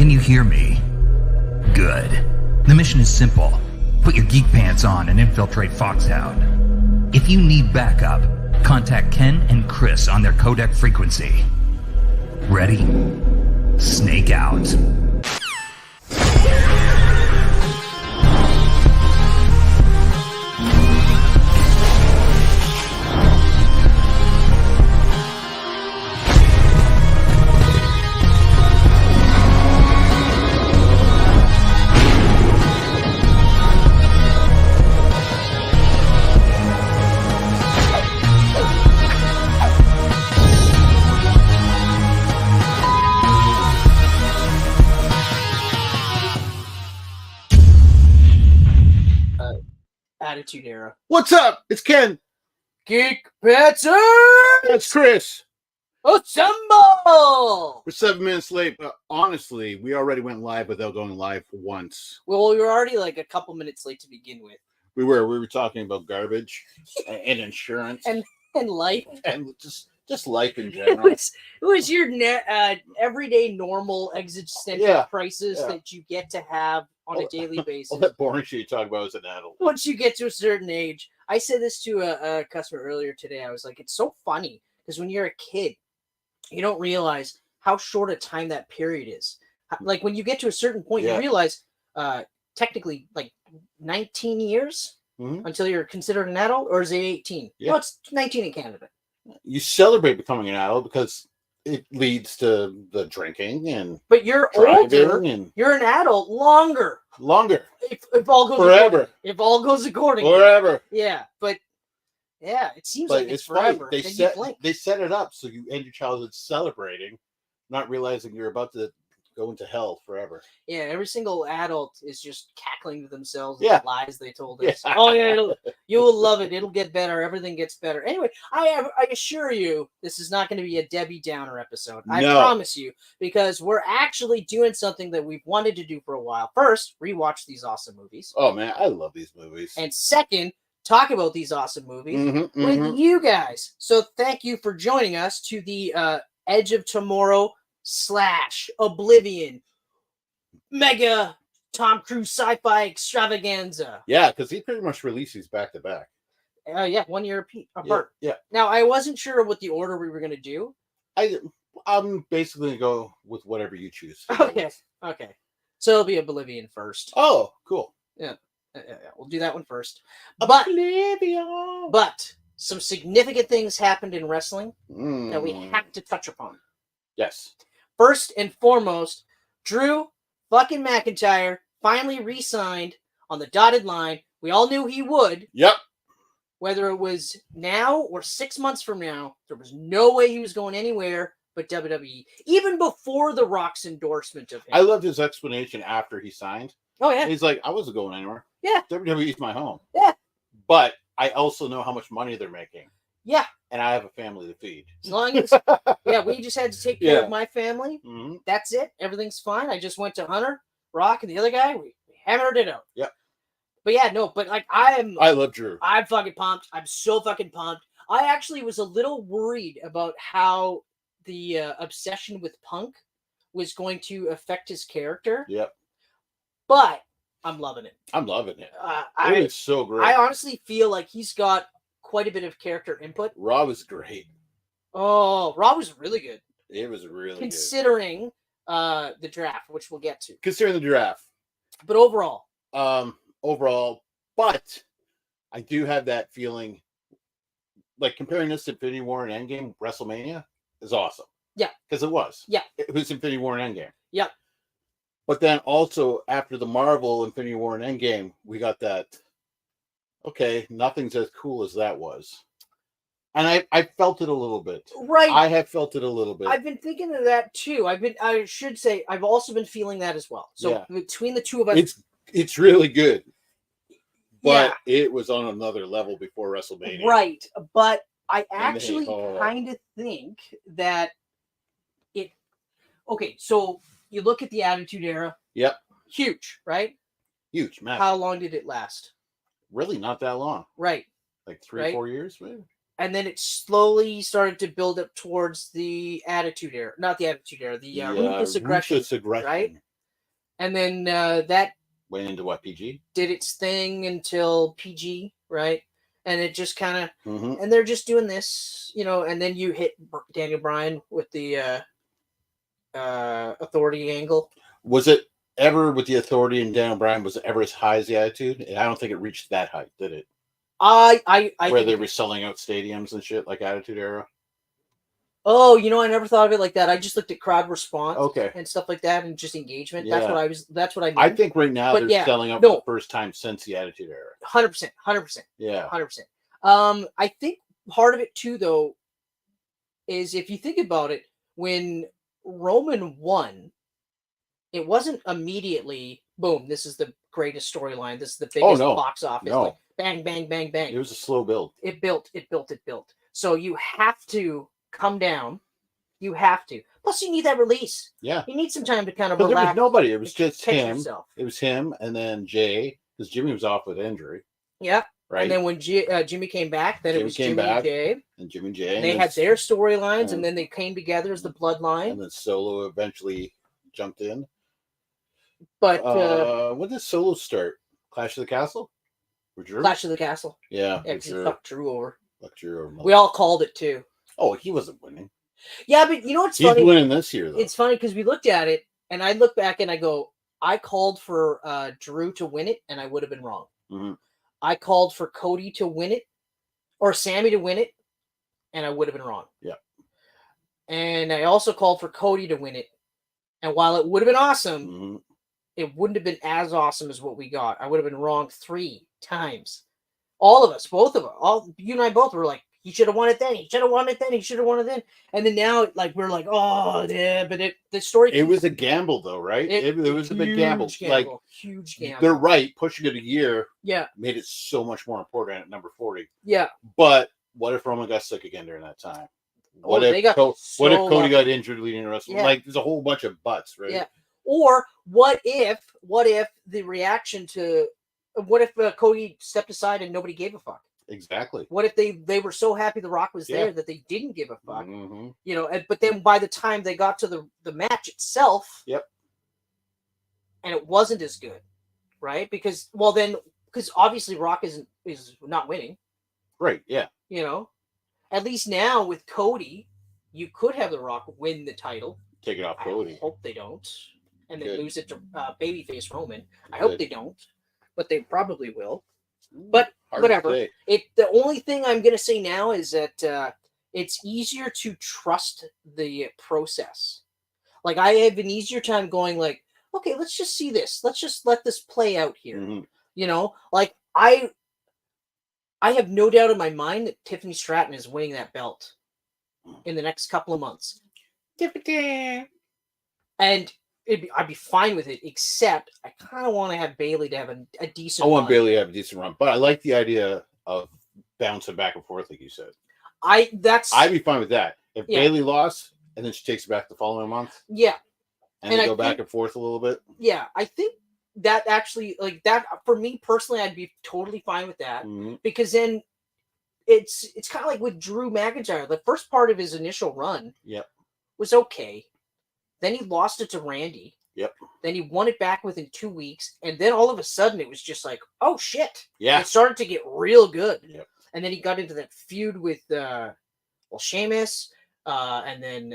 Can you hear me? Good. The mission is simple. Put your geek pants on and infiltrate Foxhound. If you need backup, contact Ken and Chris on their codec frequency. Ready? Snake out. Attitude Era. What's up? It's Ken. Geek Panther! That's Chris. Assemble! We're 7 minutes late, but honestly, we already went live without going live once. Well, we were already like a couple minutes late to begin with. We were talking about garbage and insurance and life. And just life in general. It was your everyday normal existential crisis that you get to have on a daily basis. All that boring shit you talk about as an adult. Once you get to a certain age. I said this to a customer earlier today. I was like, it's so funny because when you're a kid, you don't realize how short a time that period is. Like when you get to a certain point, you realize technically like 19 years until you're considered an adult, or is it 18? Yeah. No, it's 19 in Canada. You celebrate becoming an adult because it leads to the drinking and. But you're older. And you're an adult longer. If all goes forever. According. If all goes according. Forever. Yeah, but it seems like it's forever. They set it up so you end your childhood celebrating, not realizing you're about to go into hell forever. Yeah, every single adult is just cackling to themselves at the lies they told us. Yeah. Oh yeah, you will love it. It'll get better. Everything gets better. Anyway, I assure you, this is not going to be a Debbie Downer episode. I promise you, because we're actually doing something that we've wanted to do for a while. First, rewatch these awesome movies. Oh man, I love these movies. And second, talk about these awesome movies with you guys. So thank you for joining us to the Edge of Tomorrow / Oblivion mega Tom Cruise sci-fi extravaganza. Yeah, because he pretty much released these back to back. 1 year apart. Yeah. Now I wasn't sure what the order we were going to do. I'm basically going to go with whatever you choose. Okay. So it'll be Oblivion first. Oh, cool. Yeah. We'll do that one first. Oblivion. But some significant things happened in wrestling that we have to touch upon. Yes. First and foremost, Drew fucking McIntyre finally re-signed on the dotted line. We all knew he would. Yep. Whether it was now or 6 months from now, there was no way he was going anywhere but WWE. Even before The Rock's endorsement of him. I loved his explanation after he signed. Oh, yeah. He's like, I wasn't going anywhere. Yeah. WWE's my home. Yeah. But I also know how much money they're making. Yeah. And I have a family to feed. As long as, we just had to take care of my family. Mm-hmm. That's it. Everything's fine. I just went to Hunter, Rock, and the other guy. We hammered it out. Yep. But like I love Drew. I'm fucking pumped. I'm so fucking pumped. I actually was a little worried about how the obsession with Punk was going to affect his character. Yep. But I'm loving it. It's so great. I honestly feel like he's got quite a bit of character input. Raw was great. Oh, Raw was really good. It was really considering the draft, which we'll get to. Considering the draft. But overall. But I do have that feeling, like comparing this to Infinity War and Endgame, WrestleMania is awesome. Yeah. Because it was. Yeah. It was Infinity War and Endgame. Yep. But then also after the Marvel Infinity War and Endgame, we got that, okay, nothing's as cool as that was. And I felt it a little bit. Right. I have felt it a little bit. I've been thinking of that too. I should say, I've also been feeling that as well. So between the two of us. It's really good. But it was on another level before WrestleMania. Right. But I actually kind of think that it... Okay, so you look at the Attitude Era. Yep. Huge, right? Huge, massive. How long did it last? Really not that long. Right. Like 3 or 4 years, maybe? And then it slowly started to build up towards the Attitude Era. Not the Attitude Era, the Ruthless Aggression. Right? And then that went into what, PG? did its thing until PG, right? And it just kind of, Mm-hmm. and they're just doing this, you know. And then you hit Daniel Bryan with the authority angle. Was it ever with the authority and Daniel Bryan? Was it ever as high as the Attitude? I don't think it reached that height, did it? I Where think they were selling out stadiums and shit like Attitude Era. Oh, you know, I never thought of it like that. I just looked at crowd response, Okay, and stuff like that, and just engagement. Yeah. That's what I mean. I think right now But they're yeah, selling out no. for the first time since the Attitude Era. 100%, 100%, Yeah. 100%. I think part of it too, though, is if you think about it, when Roman won, it wasn't immediately boom. This is the greatest storyline. This is the biggest no. box office. No. Like bang, bang, bang, bang. It was a slow build. It built. So you have to come down. You have to. Plus, you need that release. Yeah. You need some time to kind of But there was relax. nobody. It was just catch him. yourself. It was him and then Jay, because Jimmy was off with injury. Yeah. Right. And then when Jimmy came back, then Jimmy it was came Jimmy back, and Jay. And Jimmy and Jay. And they had their storylines, and then they came together as the bloodline. And then Solo eventually jumped in. But when did Solo start? Clash of the Castle? Or Drew? Clash of the Castle. Yeah. Yeah, because he fucked Drew over. Fucked Drew over. We all called it too. Oh, he wasn't winning. Yeah, but you know what's funny? He's winning this year, though. It's funny because we looked at it, and I look back and I go, I called for Drew to win it, and I would have been wrong. Mm-hmm. I called for Cody to win it, or Sammy to win it, and I would have been wrong. Yeah. And I also called for Cody to win it, and while it would have been awesome, Mm-hmm. it wouldn't have been as awesome as what we got. I would have been wrong 3 times. All of us, both of us, you and I both were like, he should have won it then. He should have won it then. He should have won it then. And then now, like, we're like, oh, yeah, but the story. It was a gamble, though, right? It was a big gamble. Like, huge gamble. They're right. Pushing it a year made it so much more important at number 40. Yeah. But what if Roman got sick again during that time? What if Cody got injured leading the rest? Like, there's a whole bunch of buts, right? Yeah. Or what if the reaction to Cody stepped aside and nobody gave a fuck? Exactly. What if they were so happy The Rock was there that they didn't give a fuck? Mm-hmm. You know, but then by the time they got to the match itself, and it wasn't as good, right? Because obviously Rock is not winning, right? Yeah. You know, at least now with Cody, you could have The Rock win the title. Take it off Cody. I hope they don't, and they lose it to babyface Roman. I hope they don't, but they probably will. But whatever. The only thing I'm going to say now is that it's easier to trust the process. Like, I have an easier time going like, okay, let's just see this. Let's just let this play out here. Mm-hmm. You know, like I have no doubt in my mind that Tiffany Stratton is winning that belt in the next couple of months. And I'd be fine with it, except I kind of want to have Bayley to have a decent run. I want Bayley to have a decent run, but I like the idea of bouncing back and forth, like you said. I'd be fine with that. If Bayley lost, and then she takes it back the following month. Yeah. And they go back and forth a little bit. Yeah, I think that actually, like that, for me personally, I'd be totally fine with that. Mm-hmm. Because then it's kind of like with Drew McIntyre. The first part of his initial run was okay. Then he lost it to Randy. Yep. Then he won it back within 2 weeks. And then all of a sudden it was just like, oh shit. Yeah. It started to get real good. Yep. And then he got into that feud with Sheamus, and then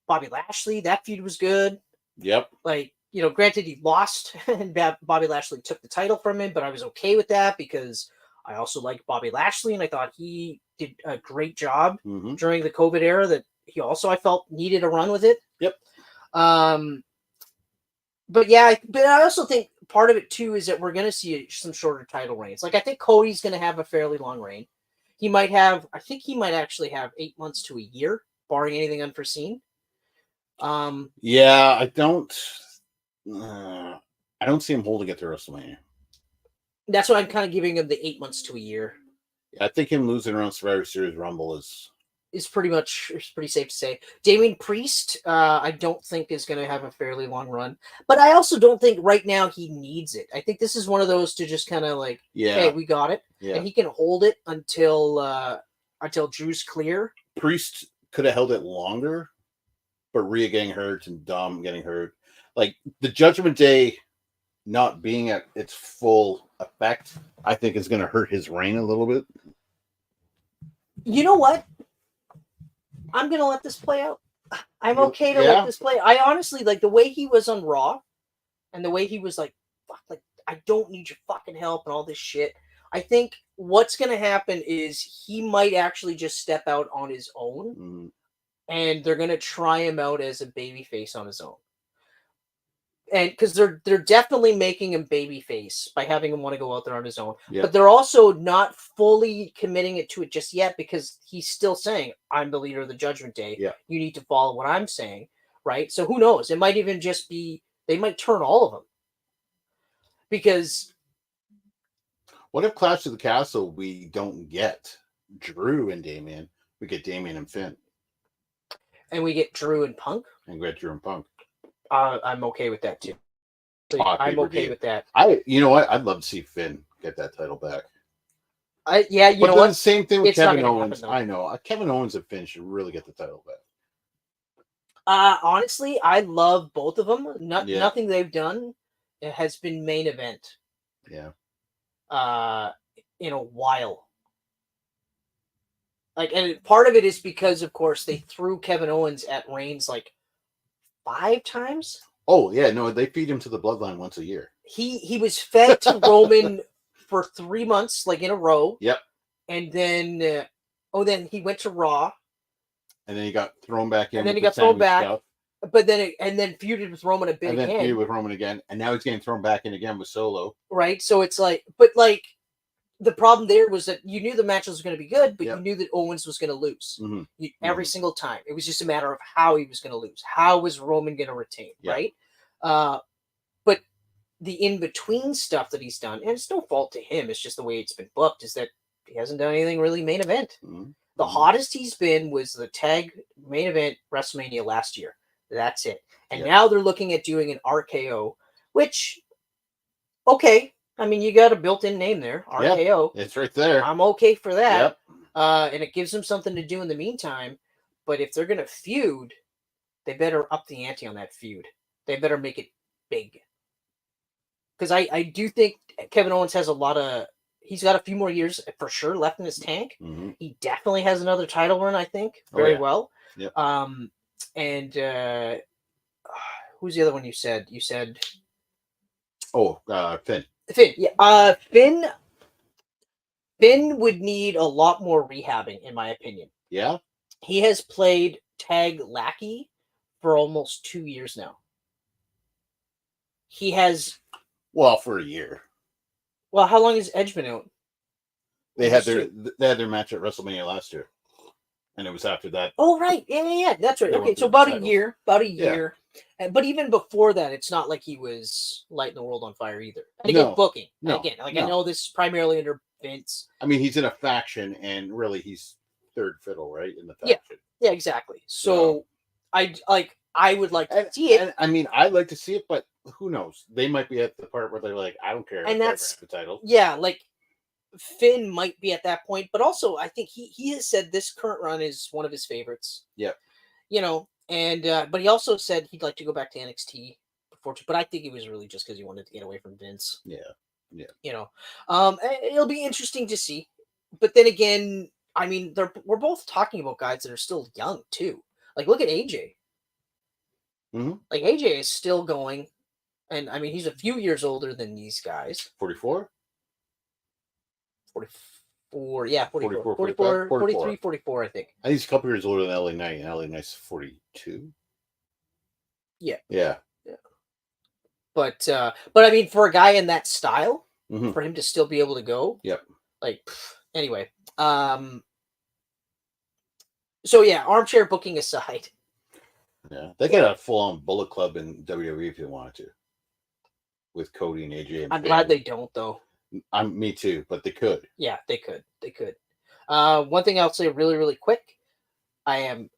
Bobby Lashley. That feud was good. Yep. Like, you know, granted he lost and Bobby Lashley took the title from him, but I was okay with that because I also liked Bobby Lashley and I thought he did a great job during the COVID era that he also, I felt, needed a run with it. Yep. But yeah, but I also think part of it too is that we're going to see some shorter title reigns. Like, I think Cody's going to have a fairly long reign. I think he might actually have 8 months to a year, barring anything unforeseen. Yeah, I don't see him holding it to WrestleMania. That's why I'm kind of giving him the 8 months to a year. I think him losing around Survivor Series Rumble is pretty safe to say. Damian Priest, I don't think is going to have a fairly long run, but I also don't think right now he needs it. I think this is one of those to just kind of like, hey, we got it, and he can hold it until Drew's clear. Priest could have held it longer, but Rhea getting hurt and Dom getting hurt. like the Judgment Day not being at its full effect, I think is going to hurt his reign a little bit. You know what? I'm going to let this play out. I'm okay to let this play. I honestly, like, the way he was on Raw and the way he was like, fuck, like, I don't need your fucking help and all this shit. I think what's going to happen is he might actually just step out on his own, and they're going to try him out as a babyface on his own. And because they're definitely making him babyface by having him want to go out there on his own, but they're also not fully committing it to it just yet, because he's still saying, "I'm the leader of the Judgment Day. Yeah. You need to follow what I'm saying." Right. So who knows? It might even just be they might turn all of them. Because what if Clash of the Castle we don't get Drew and Damian, we get Damian and Finn, and we get Drew and Punk, and we get Drew and Punk. I'm okay with that too. I'm okay with that. You know what? I'd love to see Finn get that title back. You know what? The same thing with It's Kevin not gonna Owens. happen, I know Kevin Owens and Finn should really get the title back. Honestly, I love both of them. Nothing they've done has been main event. Yeah. In a while. Like, and part of it is because, of course, they threw Kevin Owens at Reigns like 5 times. Oh yeah, no, they feed him to the Bloodline once a year. He was fed to Roman for 3 months, like in a row. Yep. And then, then he went to Raw. And then he got thrown back in. And then he got thrown back. Stuff. But then feuded with Roman a bit again. And then feuded with Roman again. And now he's getting thrown back in again with Solo. Right. So it's like, but like, the problem there was that you knew the match was going to be good, but you knew that Owens was going to lose every single time. It was just a matter of how he was going to lose. How was Roman going to retain, right? But the in-between stuff that he's done, and it's no fault to him, it's just the way it's been booked, is that he hasn't done anything really main event. The hottest he's been was the tag main event WrestleMania last year. That's it. And now they're looking at doing an RKO, which, okay, I mean, you got a built-in name there, RKO. It's right there. I'm okay for that. And it gives them something to do in the meantime. But if they're going to feud, they better up the ante on that feud. They better make it big. Because I do think Kevin Owens has he's got a few more years for sure left in his tank. He definitely has another title run, I think, very well. Yep. And who's the other one you said? You said... Finn. Finn, yeah. Finn would need a lot more rehabbing, in my opinion. Yeah? He has played tag lackey for almost 2 years now. He has... Well, for a year. Well, how long has Edge been out? They had their match at WrestleMania last year. And it was after that. Oh, right. Yeah. That's right. Okay, so about a year. Yeah. But even before that, it's not like he was lighting the world on fire either. And again, booking. No, again, I know this is primarily under Vince. I mean, he's in a faction, and really, he's third fiddle, right, in the faction. Yeah, exactly. So, I would like to see it. And, I mean, I'd like to see it, but who knows? They might be at the part where they're like, I don't care. And that's the title. Yeah, like Finn might be at that point, but also I think he has said this current run is one of his favorites. Yeah. You know. And but he also said he'd like to go back to NXT but I think it was really just because he wanted to get away from Vince. Yeah. You know, it'll be interesting to see. But then again, I mean, we're both talking about guys that are still young too. Like, look at AJ. Like, AJ is still going, and I mean, he's a few years older than these guys. 44. 44, yeah, 44, 43, 44, I think. I think he's a couple years older than LA Knight, and LA Knight's 42. Yeah. But I mean, for a guy in that style, for him to still be able to go, like, anyway. So yeah, armchair booking aside. Yeah, they got a full-on Bullet Club in WWE if they wanted to, with Cody and AJ. And I'm glad they don't, though. Me too, but they could. Yeah, they could. One thing I'll say really, really quick. I am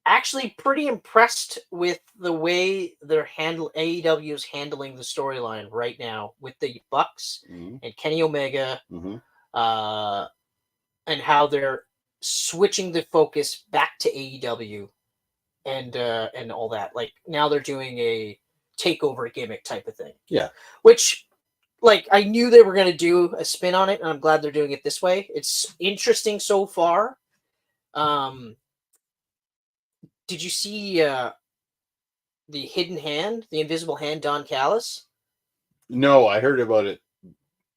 actually pretty impressed with the way AEW is handling the storyline right now with the Bucks and Kenny Omega, and how they're switching the focus back to AEW and all that. Like, now they're doing a takeover gimmick type of thing. Yeah. Which, like, I knew they were going to do a spin on it, and I'm glad they're doing it this way. It's interesting so far. Did you see the hidden hand, the invisible hand, Don Callis? No, I heard about it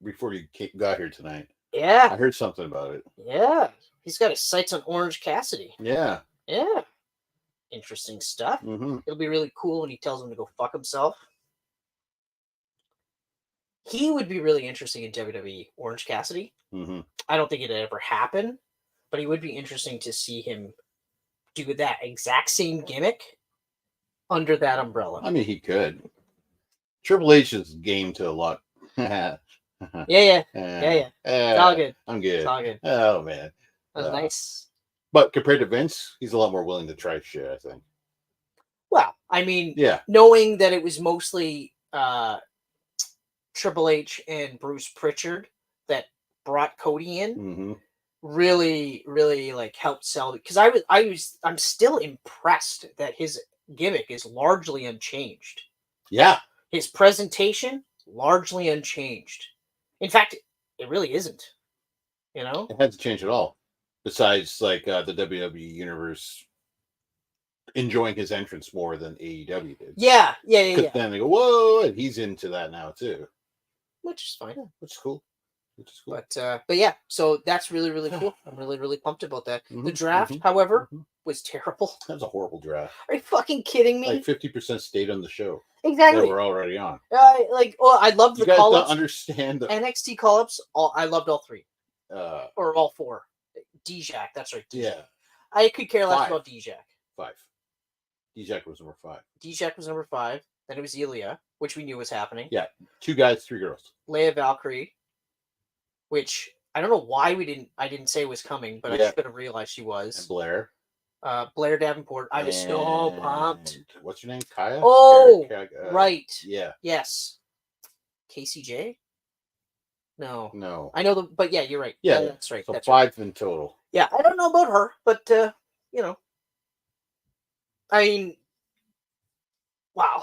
before you got here tonight. Yeah. I heard something about it. Yeah. He's got his sights on Orange Cassidy. Yeah. Yeah. Interesting stuff. Mm-hmm. It'll be really cool when he tells him to go fuck himself. He would be really interesting in WWE, Orange Cassidy. Mm-hmm. I don't think it'd ever happen, but he would be interesting to see him do that exact same gimmick under that umbrella. I mean, he could. Triple H is game to a lot. Yeah. It's It's all good. I'm good. It's all good. Oh, man. That was nice. But compared to Vince, he's a lot more willing to try shit, I think. Well, I mean, Yeah. knowing that it was mostly Triple H and Bruce Pritchard that brought Cody in, Mm-hmm. really, really like helped sell it. Because I'm still impressed that his gimmick is largely unchanged. Yeah. His presentation largely unchanged. In fact, it really isn't. You know, It hasn't changed at all. Besides, like, the WWE Universe enjoying his entrance more than AEW did. yeah. Because then they go, whoa, and he's into that now, too. Which is fine. Which is cool. But yeah, so that's really, really cool. I'm really, really pumped about that. Mhm, The draft, mhm, however, mhm. was terrible. That was a horrible draft. Are you fucking kidding me? Like 50% stayed on the show. Exactly. That we're already on. I love You the guys don't call-ups. understand the NXT call-ups. I loved all three. uh Or all four. Dijak, that's right. Dijak. yeah, I could care less 5. about Dijak. 5. Dijak was number 5. Dijak was number 5. Then it was Ilya, which we knew was happening. Yeah. 2 guys, 3 girls. Leia Valkyrie, which I don't know why I didn't say was coming, but I Yeah. should have realized she And was. Blair. Blair Davenport. I was so pumped. And what's your name? Kaya? Oh, Kara- right. Yeah. Yes. KCJ? No. No. I know but yeah, you're right. Yeah. That's right. So That's 5 right. in total. Yeah, I don't know about her, but you know. I mean, wow.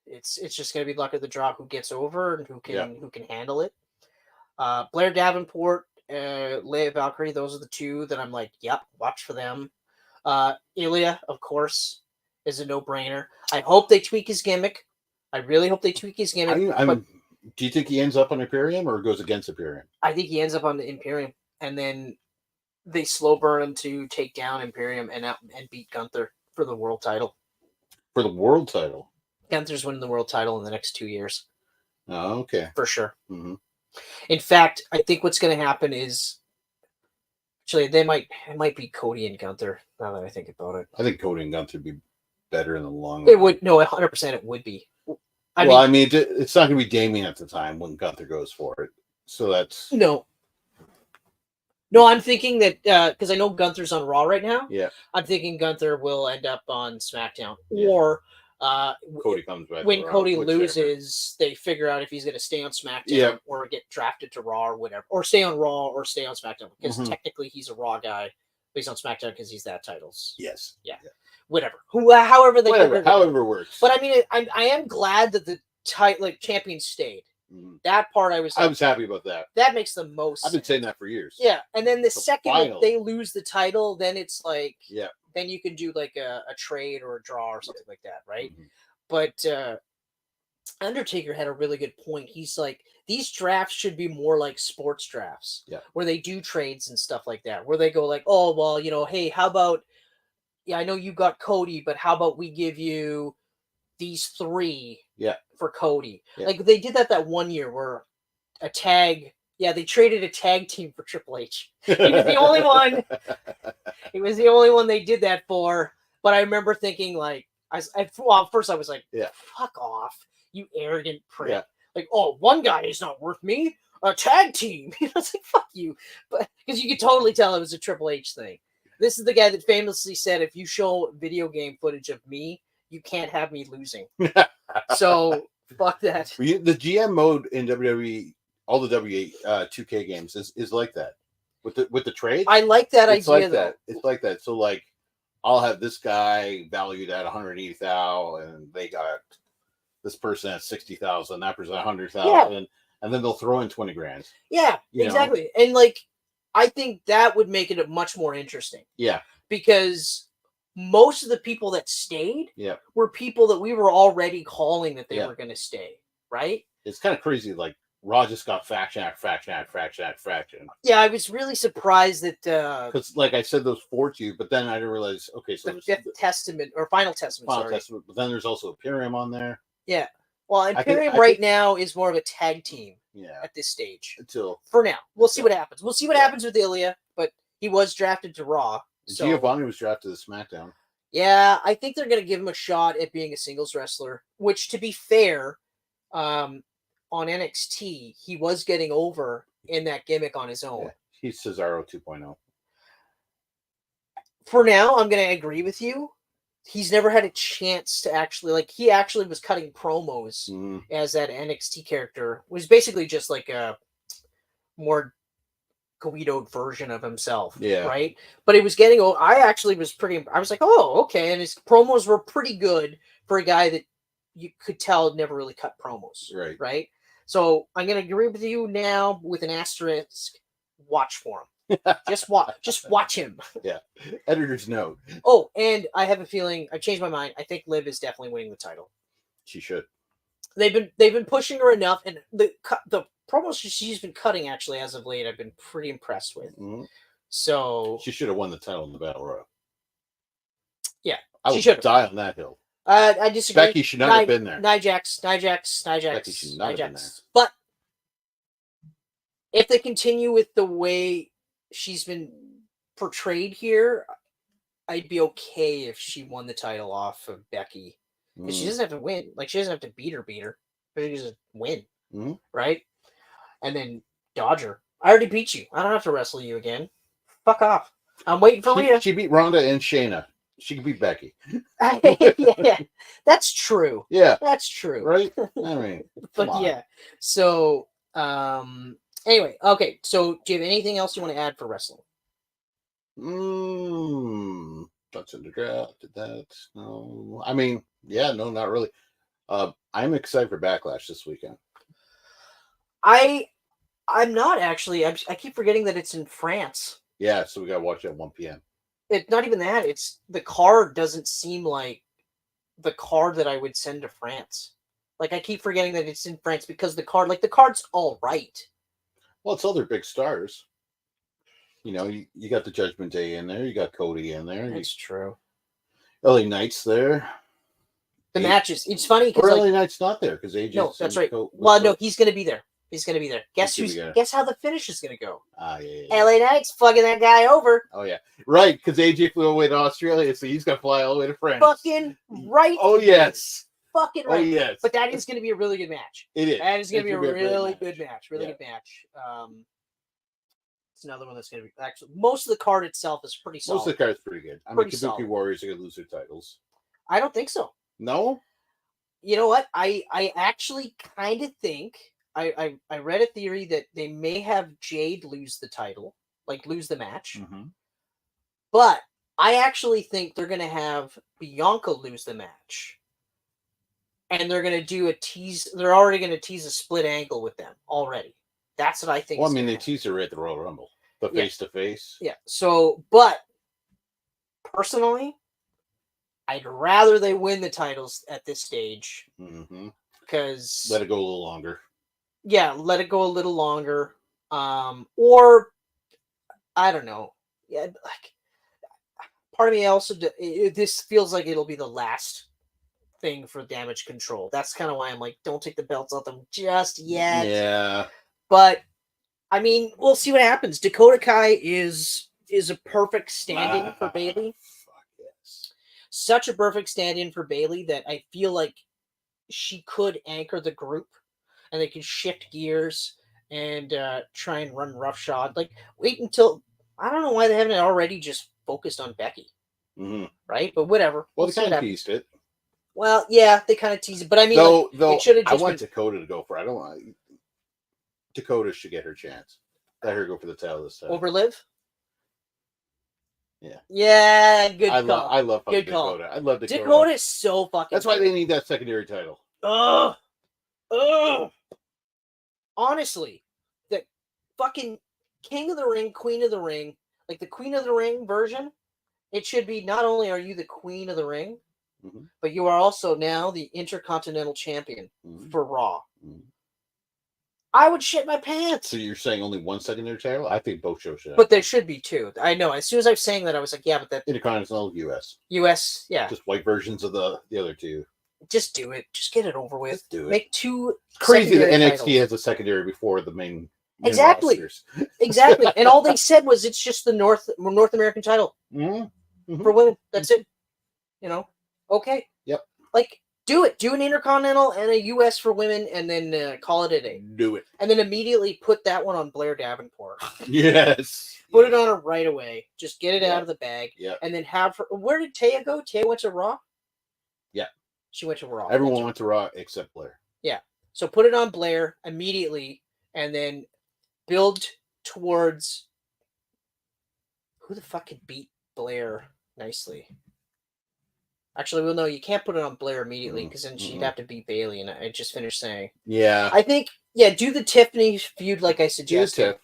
It's just gonna be luck of the draw who gets over and who can handle it. Blair Davenport, Leia Valkyrie, those are the two that I'm like, yep, watch for them. Ilya, of course, is a no-brainer. I hope they tweak his gimmick. I really hope they tweak his gimmick. But do you think he ends up on Imperium or goes against Imperium? I think he ends up on the Imperium, and then they slow burn him to take down Imperium and beat Gunther for the world title. For the world title? Gunther's winning the world title in the next 2 years. Oh, okay. For sure. Mm-hmm. In fact, I think what's going to happen is actually it might be Cody and Gunther. Now that I think about it, I think Cody and Gunther would be better in the long run. It would 100%. It would be. I mean, it's not going to be Damien at the time when Gunther goes for it. So that's no. I'm thinking that because I know Gunther's on Raw right now. Yeah. I'm thinking Gunther will end up on SmackDown, or Cody comes back when Cody loses, they figure out if he's going to stay on SmackDown or get drafted to Raw or whatever, or stay on Raw or stay on SmackDown because technically he's a Raw guy, but he's on SmackDown because he's that titles. Yes. Yeah. Whatever. However they however works. But I mean, I am glad that the champion stayed. Mm-hmm. That part I was happy about that. That makes the most I've been saying that for years. Yeah. And then the second that they lose the title, then it's like, then you can do like a trade or a draw or something like that, right? Mm-hmm. But Undertaker had a really good point. He's like, these drafts should be more like sports drafts, where they do trades and stuff like that, where they go like, oh, well, hey, how about, I know you got Cody, but how about we give you these 3 for Cody? Like they did that 1 year where a tag, they traded a tag team for Triple H. He was the only one. He was the only one they did that for. But I remember thinking like, first I was like, fuck off, you arrogant prick. Yeah. Like, oh, one guy is not worth me. A tag team. I was like, fuck you. But because you could totally tell it was a Triple H thing. This is the guy that famously said, if you show video game footage of me, you can't have me losing. So fuck that. The GM mode in WWE, all the W2K games is like that. With the trade. I like that idea. Like that. It's like that. So like, I'll have this guy valued at $180,000, and they got this person at 60,000, that person at 100,000, and then they'll throw in 20 grand. Yeah, exactly. And like, I think that would make it much more interesting. Yeah, because most of the people that stayed were people that we were already calling that they were going to stay, right? It's kind of crazy. Like, Raw just got faction after faction after faction after faction. Yeah, I was really surprised that because, like I said, those 4 to you, but then I didn't realize. Okay, so the Fifth Testament or Final Testament. Testament, but then there's also Imperium on there. Yeah, well, Imperium right now is more of a tag team. Yeah, at this stage. For now, we'll see what happens. We'll see what happens with Ilya, but he was drafted to Raw. So. Giovanni was drafted to SmackDown. Yeah, I think they're going to give him a shot at being a singles wrestler. Which, to be fair, on NXT, he was getting over in that gimmick on his own. Yeah, he's Cesaro 2.0. For now, I'm going to agree with you. He's never had a chance to actually, he actually was cutting promos as that NXT character. It was basically just like a more Guido'd version of himself. Yeah. Right? But it was getting, I actually was I was like, oh, okay. And his promos were pretty good for a guy that you could tell never really cut promos. Right. Right? So I'm going to agree with you now with an asterisk. Watch for him. Just watch him. Yeah. Editor's note. Oh, and I have a feeling I changed my mind. I think Liv is definitely winning the title. She should. They've been pushing her enough, and the promos she's been cutting actually as of late, I've been pretty impressed with. Mm-hmm. So she should have won the title in the Battle Royal. Yeah, I would die on that hill. I disagree. Becky should not have been there. Nia Jax. Becky should not have been there. But if they continue with the way she's been portrayed here, I'd be okay if she won the title off of Becky. Because she doesn't have to win. Like, she doesn't have to beat her. But she just win. Mm-hmm. Right? And then Dodger. I already beat you. I don't have to wrestle you again. Fuck off. I'm waiting for Rhea. She beat Ronda and Shayna. She can beat Becky. Yeah, that's true. Yeah. That's true. Right? I mean, but yeah. So, anyway, okay. So, do you have anything else you want to add for wrestling? That's in the draft. Did that? No. I mean, yeah, no, not really. I'm excited for Backlash this weekend. I'm not actually. I keep forgetting that it's in France. Yeah, so we gotta watch it at 1 p.m. It's not even that. It's the card doesn't seem like the card that I would send to France. Like, I keep forgetting that it's in France because the card's all right. Well, it's other big stars. You know, you got the Judgment Day in there. You got Cody in there. That's true. LA Knight's there. The matches. It's funny because LA Knight's not there because AJ. No, that's right. Well, no, he's going to be there. He's going to be there. Guess how the finish is going to go? Yeah. LA Knight's fucking that guy over. Oh yeah, right. Because AJ flew away to Australia, so he's got to fly all the way to France. Fucking right. Oh yes. Fucking right. Oh yes. But that is going to be a really good match. It is. That is going to be a really good match. Really good match. It's another one that's going to be actually most of the card itself is pretty solid. Most of the card is pretty good. I mean, Kabuki Warriors are going to lose their titles. I don't think so. No. You know what? I actually kind of think I read a theory that they may have Jade lose the title, like lose the match. Mm-hmm. But I actually think they're going to have Bianca lose the match. And they're going to do a tease. They're already going to tease a split angle with them already. That's what I think. Well, I mean, they teased her at the Royal Rumble, the face-to-face. Yeah. So, but personally, I'd rather they win the titles at this stage. Mm-hmm. Because let it go a little longer. Yeah, let it go a little longer. Or I don't know. Yeah, like part of me also this feels like it'll be the last thing for Damage Control. That's kind of why I'm like, don't take the belts off them just yet. Yeah. But I mean, we'll see what happens. Dakota Kai is a perfect stand-in for Bayley. Fuck yes. Such a perfect stand-in for Bayley that I feel like she could anchor the group and they can shift gears and try and run roughshod. Like, wait until I don't know why they haven't already just focused on Becky. Mm-hmm. Right? But whatever. Well, they kind of teased it. Well, yeah, they kind of teased it. But I mean, though it should have just I want Dakota to go for it. I don't want Dakota should get her chance. Let her go for the title this time. Over Liv? Yeah. Yeah, good call. I love good Dakota. Call. I love Dakota. Dakota is so fucking That's why they need that secondary title. Ugh. Ugh. Honestly, the fucking King of the Ring, Queen of the Ring, like the Queen of the Ring version, it should be not only are you the Queen of the Ring, but you are also now the Intercontinental Champion for Raw. I would shit my pants. So you're saying only one secondary title? I think both shows should have. But there should be two. I know. As soon as I was saying that, I was like, yeah, but that Intercontinental US. US, yeah. Just white versions of the other two. Just do it. Just get it over with. Just do it. Make two. Crazy that NXT titles. has a secondary before the main exactly. Exactly. And all they said was it's just the North American title for women. That's it. You know? Okay. Yep. Like, do it. Do an Intercontinental and a US for women, and then call it a day. Do it. And then immediately put that one on Blair Davenport. Yes. Put it on her right away. Just get it out of the bag. Yeah. And then have her. Where did Taya go? Taya went to Raw? Yeah. She went to Raw. Everyone went to Raw except Blair. Yeah. So put it on Blair immediately, and then build towards who the fuck could beat Blair nicely. Actually, well, no, you can't put it on Blair immediately because then she'd have to beat Bailey, and I just finished saying. Yeah. I think, yeah, do the Tiffany feud like I suggested.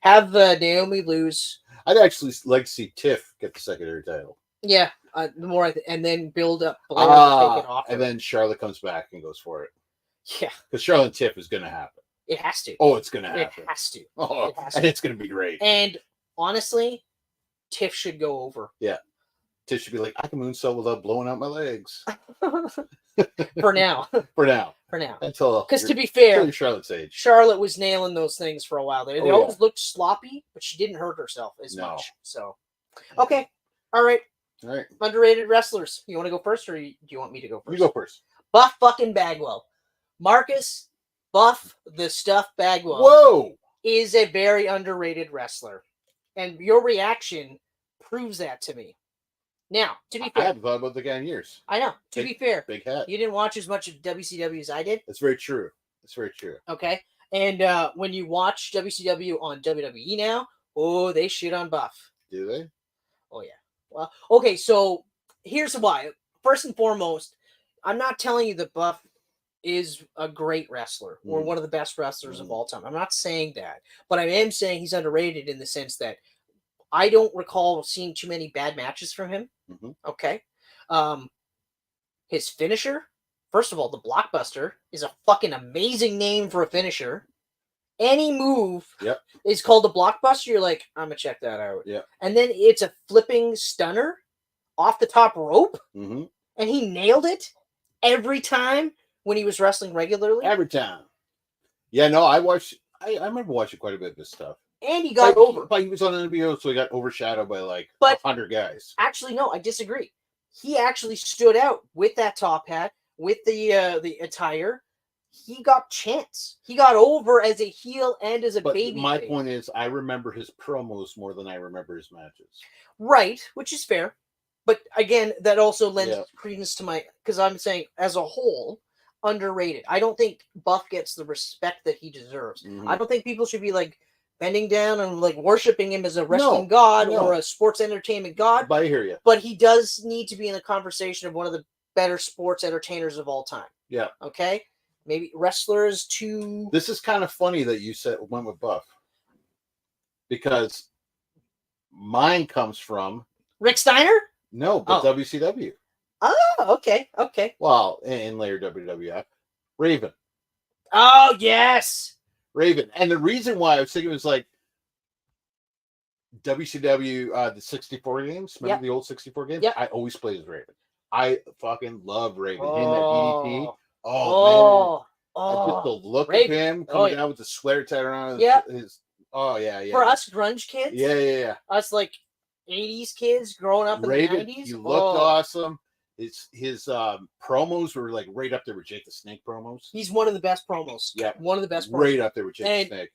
Have Naomi lose. I'd actually like to see Tiff get the secondary title. Yeah, the more and then build up Blair to take it off. And then Charlotte comes back and goes for it. Yeah. Because Charlotte and Tiff is going to happen. It has to. Oh, it's going to happen. It has to. Oh, and it's going to be great. And honestly, Tiff should go over. Yeah. Tiff should be like, I can moonsault without blowing out my legs. For now. For now. Because to be fair, Charlotte's age. Charlotte was nailing those things for a while. They always looked sloppy, but she didn't hurt herself as much. So, okay. All right. Underrated wrestlers. You want to go first, or do you want me to go first? You go first. Buff fucking Bagwell. Marcus Buff the Stuff Bagwell. Whoa! Is a very underrated wrestler. And your reaction proves that to me. Now, to be fair. I haven't thought about the guy in years. I know. To be fair. Big hat. You didn't watch as much of WCW as I did. That's very true. Okay. And when you watch WCW on WWE now, oh, they shit on Buff. Do they? Oh, yeah. Well, okay, so here's why. First and foremost, I'm not telling you that Buff is a great wrestler or one of the best wrestlers of all time. I'm not saying that. But I am saying he's underrated in the sense that I don't recall seeing too many bad matches from him. Okay. His finisher, first of all, the Blockbuster is a fucking amazing name for a finisher. Any move is called a Blockbuster. You're like, I'm gonna check that out. Yeah. And then it's a flipping stunner off the top rope, and he nailed it every time when he was wrestling regularly. Every time. Yeah, no, I remember watching quite a bit of this stuff. And he got over. But he was on NWO, so he got overshadowed by like 100 guys. Actually, no, I disagree. He actually stood out with that top hat, with the attire. He got chance. He got over as a heel and as a baby. My point is, I remember his promos more than I remember his matches. Right, which is fair. But again, that also lends credence to my, because I'm saying as a whole, underrated. I don't think Buff gets the respect that he deserves. I don't think people should be like bending down and like worshiping him as a wrestling god or a sports entertainment god. But I hear you. But he does need to be in the conversation of one of the better sports entertainers of all time. Yeah. Okay. Maybe wrestlers to. This is kind of funny that you went with Buff, because mine comes from Rick Steiner. No, but WCW. Oh, okay. Well, in later WWF, Raven. Oh yes, Raven. And the reason why I was thinking was like WCW, the 64 games. Remember the old 64 games? Yep. I always played as Raven. I fucking love Raven. In that DDT. Oh, man. Just the look of him coming down with the sweater tied around his. Oh, yeah. For us grunge kids. Yeah. Us like 80s kids growing up in Raven, the 90s. He looked awesome. His promos were like right up there with Jake the Snake promos. He's one of the best promos. Yeah. One of the best promos. Right up there with Jake the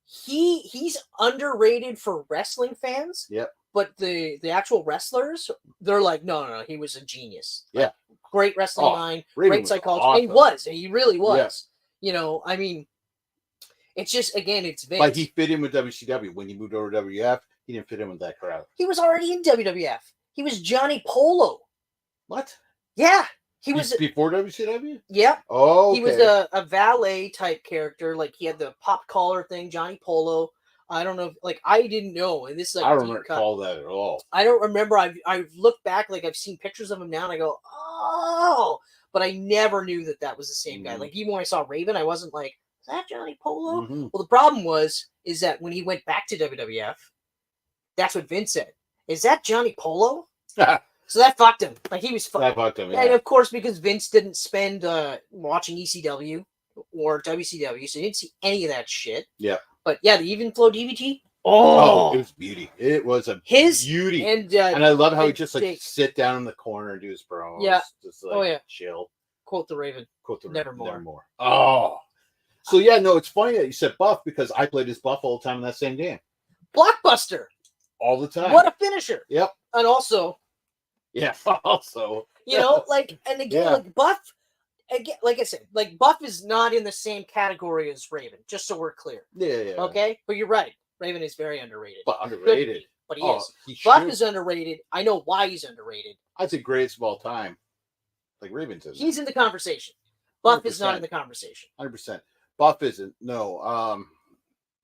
Snake. He's underrated for wrestling fans. Yep. But the actual wrestlers, they're like, no, he was a genius. Yeah. Great wrestling mind, Raven great psychology. Awesome. He really was. Yeah. You know, I mean, it's just, again, it's Vince. But he fit in with WCW. When he moved over to WWF, he didn't fit in with that crowd. He was already in WWF. He was Johnny Polo. What? Yeah. He was before WCW. Yep. Oh, okay. He was a valet type character. Like he had the pop collar thing, Johnny Polo. I don't know. I didn't know, and this is like I don't recall that at all. I don't remember. I've looked back, like I've seen pictures of him now, and I go, oh, but I never knew that was the same guy. Like even when I saw Raven, I wasn't like, is that Johnny Polo? Well, the problem is that when he went back to WWF, that's what Vince said. Is that Johnny Polo? So that fucked him. Like he was fucked. That fucked him. Yeah. And of course, because Vince didn't spend watching ECW or WCW, so he didn't see any of that shit. Yeah. But yeah, the Even Flow DVT. Oh, it was beauty. It was a beauty. And I love how he just sit down in the corner and do his promos. Yeah. Just chill. Quote the Raven. Nevermore. Oh. So yeah, no, it's funny that you said Buff because I played as Buff all the time in that same game. Blockbuster. All the time. What a finisher. Yep. And also. Yeah. Also. And again, like Buff. Again, like I said, like Buff is not in the same category as Raven. Just so we're clear. Yeah. Okay, but you're right. Raven is very underrated. But underrated. But he is. Buff is underrated. I know why he's underrated. I'd say greatest of all time. Like Raven's in. He's in the conversation. Buff 100%. is not in the conversation. 100%. Buff isn't. No.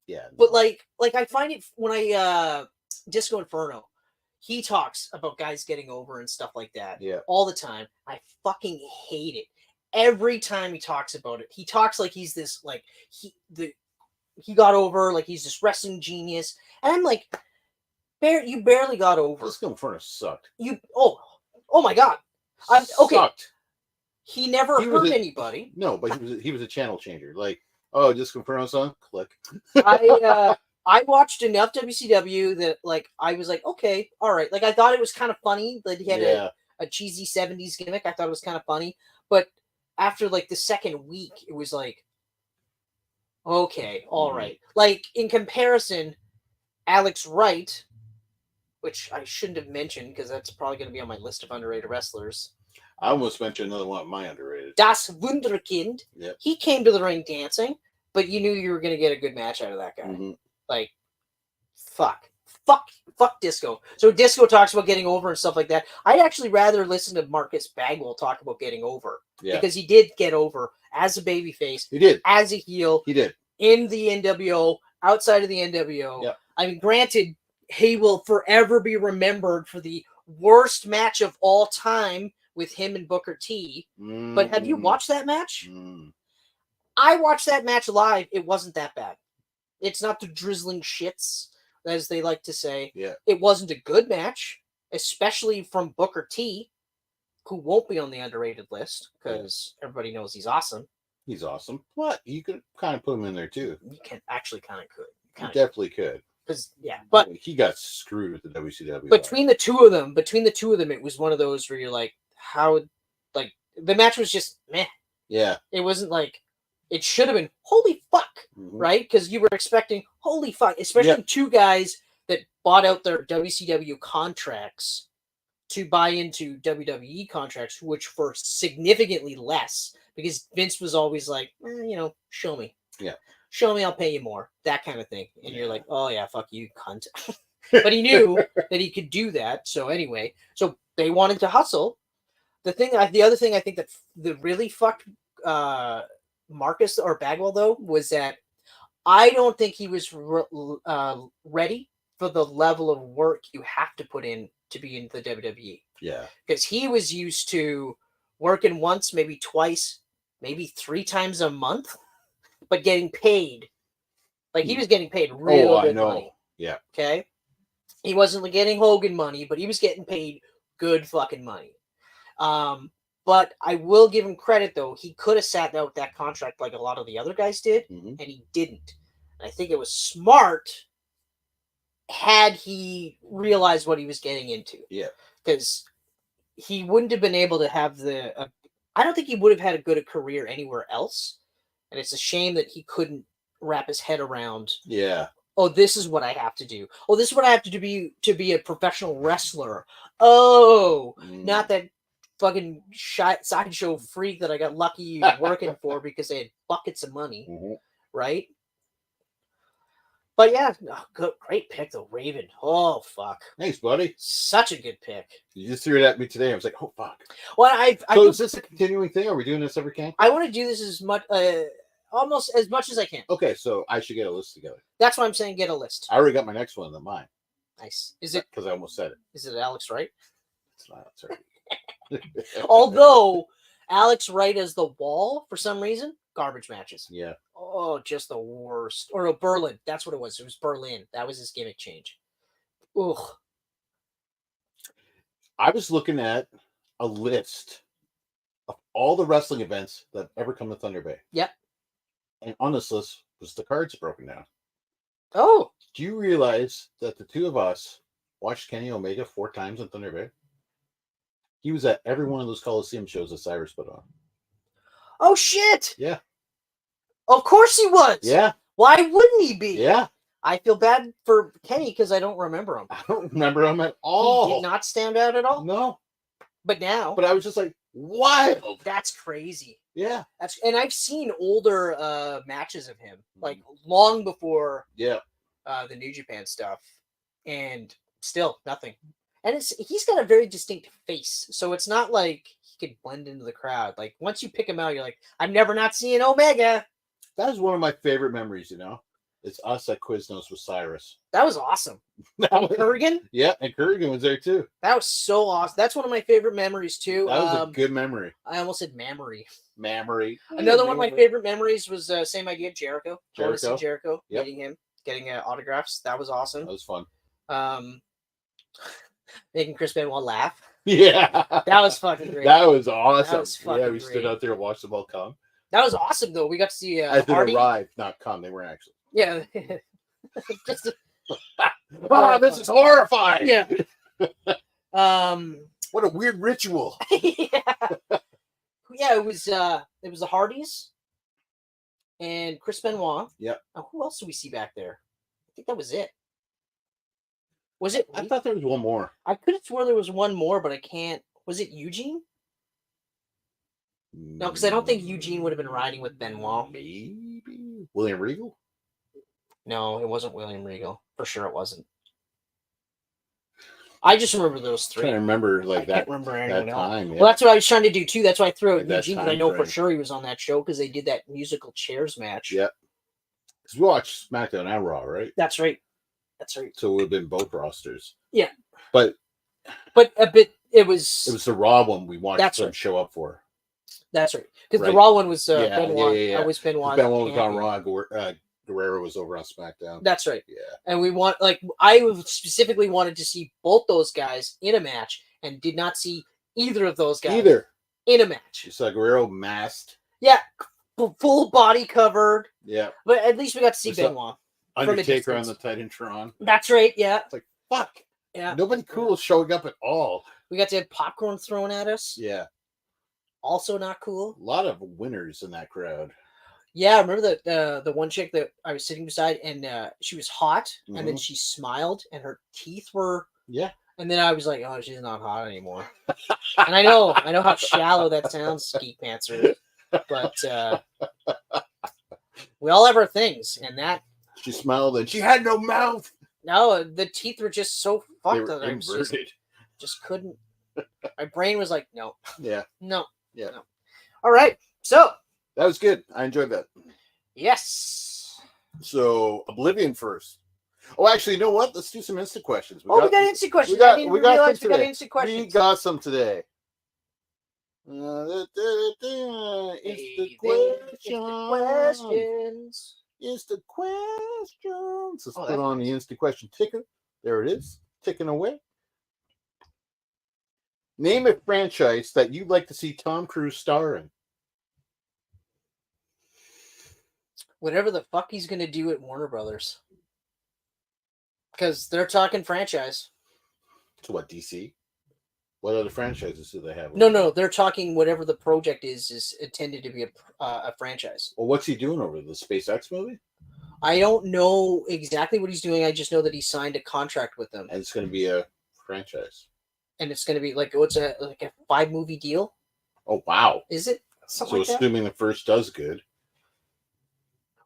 Yeah. No. But like I find it when I Disco Inferno, he talks about guys getting over and stuff like that. Yeah. All the time. I fucking hate it. Every time he talks about it, he talks like he's this like he got over, like he's this wrestling genius, and I'm like, you barely got over. Disco Inferno sucked. Oh my god, okay. Sucked. He never hurt anybody. No, but he was a channel changer. Like, Disco Inferno song, click. I watched enough WCW that like I was like, okay, all right. Like I thought it was kind of funny that he had a cheesy 70s gimmick. I thought it was kind of funny, but after like the second week, it was like, okay, all right. Like in comparison, Alex Wright, which I shouldn't have mentioned because that's probably going to be on my list of underrated wrestlers. I almost mentioned another one of my underrated. Das Wunderkind. Yep. He came to the ring dancing, but you knew you were going to get a good match out of that guy. Like, fuck Disco. So Disco talks about getting over and stuff like that. I'd actually rather listen to Marcus Bagwell talk about getting over. Yeah. Because he did get over as a babyface. He did. As a heel. He did. In the NWO, outside of the NWO. Yeah. I mean, granted, he will forever be remembered for the worst match of all time with him and Booker T. But have you watched that match? I watched that match live. It wasn't that bad. It's not the drizzling shits, as they like to say. Yeah. It wasn't a good match, especially from Booker T, who won't be on the underrated list because everybody knows he's awesome. He's awesome. But you could kind of put him in there too. You can actually kind of could. You definitely could. Because but he got screwed with the WCW. Between the two of them, it was one of those where you're like, how, like the match was just meh. Yeah. It wasn't like it should have been holy fuck, right? Because you were expecting holy fuck, especially two guys that bought out their WCW contracts to buy into WWE contracts, which were significantly less because Vince was always like, show me. Yeah. Show me, I'll pay you more. That kind of thing. And you're like, oh yeah, fuck you, cunt. But he knew that he could do that. So anyway, so they wanted to hustle. The other thing I think that really fucked Marcus or Bagwell though was that I don't think he was ready for the level of work you have to put in to be in the WWE. Yeah. Because he was used to working once, maybe twice, maybe 3 times a month, but getting paid. Like he was getting paid real good money. Yeah. Okay. He wasn't getting Hogan money, but he was getting paid good fucking money. But I will give him credit though. He could have sat out that contract like a lot of the other guys did, and he didn't. And I think it was smart had he realized what he was getting into. Yeah. Because he wouldn't have been able to have I don't think he would have had a good career anywhere else. And it's a shame that he couldn't wrap his head around. Yeah. Oh, this is what I have to do. Oh, this is what I have to do to be a professional wrestler. Oh, not that fucking sideshow freak that I got lucky working for because they had buckets of money, right? But yeah, good, great pick though, Raven. Oh fuck, Thanks, buddy. such a good pick. You just threw it at me today. I was like, oh fuck. Well, So is this a continuing thing? Are we doing this every camp? I want to do this as much, almost as much as I can. Okay, so I should get a list together. That's why I'm saying get a list. I already got my next one in mine. Nice. Is it? Because I almost said it. Is it Alex Wright? It's not. Sorry. Although Alex Wright as the Wall for some reason, garbage matches. Yeah. Oh, just the worst. Or no, Berlin. That's what it was. It was Berlin. That was his gimmick change. Ugh. I was looking at a list of all the wrestling events that have ever come to Thunder Bay. Yep. And on this list was the cards broken down. Oh. Do you realize that the two of us watched Kenny Omega 4 times in Thunder Bay? He was at every one of those Coliseum shows that Cyrus put on. Oh shit. Yeah. Of course he was. Yeah. Why wouldn't he be? Yeah. I feel bad for Kenny because I don't remember him. I don't remember him at all. He did not stand out at all. No. But now. But I was just like, wild. That's crazy. Yeah. And I've seen older matches of him, like long before Yeah. The New Japan stuff, and still nothing. And he's got a very distinct face, so it's not like he could blend into the crowd. Like once you pick him out, you're like, I'm never not seeing Omega. That is one of my favorite memories, you know. It's us at Quiznos with Cyrus. That was awesome. Kurgan? Yeah, and Kurgan was there too. That was so awesome. That's one of my favorite memories too. That was a good memory. I almost said memory. Memory. Another one of my favorite memories was same idea, Jericho. Going to see Jericho, Yep. meeting him, getting autographs. That was awesome. That was fun. Making Chris Benoit laugh. Yeah. That was fucking great. That was awesome. That was fucking we stood great. out there and watched them all come. That was awesome though. We got to see As they Hardy. arrived, not come. They weren't actually. Yeah. Just this is horrifying. yeah. What a weird ritual. Yeah. Yeah, it was the Hardys and Chris Benoit. Yep. Who else do we see back there? I think that was it. Was it? I thought there was one more. I could have sworn there was one more, but I can't. Was it Eugene? No, because I don't think Eugene would have been riding with Benoit. Maybe William Regal. No, it wasn't William Regal. For sure, it wasn't. I just remember those I'm three. trying to remember like I that. can't remember anyone else. Time. Yeah. Well, that's what I was trying to do too. That's why I threw out Like that Eugene, because I time know for frame. sure he was on that show because they did that musical chairs match. Yep. Because we watched SmackDown and Raw, right? That's right. That's right. So it would have been both rosters. Yeah. But a bit. It was the Raw one we watched That's them right. show up for. That's right. Because Right. the Raw one was Yeah, Benoit. yeah. I was Benoit. Benoit was on Raw. Guerrero was over on SmackDown. That's right. Yeah. And I specifically wanted to see both those guys in a match, and did not see either of those guys in a match. You saw Guerrero masked. Yeah, full body covered. Yeah. But at least we got to see We saw Benoit. Undertaker on distance. the Titantron. That's right. Yeah. It's like, fuck. Yeah. Nobody cool is showing up at all. We got to have popcorn thrown at us. Yeah. Also not cool. A lot of winners in that crowd. Yeah, I remember the one chick that I was sitting beside, and she was hot, and then she smiled, and her teeth were. Yeah. And then I was like, "Oh, she's not hot anymore." And I know how shallow that sounds, Skeet Pantser, but we all have our things, and that. She smiled and she had no mouth. No, the teeth were just so They fucked were that I was inverted. just couldn't. My brain was like, no, Yeah. no, Yeah. no. All right, so That was good. I enjoyed that. yes. So Oblivion first. Oh, actually, you know what? Let's do some instant questions. We got instant questions. We got I didn't some realize we got today. instant We questions. got some today. Instant questions. Instant questions. Let's put on the instant question ticker. There it is. Ticking away. Name a franchise that you'd like to see Tom Cruise star in. Whatever the fuck he's gonna do at Warner Brothers, because they're talking franchise. To what, DC? What other franchises do they have? No, they're talking whatever the project is intended to be a franchise. Well, what's he doing over the SpaceX movie? I don't know exactly what he's doing. I just know that he signed a contract with them, And it's going to be a franchise. and it's going to be like what's a 5-movie deal? Oh, wow. Is it So something like that? assuming the first does good.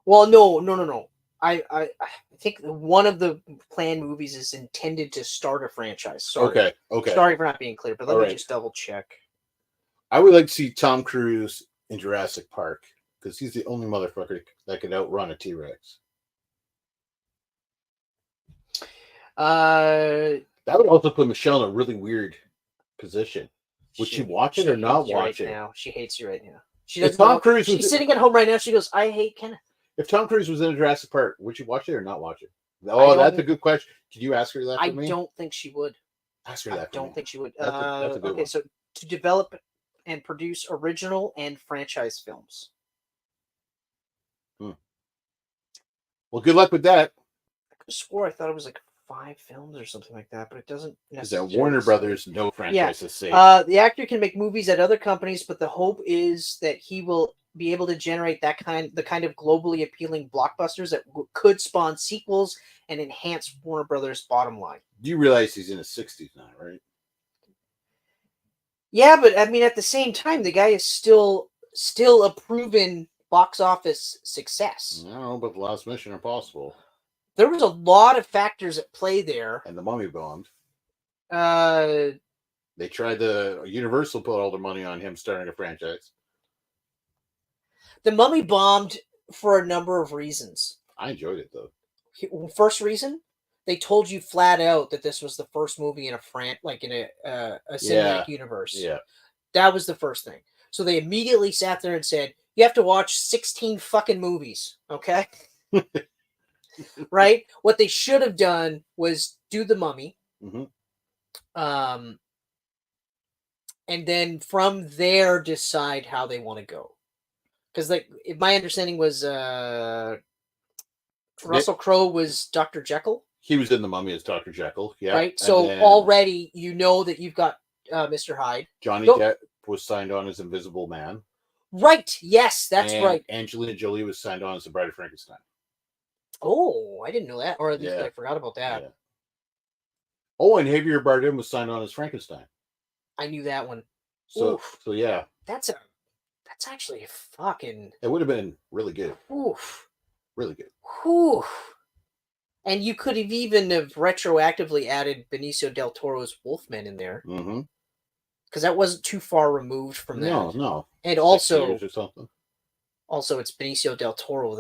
Well, no. I think one of the planned movies is intended to start a franchise. Sorry. Okay. Sorry for not being clear, but let All me right. just double check. I would like to see Tom Cruise in Jurassic Park because he's the only motherfucker that could outrun a T-Rex. That would also put Michelle in a really weird position. Would she watch it or not watch it? Now. She hates you right now. She If doesn't Tom know. Cruise She's was sitting at home right now. She goes, "I hate Kenneth." If Tom Cruise was in Jurassic Park, would you watch it or not watch it? Oh, that's a good question. Could you ask her that for me? I don't think she would. Ask her that. I don't think she would. That's a good okay, one. so to develop and produce original and franchise films. Well, good luck with that. I could have swore I thought it was like 5 films or something like that, but it doesn't necessarily. Is that Warner Brothers? No franchise is safe. The actor can make movies at other companies, but the hope is that he will be able to generate the kind of globally appealing blockbusters that could spawn sequels and enhance Warner Brothers' bottom line. Do you realize he's in his 60s now, right? Yeah, but I mean, at the same time, the guy is still a proven box office success. I don't know about The Last Mission Impossible. There was a lot of factors at play there. And The Mummy bombed. They tried Universal put all their money on him starting a franchise. The Mummy bombed for a number of reasons. I enjoyed it, though. First reason, they told you flat out that this was the first movie in a cinematic universe. Yeah. That was the first thing. So they immediately sat there and said, you have to watch 16 fucking movies, okay? Right? What they should have done was do The Mummy. Mm-hmm. And then from there decide how they want to go. Because my understanding was Russell Crowe was Dr. Jekyll. He was in The Mummy as Dr. Jekyll, yeah. Right? So already you know that you've got Mr. Hyde. Johnny Depp was signed on as Invisible Man. Right. Yes, that's right. Angelina Jolie was signed on as the Bride of Frankenstein. Oh, I didn't know that. Or at least I forgot about that. Yeah. Oh, and Javier Bardem was signed on as Frankenstein. I knew that one. So yeah. That's actually a fucking... It would have been really good. Oof. Really good. Oof. And you could have even retroactively added Benicio del Toro's Wolfman in there. Mm-hmm. Because that wasn't too far removed from that. No. And also, or something. Also, it's Benicio del Toro.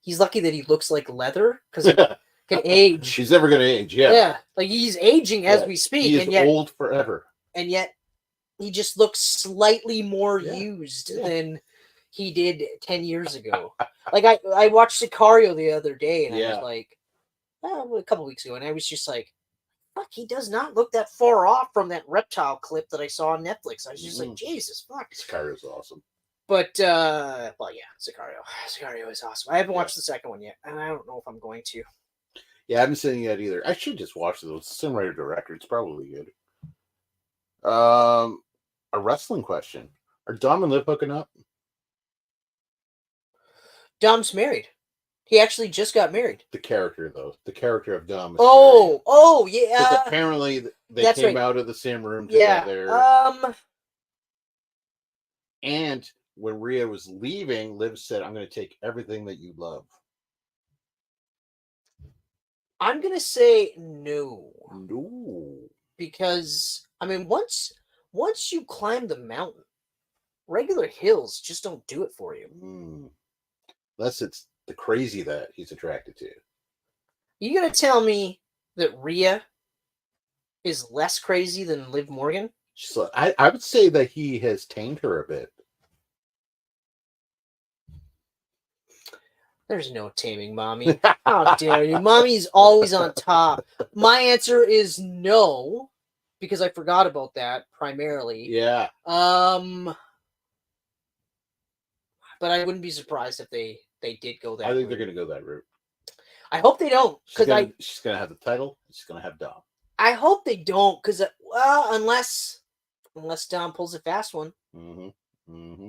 He's lucky that he looks like leather because he can age. He's never going to age, yeah. Yeah, like he's aging as we speak. He is old forever. And yet, he just looks slightly more used than he did 10 years ago. Like, I watched Sicario the other day, and I was like, a couple weeks ago, and I was just like, fuck, he does not look that far off from that reptile clip that I saw on Netflix. I was just like, Jesus, fuck. Sicario's awesome. But, Sicario. Sicario is awesome. I haven't watched the second one yet, and I don't know if I'm going to. Yeah, I haven't seen it yet either. I should just watch it. It's a similar director. It's probably good. A wrestling question. Are Dom and Liv hooking up? Dom's married. He actually just got married. The character, though. The character of Dom. Oh, yeah. Because apparently they came out of the same room together. Yeah. And when Rhea was leaving, Liv said, I'm going to take everything that you love. I'm going to say no. No. Because, I mean, once you climb the mountain, regular hills just don't do it for you. Unless it's the crazy that he's attracted to. You gonna tell me that Rhea is less crazy than Liv Morgan? So I would say that he has tamed her a bit. There's no taming Mommy. How dare you? Mommy's always on top. My answer is no, because I forgot about that primarily. Yeah. But I wouldn't be surprised if they did go that route. I think they're going to go that route. I hope they don't. She's going to have the title. She's going to have Dom. I hope they don't, because, unless Dom pulls a fast one. Mm-hmm. Mm-hmm.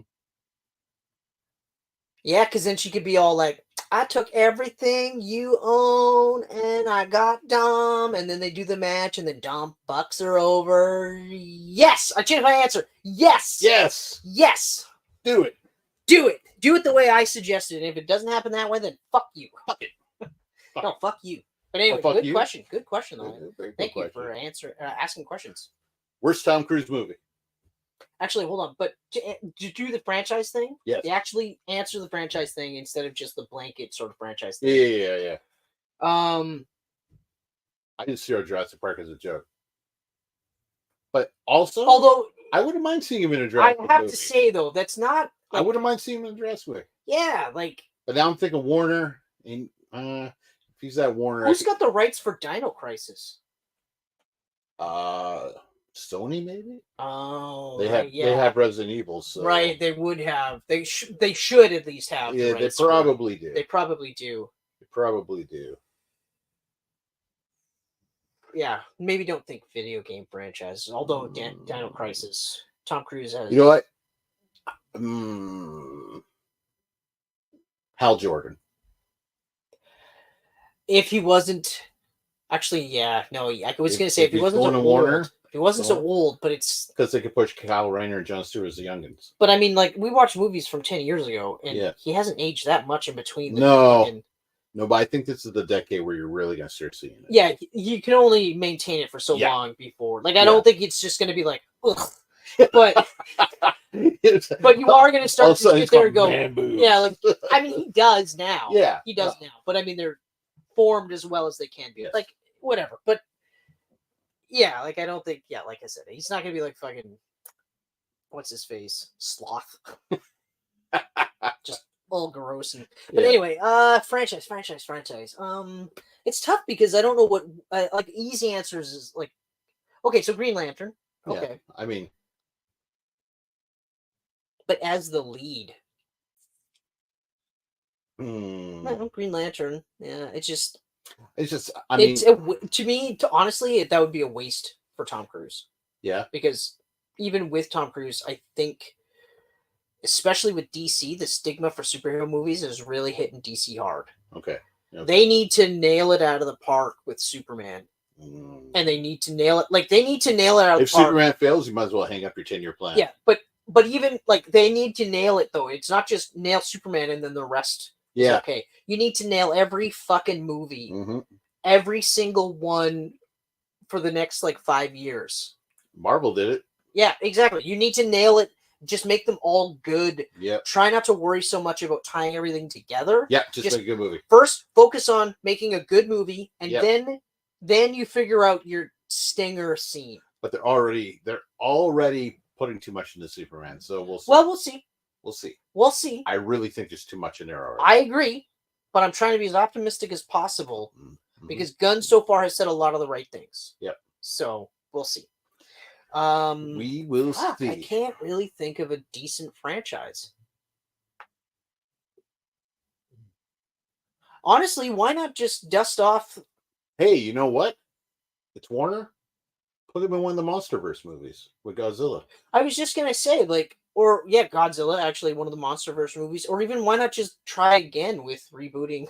Yeah, because then she could be all like, I took everything you own and I got Dom. And then they do the match and then Dom bucks her over. Yes! I changed my answer. Yes! Yes! Yes! Do it. Do it. Do it the way I suggested. And if it doesn't happen that way, then fuck you. Fuck it. No, fuck you. But anyway, fuck good you? question. Good question, though. Very good Thank you question. for asking questions. Worst Tom Cruise movie? Actually, hold on. But to do the franchise thing, Yes. they actually answer the franchise thing instead of just the blanket sort of franchise thing. Yeah. I didn't see our Jurassic Park as a joke. But also, although I wouldn't mind seeing him in a Jurassic movie. I have to say, though, that's not... I wouldn't mind seeing him in a Jurassic movie. Yeah, like... But now I'm thinking Warner, and if he's that Warner... Who's got the rights for Dino Crisis? Sony, maybe? Oh, they have Resident Evil, so... Right, they would have. They should at least have. Yeah, they probably do. They probably do. They probably do. Yeah, maybe don't think video game franchises. Although Dino Crisis, Tom Cruise has... You know what? Hal Jordan. If he wasn't... Actually, yeah, no, I was going to say if he wasn't so old... Warner, if he wasn't so old, but it's... Because they could push Kyle Rayner and Jon Stewart as the youngins. But I mean, like, we watched movies from 10 years ago, and he hasn't aged that much in between. No, but I think this is the decade where you're really going to start seeing it. Yeah, you can only maintain it for so long before. Like, I don't think it's just going to be like, ugh. But you are going to start to sit there and go, yeah, like, I mean, he does now. Yeah. He does now. But I mean, they're formed as well as they can be. Yes. Like, whatever. But yeah, like, I don't think, like I said, he's not going to be like fucking, what's his face? Sloth. Just all gross. But anyway, franchise. It's tough because I don't know what, like, easy answers is like, okay, so Green Lantern. Okay. Yeah, I mean. But as the lead. No, Green Lantern. Yeah, it's just, I mean. To me, honestly, that would be a waste for Tom Cruise. Yeah. Because even with Tom Cruise, I think, especially with DC, the stigma for superhero movies is really hitting DC hard. Okay. They need to nail it out of the park with Superman. And they need to nail it. Like, they need to nail it out of the park. If Superman fails, you might as well hang up your 10-year plan. Yeah, but even, like, they need to nail it, though. It's not just nail Superman and then the rest. Yeah. Okay. You need to nail every fucking movie. Every single one for the next, like, 5 years. Marvel did it. Yeah, exactly. You need to nail it. Just make them all good. Yeah. Try not to worry so much about tying everything together. Yeah, just make a good movie. First, focus on making a good movie, and then you figure out your stinger scene. But they're already putting too much into Superman, so we'll see. Well, we'll see. We'll see. I really think there's too much in there already. I agree, but I'm trying to be as optimistic as possible because Gunn so far has said a lot of the right things. Yep. So we'll see. We will see. I can't really think of a decent franchise. Honestly, why not just dust off? Hey, you know what? It's Warner. Put him in one of the MonsterVerse movies with Godzilla. I was just gonna say, like, Godzilla, actually one of the MonsterVerse movies, or even why not just try again with rebooting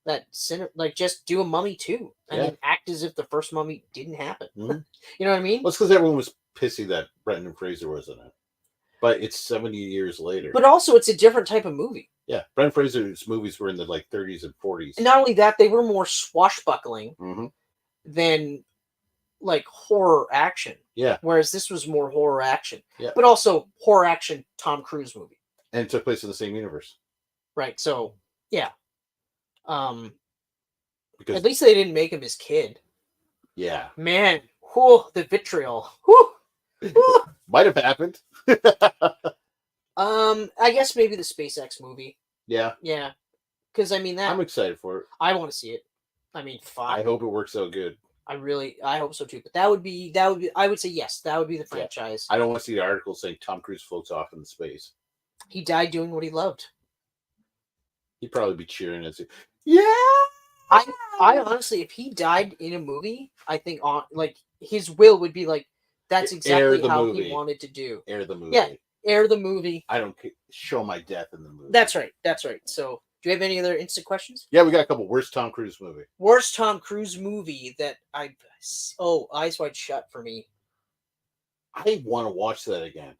that like just do a Mummy 2 and then act as if the first Mummy didn't happen. You know what I mean? Well, it's because everyone was pissy that Brendan Fraser was in it, but it's 70 years later. But also, it's a different type of movie. Yeah, Brendan Fraser's movies were in the 30s and 40s. And not only that, they were more swashbuckling than like horror action. Yeah. Whereas this was more horror action. Yeah. But also horror action Tom Cruise movie. And it took place in the same universe. Right. So yeah. Because at least they didn't make him his kid. Yeah. Man, the vitriol. Whew. Might have happened. I guess maybe the SpaceX movie. Yeah. Yeah. Because I mean I'm excited for it. I want to see it. I mean, fine. I hope it works out good. I hope so too. But that would be I would say yes, that would be the franchise. I don't want to see the article saying Tom Cruise floats off into space. He died doing what he loved. He'd probably be cheering as I honestly, if he died in a movie, I think like his will would be like that's exactly how he wanted to do. Air the movie. Yeah, air the movie. I don't show my death in the movie. That's right. So, do you have any other instant questions? Yeah, we got a couple. Worst Tom Cruise movie. Worst Tom Cruise movie that Eyes Wide Shut for me. I want to watch that again.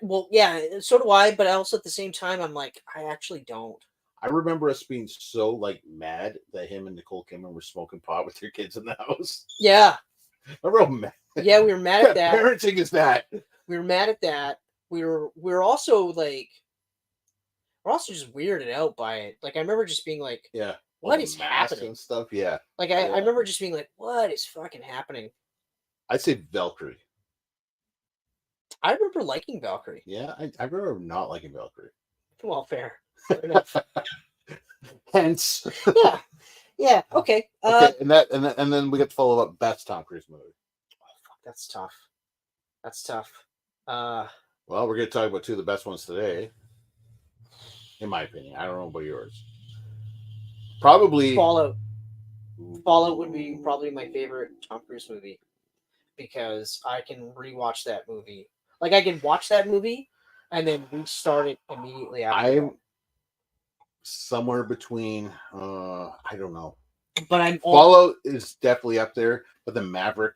Well, yeah, so do I, but also at the same time, I'm like, I actually don't. I remember us being so like mad that him and Nicole Kidman were smoking pot with their kids in the house. Yeah. Remember how mad? Yeah, we were mad at that. Parenting is that. We were mad at that. We were also like, we're also just weirded out by it. Like I remember just being like, Yeah. what the is masks happening? and stuff? Yeah. Like I remember just being like, what is fucking happening? I'd say Valkyrie. I remember liking Valkyrie. Yeah, I remember not liking Valkyrie. Well, fair enough. Hence. Yeah. Yeah. Okay. Okay, and then we get to follow up best Tom Cruise movie. Oh, fuck, that's tough. That's tough. Well, we're going to talk about two of the best ones today, in my opinion. I don't know about yours. Probably Fallout. Fallout would be probably my favorite Tom Cruise movie because I can rewatch that movie. Like I can watch that movie and then restart it immediately after. I'm somewhere between. I don't know. But I'm Fallout is definitely up there, but the Maverick,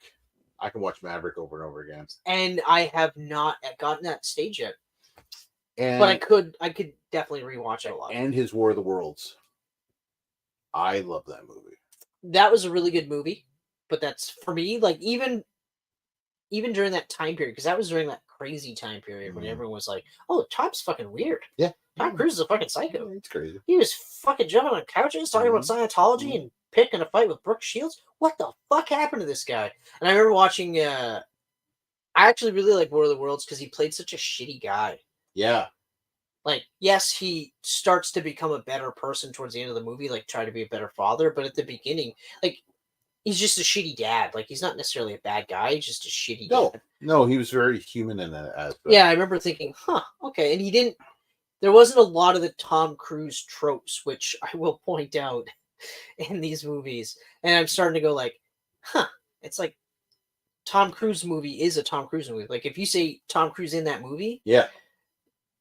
I can watch Maverick over and over again. And I have not gotten that stage yet. And but I could definitely rewatch it a lot. And his War of the Worlds. I love that movie. That was a really good movie, but that's for me, like even during that time period, because that was during that crazy time period when everyone was like, "Oh, Tom's fucking weird." Yeah, Tom Cruise is a fucking psycho. It's crazy. He was fucking jumping on couches, talking about Scientology and picking a fight with Brooke Shields. What the fuck happened to this guy? And I remember watching. I actually really like War of the Worlds because he played such a shitty guy. Yeah. Like, yes, he starts to become a better person towards the end of the movie, like try to be a better father. But at the beginning, like, he's just a shitty dad. Like, he's not necessarily a bad guy. He's just a shitty dad. No, he was very human in that aspect. Yeah, I remember thinking, okay. And there wasn't a lot of the Tom Cruise tropes, which I will point out in these movies. And I'm starting to go like, it's like Tom Cruise movie is a Tom Cruise movie. Like, if you say Tom Cruise in that movie. Yeah.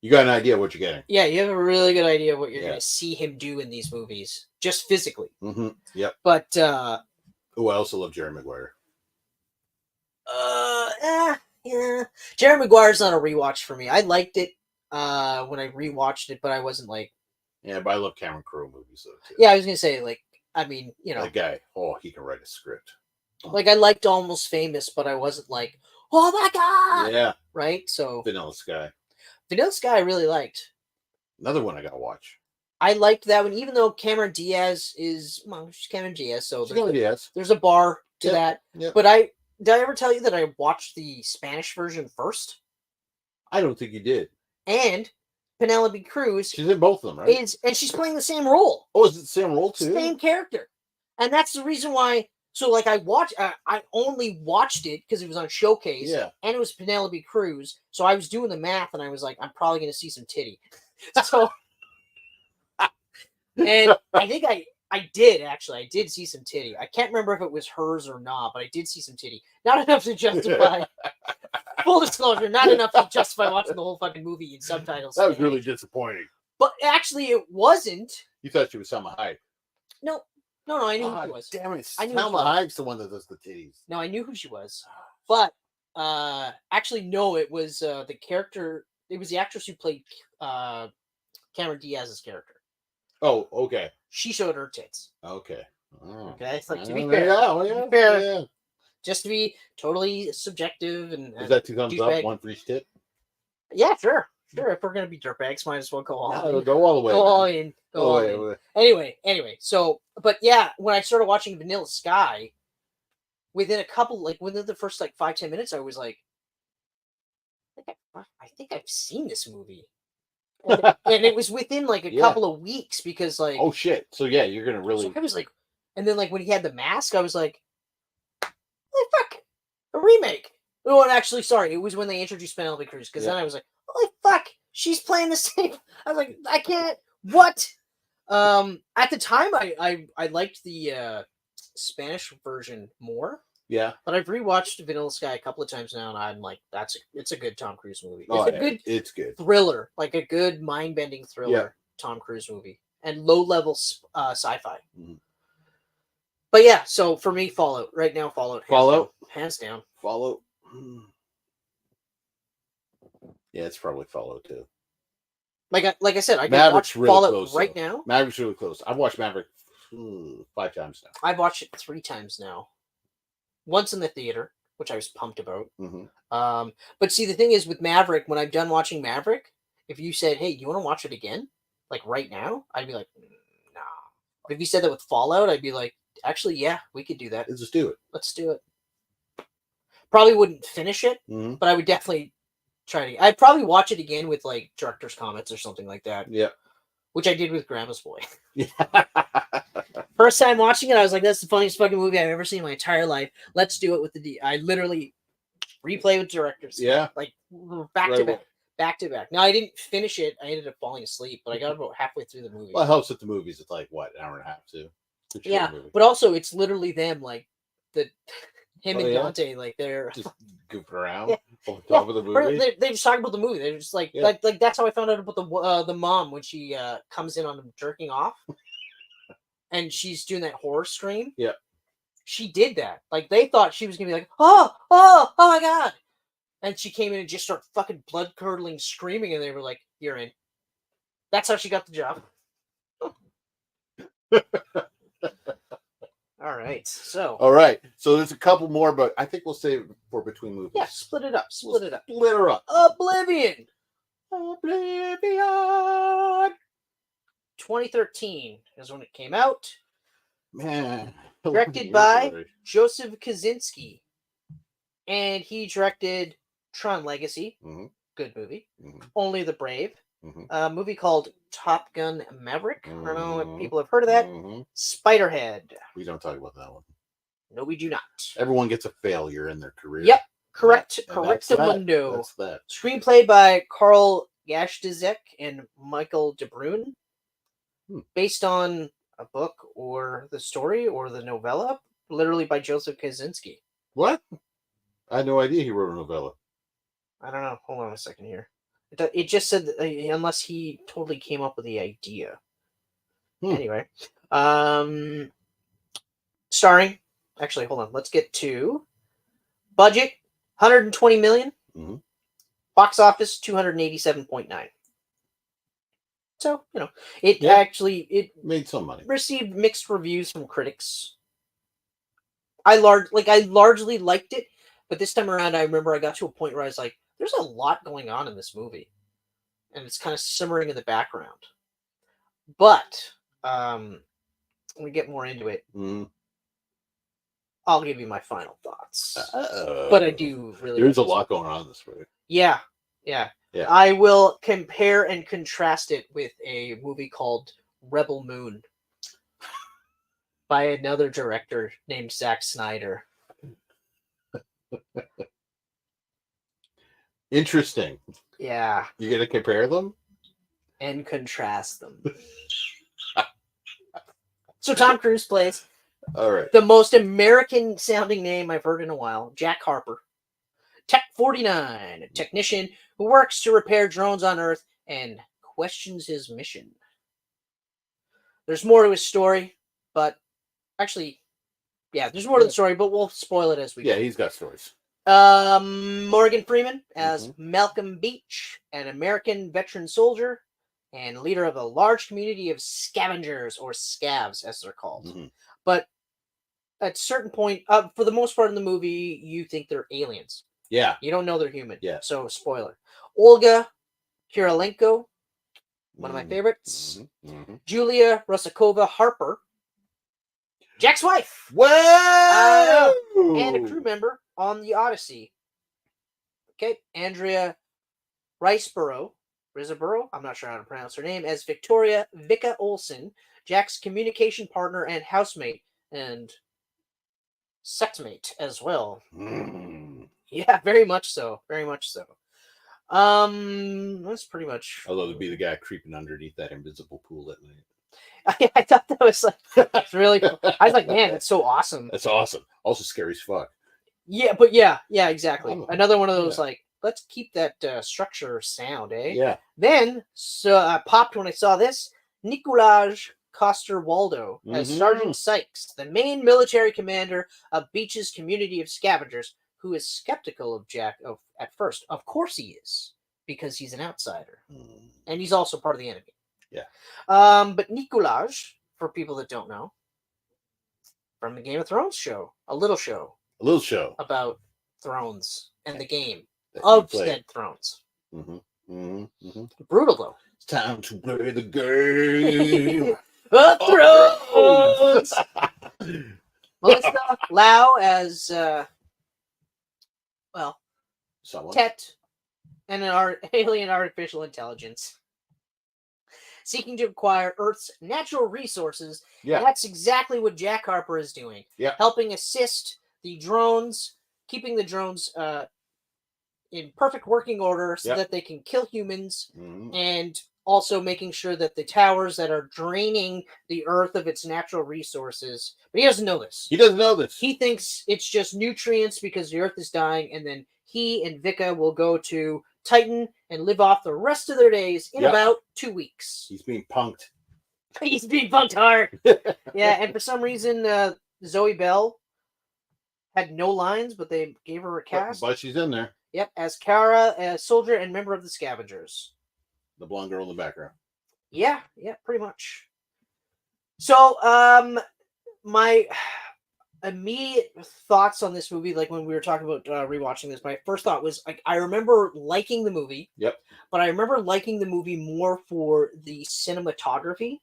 You got an idea what you're getting. Yeah, you have a really good idea of what you're going to see him do in these movies, just physically. Mm-hmm. Yep. But I also love Jerry Maguire. Yeah. Jerry Maguire's not a rewatch for me. I liked it when I rewatched it, but I wasn't like. Yeah, but I love Cameron Crowe movies though too. Yeah, I was gonna say like, I mean, that guy. Oh, he can write a script. Like I liked Almost Famous, but I wasn't like, oh my god. Yeah. Right. So Vanilla Sky. Vanilla Sky I really liked. Another one I gotta watch. I liked that one, even though Cameron Diaz is she's Cameron Diaz, so there's a bar to that. Yep. But did I ever tell you that I watched the Spanish version first? I don't think you did. And Penelope Cruz, she's in both of them, right? And she's playing the same role. Oh, is it the same role too? Same character, and that's the reason why. So, like, I only watched it because it was on Showcase, and it was Penelope Cruz. So I was doing the math, and I was like, I'm probably going to see some titty. So, and I think I did actually. I did see some titty. I can't remember if it was hers or not, but I did see some titty. Not enough to justify. Full disclosure, not enough to justify watching the whole fucking movie in subtitles. That was really disappointing. But actually, it wasn't. You thought she was Salma Hayek. No, I knew who she was. Damn it. I knew Salma Hayek's the one that does the titties. No, I knew who she was. But actually, no, it was the character. It was the actress who played Cameron Diaz's character. Oh, okay. She showed her tits. Okay. Oh. Okay, it's like to be fair. Just to be totally subjective and. Is that 2 thumbs up, 1 for each tit? Yeah, sure. If we're gonna be dirtbags, might as well go all in. Go all the way. Go all in. Go all in. Anyway. So, but yeah, when I started watching Vanilla Sky, within the first 5-10 minutes, I was like, I think I've seen this movie. And it was within a couple of weeks because oh shit. So yeah, you're gonna really. So I was like, and then when he had the mask, I was like, holy fuck, a remake. Oh, and actually, sorry, it was when they introduced Penelope Cruz because then I was like, holy fuck, she's playing the same. I was like, I can't. What? At the time, I liked the Spanish version more. Yeah, but I've rewatched Vanilla Sky a couple of times now, and I'm like, it's a good Tom Cruise movie. It's a good thriller, like a good mind-bending thriller Tom Cruise movie, and low-level sci-fi. Mm-hmm. But yeah, so for me, Fallout right now, Fallout, hands down. Fallout. Yeah, it's probably Fallout too. Like I said, I can Maverick's watch really Fallout close, right though. now. Maverick's really close. I've watched Maverick 5 times now. I've watched it 3 times now. Once in the theater, which I was pumped about. Mm-hmm. But see, the thing is with Maverick, when I'm done watching Maverick, if you said, "Hey, you want to watch it again?" like right now, I'd be like, "Nah." But if you said that with Fallout, I'd be like, "Actually, yeah, we could do that. Let's just do it. Let's do it." Probably wouldn't finish it, Mm-hmm. but I would definitely try to. I'd probably watch it again with like director's comments or something like that. Yeah. Which I did with Grandma's Boy. Yeah. First time watching it, I was like, "That's the funniest fucking movie I've ever seen in my entire life." Let's do it with the I literally replay with directors. Yeah. Like back Right to away. back. Back to back. Now I didn't finish it. I ended up falling asleep, but I got about halfway through the movie. Well, it helps with the movies. It's like what, an hour and a half too. It's a short Yeah, movie. but also it's literally them, like him Oh, and yeah? Dante, like they're Just goofing around Yeah. on top of the movie. They just talking about the movie. They're just like Yeah. like that's how I found out about the mom when she comes in on him jerking off, and she's doing that horror scream. Yeah. She did that. Like they thought she was gonna be like, oh my god. And she came in and just started fucking blood curdling screaming, and they were like, "You're in." That's how she got the job. All right, so All right. So there's a couple more, but I think we'll save it for between movies. yeah, split it up. Split it up. Split her up. Oblivion, Oblivion. 2013 is when it came out. Man. Directed by Joseph Kosinski, and he directed Tron Legacy, Mhm. good movie. Mhm. Only the Brave, Mhm. a movie called Top Gun Maverick. I don't know if Mhm. people have heard of that. Mhm. Spiderhead. We don't talk about that one. No, we do not. Everyone gets a failure in their career. Yep, correct. And that's that. Correctamundo. That's that. Screenplay by Carl Gashdezek and Michael De Bruyne. Based on a book or the story or the novella, literally by Joseph Kosinski. What? I had no idea he wrote a novella. I don't know. Hold on a second here. It just said that, unless he totally came up with the idea. Anyway, starring. Actually, hold on. Let's get to budget: 120 million. Mhm. Box office 287.9. So it actually made some money. Received mixed reviews from critics. I largely liked it, but this time around, I remember I got to a point where I was like, "There's a lot going on in this movie, and it's kind of simmering in the background." But when we get more into it, I'll give you my final thoughts. But I do really. There's a lot going on in this movie. Yeah. I will compare and contrast it with a movie called Rebel Moon by another director named Zack Snyder. Interesting. Yeah. You gonna compare them? And contrast them. So Tom Cruise plays all right. the most American sounding name I've heard in a while, Jack Harper. Tech 49, a technician who works to repair drones on Earth and questions his mission. There's more to his story, but actually, there's more to the story, but we'll spoil it as we go. Yeah, he's got stories. Morgan Freeman as Malcolm Beach, an American veteran soldier and leader of a large community of scavengers, or scavs as they're called. But at a certain point, for the most part in the movie, you think they're aliens. Yeah. You don't know they're human. Yeah. So, spoiler. Olga Kurylenko, one of my favorites. Julia Rusakova Harper, Jack's wife. Wow! And a crew member on the Odyssey. Okay. Andrea Riseborough, I'm not sure how to pronounce her name, as Victoria Vicka Olsen, Jack's communication partner and housemate, and sexmate as well. Yeah, very much so. Very much so. That's pretty much. Although to be the guy creeping underneath that invisible pool at night. I thought that was like really cool. I was like, man, that's so awesome. That's awesome. Also scary as fuck. Yeah, but yeah, exactly. Another one of those like, let's keep that structure sound, eh? Yeah. Then I popped when I saw this. Nikolaj Coster-Waldau as Sergeant Sykes, the main military commander of Beach's community of scavengers, who is skeptical of Jack at first. Of course he is. because he's an outsider. Mm. And he's also part of the enemy. Yeah. But Nikolaj, for people that don't know, from the Game of Thrones show, a little show about thrones and the game of said thrones. Mm-hmm. Mm-hmm. Mm-hmm. Brutal, though. It's time to play the game. Thrones! Melissa Lau as, Someone. Tet, and an alien artificial intelligence seeking to acquire Earth's natural resources. Yeah. And that's exactly what Jack Harper is doing. Yeah. Helping assist the drones, keeping the drones in perfect working order so that they can kill humans, and also making sure that the towers that are draining the Earth of its natural resources. But he doesn't know this. He doesn't know this. He thinks it's just nutrients because the Earth is dying, and then he and Vika will go to Titan and live off the rest of their days in about 2 weeks. He's being punked. He's being punked hard. Yeah, and for some reason, Zoe Bell had no lines, but they gave her a cast. But she's in there. Yep, as Kara, a soldier and member of the Scavengers. The blonde girl in the background. Yeah, pretty much. So, my immediate thoughts on this movie, like when we were talking about rewatching this, my first thought was, like, I remember liking the movie. Yep. But I remember liking the movie more for the cinematography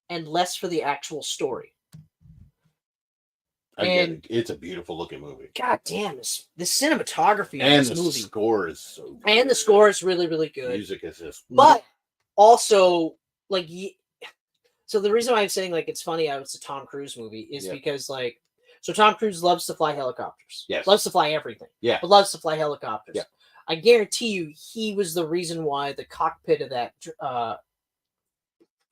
and less for the actual story. It's a beautiful looking movie. God damn, the cinematography and of this movie. Score is so good. And the score is really, really good. Music is just... But also, like, so the reason why I'm saying, like, it's funny how it's a Tom Cruise movie is because, like, so Tom Cruise loves to fly helicopters. Yes. Loves to fly everything. Yeah. But loves to fly helicopters. Yeah. I guarantee you he was the reason why the cockpit of that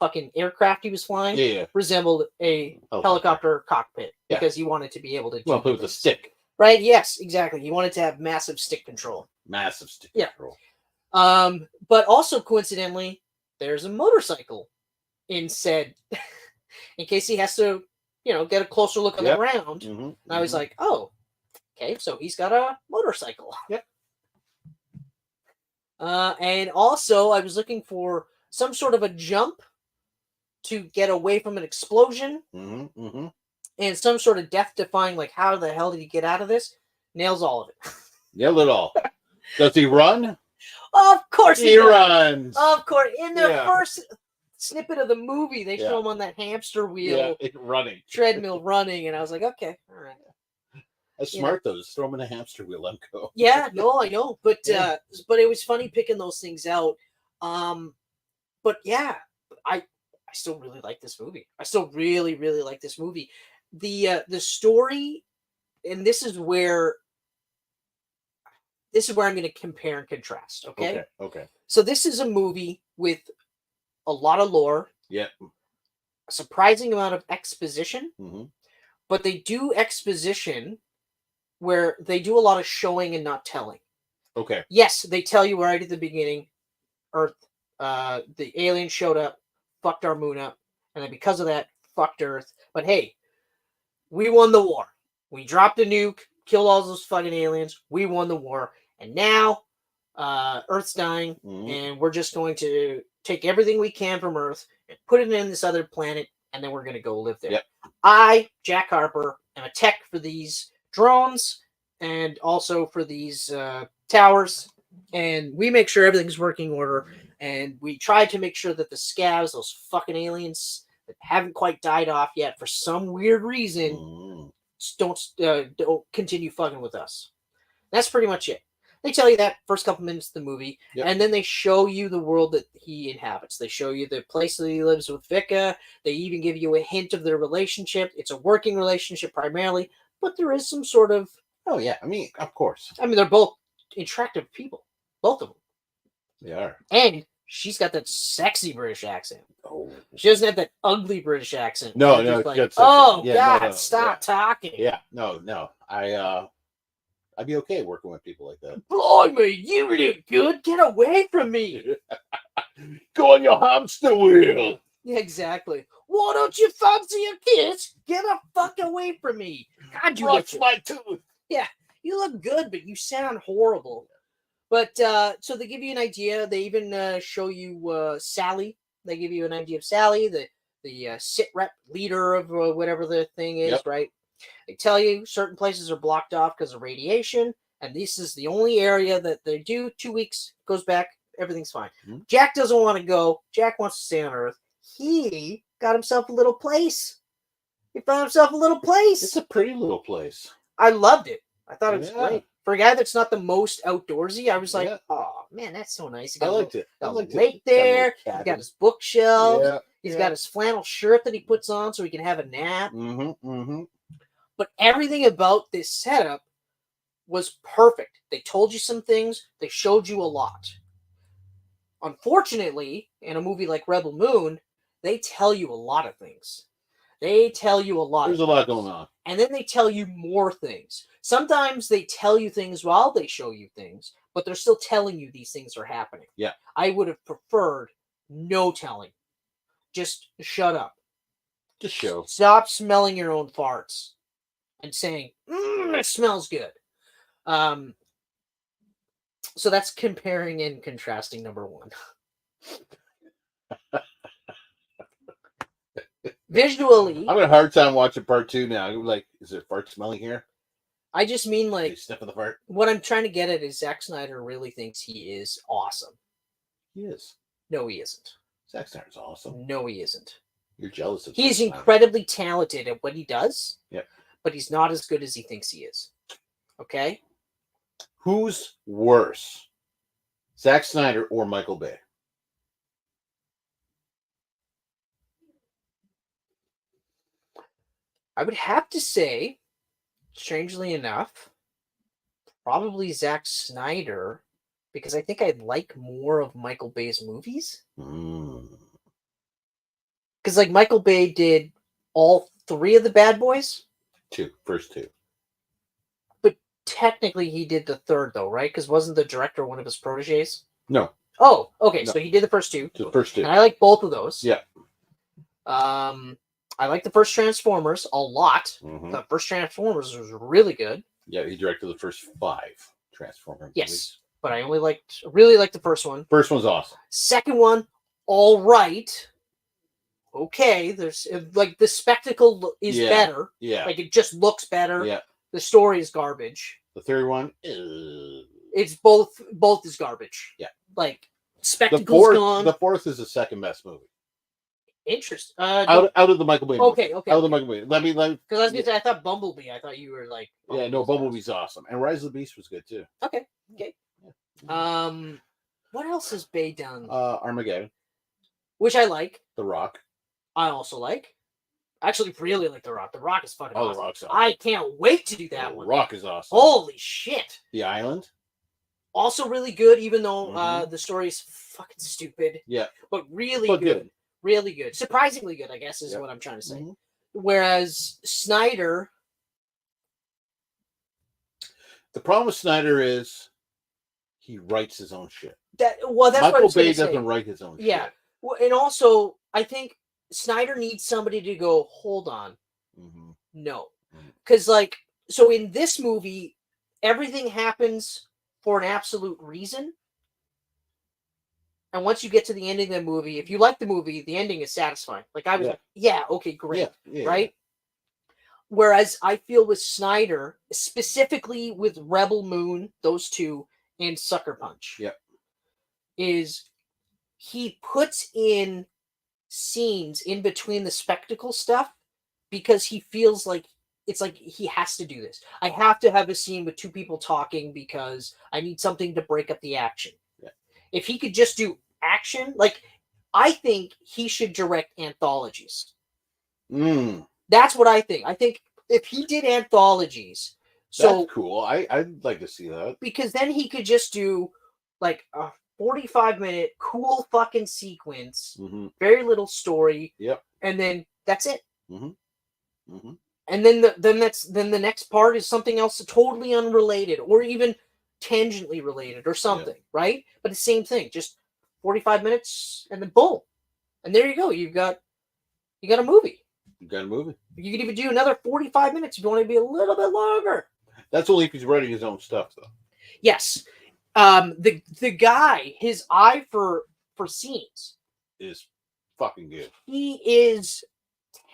fucking aircraft he was flying resembled a helicopter cockpit because he wanted to be able to do it was a stick. Right? Yes, exactly. He wanted to have massive stick control. Massive stick control. But also coincidentally, there's a motorcycle in said in case he has to, get a closer look on the ground. And I was like, oh, okay, so he's got a motorcycle. Yep. And also I was looking for some sort of a jump to get away from an explosion. And some sort of death-defying, like, how the hell did he get out of this? Nails all of it. Nailed it all. Does he run? Of course he runs. Of course. In the first snippet of the movie, they show him on that hamster wheel. Running. Treadmill running. And I was like, okay, all right. That's smart, though. Just throw him in a hamster wheel. Let him go. Yeah, no, I know. But it was funny picking those things out. But yeah, I still really like this movie. I still really, really like this movie. The story, and this is where I'm going to compare and contrast. Okay. So this is a movie with a lot of lore. Yeah. A surprising amount of exposition. But they do exposition where they do a lot of showing and not telling. Okay. Yes, they tell you right at the beginning, Earth, the aliens showed up, fucked our moon up, and then because of that, fucked Earth. But hey, we won the war. We dropped a nuke, killed all those fucking aliens. We won the war. And now Earth's dying, and we're just going to take everything we can from Earth and put it in this other planet, and then we're going to go live there. Yep. I, Jack Harper, am a tech for these drones and also for these towers, and we make sure everything's working order, and we try to make sure that the scavs, those fucking aliens that haven't quite died off yet for some weird reason, don't continue fucking with us. That's pretty much it. They tell you that first couple minutes of the movie, and then they show you the world that he inhabits. They show you the place that he lives with Vika. They even give you a hint of their relationship. It's a working relationship primarily, but there is some sort of... Oh, yeah. I mean, of course. I mean, they're both attractive people. Both of them. They are. And she's got that sexy British accent. Oh. She doesn't have that ugly British accent. No. Like, oh, God, stop talking. Yeah, no. I'd be okay working with people like that. Blimey, you look good. Get away from me. Go on your hamster wheel. Yeah, exactly. Why don't you fancy a kiss? Get the fuck away from me. God, you look my tooth. Yeah, you look good, but you sound horrible. But so they give you an idea. They even show you Sally. They give you an idea of Sally, the sit rep leader of whatever the thing is, Yep. right? They tell you certain places are blocked off because of radiation, and this is the only area that they do. 2 weeks goes back, everything's fine. Mm-hmm. Jack doesn't want to go. Jack wants to stay on Earth. He got himself a little place. He found himself a little place. It's a pretty little place. I loved it. I thought it was Yeah. great. For a guy that's not the most outdoorsy, I was like, Yeah. oh, man, that's so nice. He I got liked it. I got a liked lake it. Got a little there. He's cabin. got his bookshelf. Yeah. He's got his flannel shirt that he puts on so he can have a nap. Mm-hmm. Mm-hmm. But everything about this setup was perfect. They told you some things. They showed you a lot. Unfortunately, in a movie like Rebel Moon, they tell you a lot of things. They tell you a lot. There's a lot going on. And then they tell you more things. Sometimes they tell you things while they show you things, but they're still telling you these things are happening. Yeah. I would have preferred no telling. Just shut up. Just show. Stop smelling your own farts and saying, it smells good. So that's comparing and contrasting number one. Visually, I'm having a hard time watching part 2 now. I'm like, is it fart smelling here? I just mean Are you like sniffing the fart? what I'm trying to get at is Zack Snyder really thinks he is awesome. He is. No, he isn't. Zack Snyder's awesome. No, he isn't. You're jealous of He's Zack Snyder. incredibly talented at what he does. Yep. But he's not as good as he thinks he is. Okay? Who's worse? Zack Snyder or Michael Bay? I would have to say, strangely enough, probably Zack Snyder, because I think I like more of Michael Bay's movies. Because like Michael Bay did all 3 of the Bad Boys. First two. But technically he did the 3rd though, right? Because wasn't the director one of his proteges? No. Oh, okay. No. So he did the first 2. The first 2. And I like both of those. Yeah. I like the first Transformers a lot. Mm-hmm. The first Transformers was really good. Yeah, he directed the first 5 Transformers. Yes, but I really liked the first one. First one's awesome. Second one, all right. Okay, there's like the spectacle is better. Yeah. Like it just looks better. Yeah. The story is garbage. The third one, It's both is garbage. Yeah. Like spectacle's gone. The fourth is the second best movie. Interesting. Out of the Michael Bay. Okay. Movie. Out of the Michael Bay. Let me. Because I was gonna say, I thought Bumblebee. I thought you were like. Yeah, no, Bumblebee's awesome, and Rise of the Beast was good too. Okay. What else has Bay done? Armageddon. Which I like. The Rock. I also like. I actually really like The Rock. The Rock is fucking awesome. The Rock's awesome. I can't wait to do that one. The Rock is awesome. Holy shit. The Island. Also really good, even though the story is fucking stupid. Yeah. But really But good. Really good. Surprisingly good, I guess, is what I'm trying to say. Mm-hmm. Whereas Snyder. The problem with Snyder is he writes his own shit. That's what I Michael was Bay say. doesn't write his own shit. Yeah. Well, and also, I think Snyder needs somebody to go, hold on. Mm-hmm. No. Because, like, so in this movie, everything happens for an absolute reason. And once you get to the ending of the movie, if you like the movie, the ending is satisfying. Like, I was like, yeah, okay, great. Yeah. Right? Whereas I feel with Snyder, specifically with Rebel Moon, those 2, and Sucker Punch, is he puts in scenes in between the spectacle stuff because he feels like it's like he has to do this. I have to have a scene with 2 people talking because I need something to break up the action. Yeah. If he could just do action, like I think he should direct anthologies. That's what I think. I think if he did anthologies, that's cool. I'd like to see that. Because then he could just do like a 45-minute cool fucking sequence, very little story. Yep. And then that's it. And then the next part is something else totally unrelated or even tangentially related or something, right? But the same thing, just 45 minutes and then boom. And there you go. You got a movie. You got a movie. You could even do another 45 minutes if you want to be a little bit longer. That's only if he's writing his own stuff, though. Yes. The guy, his eye for scenes is fucking good. He is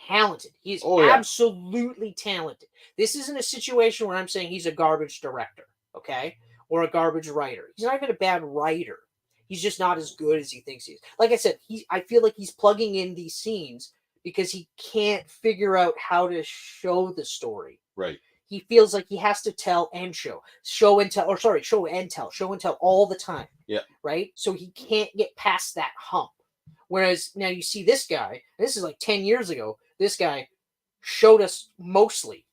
talented. He's Oh, yeah. absolutely talented. This isn't a situation where I'm saying he's a garbage director, okay, or a garbage writer. He's not even a bad writer. He's just not as good as he thinks he is. Like I said, I feel like he's plugging in these scenes because he can't figure out how to show the story. Right. He feels like he has to tell and show and tell all the time. Yeah. Right? So he can't get past that hump. Whereas now you see this guy, this is like 10 years ago, this guy showed us mostly,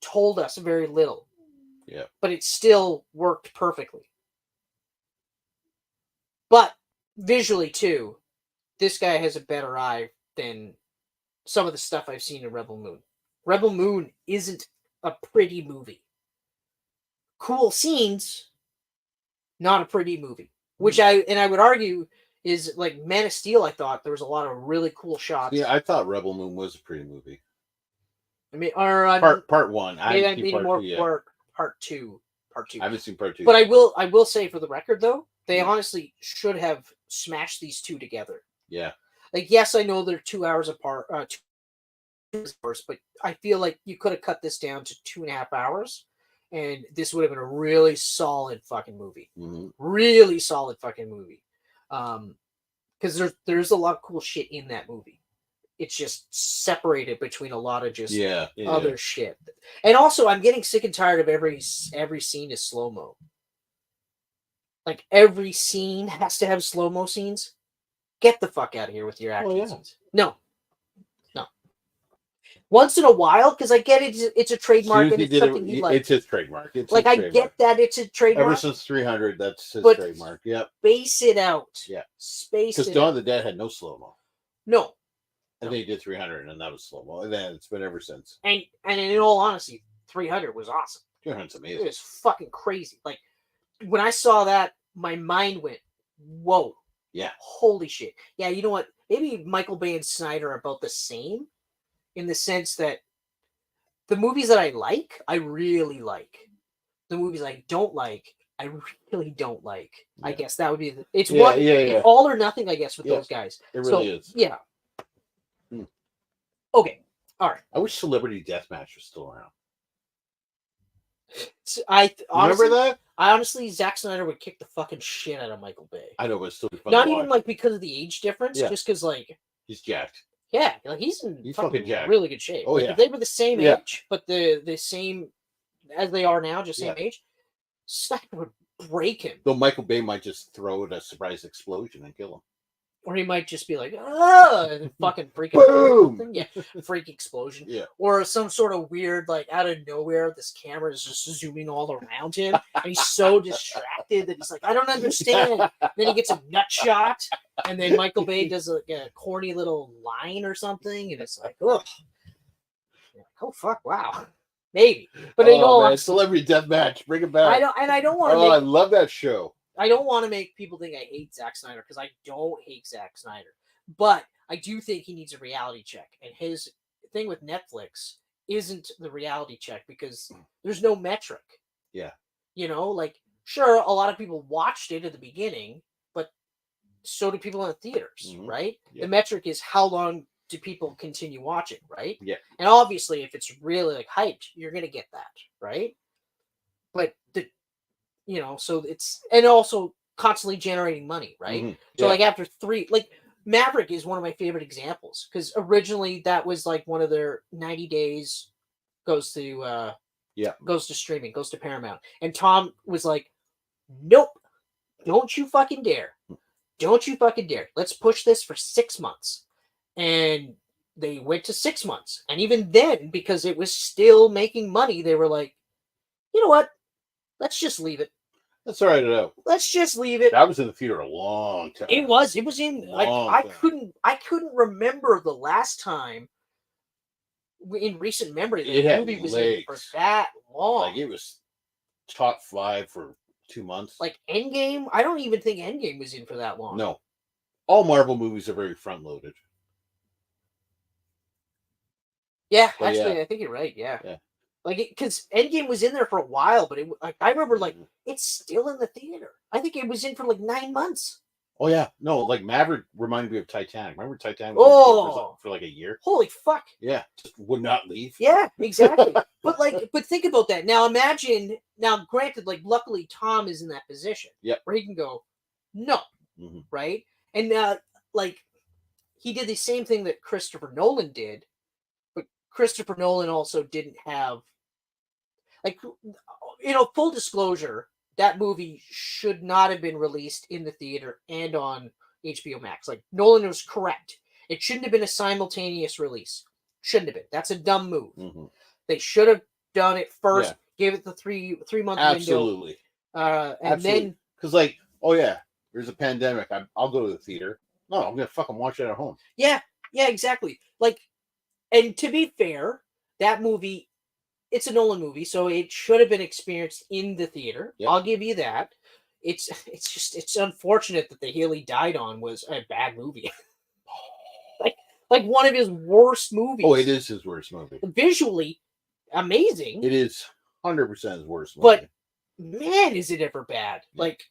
told us very little. Yeah. But it still worked perfectly. But visually too, this guy has a better eye than some of the stuff I've seen in Rebel Moon. Rebel Moon isn't a pretty movie. Cool scenes, not a pretty movie. Which I would argue is like Man of Steel. I thought there was a lot of really cool shots. Yeah, I thought Rebel Moon was a pretty movie. I mean, or part one. Maybe I mean more part two. I haven't seen part two. But I will say for the record though, they honestly should have smashed these two together. Yeah. Like, yes, I know they're 2 hours apart, 2 hours, but I feel like you could have cut this down to 2.5 hours, and this would have been a really solid fucking movie. Mm-hmm. Really solid fucking movie. Because there's a lot of cool shit in that movie. It's just separated between a lot of just other shit. And also, I'm getting sick and tired of every scene is slow-mo. Like, every scene has to have slow-mo scenes. Get the fuck out of here with your action scenes. No. Once in a while, because I get it, it's a trademark and it's something he likes. It's his trademark. It's like, I get that it's a trademark. Ever since 300, that's his trademark. Yep. Space it out. Yeah. Space it out. Because Dawn of the Dead had no slow-mo. No. And they did 300, and that was slow-mo. And then it's been ever since. And in all honesty, 300 was awesome. 300's amazing. It was fucking crazy. Like, when I saw that, my mind went, whoa. Yeah. Holy shit. Yeah, you know what? Maybe Michael Bay and Snyder are about the same in the sense that the movies that I like, I really like. The movies I don't like, I really don't like. Yeah. I guess that would be it's all or nothing, I guess, with those guys. It really is. Yeah. Okay. All right. I wish Celebrity Deathmatch was still around. So honestly, remember that? I honestly, Zack Snyder would kick the fucking shit out of Michael Bay. I know, but it's still fun. Not even like because of the age difference, just because like he's jacked. Yeah, like he's in fucking jacked. Really good shape. Oh, like, yeah. If they were the same age, but the same as they are now, just same age, Snyder would break him. Though Michael Bay might just throw it a surprise explosion and kill him. Or he might just be like, and fucking freak boom! Yeah, freak explosion. Yeah. Or some sort of weird, like out of nowhere, this camera is just zooming all around him. And he's so distracted that he's like, I don't understand. Then he gets a nut shot. And then Michael Bay does like a corny little line or something. And it's like, ugh. Oh, fuck, wow. Maybe. But in all honesty, Celebrity Deathmatch, bring it back. I don't want to I love that show. I don't want to make people think I hate Zack Snyder because I don't hate Zack Snyder. But I do think he needs a reality check. And his thing with Netflix isn't the reality check because there's no metric. Yeah. You know, like, sure, a lot of people watched it at the beginning, but so do people in the theaters, right? Yeah. The metric is how long do people continue watching, right? Yeah. And obviously, if it's really like hyped, you're going to get that, right? But so it's, and also constantly generating money, right? Mm-hmm. So like after Maverick is one of my favorite examples because originally that was like one of their 90 days goes to streaming, goes to Paramount. And Tom was like, nope, don't you fucking dare. Don't you fucking dare. Let's push this for 6 months. And they went to 6 months. And even then, because it was still making money, they were like, you know what? Let's just leave it. That's all right. Let's just leave it. That was in the theater a long time. It was in like I couldn't remember the last time in recent memory that the movie was in for that long. Like it was top 5 for 2 months. Like Endgame, I don't even think Endgame was in for that long. No. All Marvel movies are very front loaded. Yeah, actually, I think you're right. Yeah. Like, because Endgame was in there for a while, but I remember like it's still in the theater. I think it was in for like 9 months. Oh yeah, no, like Maverick reminded me of Titanic. Remember Titanic was for like a year? Holy fuck! Yeah, just would not leave. Yeah, exactly. but think about that. Now imagine. Now, granted, like luckily Tom is in that position, where he can go, no, right, and like he did the same thing that Christopher Nolan did, but Christopher Nolan also didn't have, like, full disclosure, that movie should not have been released in the theater and on HBO Max. Like, Nolan was correct. It shouldn't have been a simultaneous release. Shouldn't have been. That's a dumb move. They should have done it first, gave it the 3 month window. Absolutely. And then, because like, oh yeah, there's a pandemic. I'll go to the theater. No, I'm gonna fucking watch it at home. Yeah, exactly. Like, and to be fair, that movie, it's a Nolan movie, so it should have been experienced in the theater. Yep. I'll give you that. It's unfortunate that the hill he died on was a bad movie. like one of his worst movies. Oh, it is his worst movie. Visually amazing. It is 100% his worst movie. But man, is it ever bad. Like,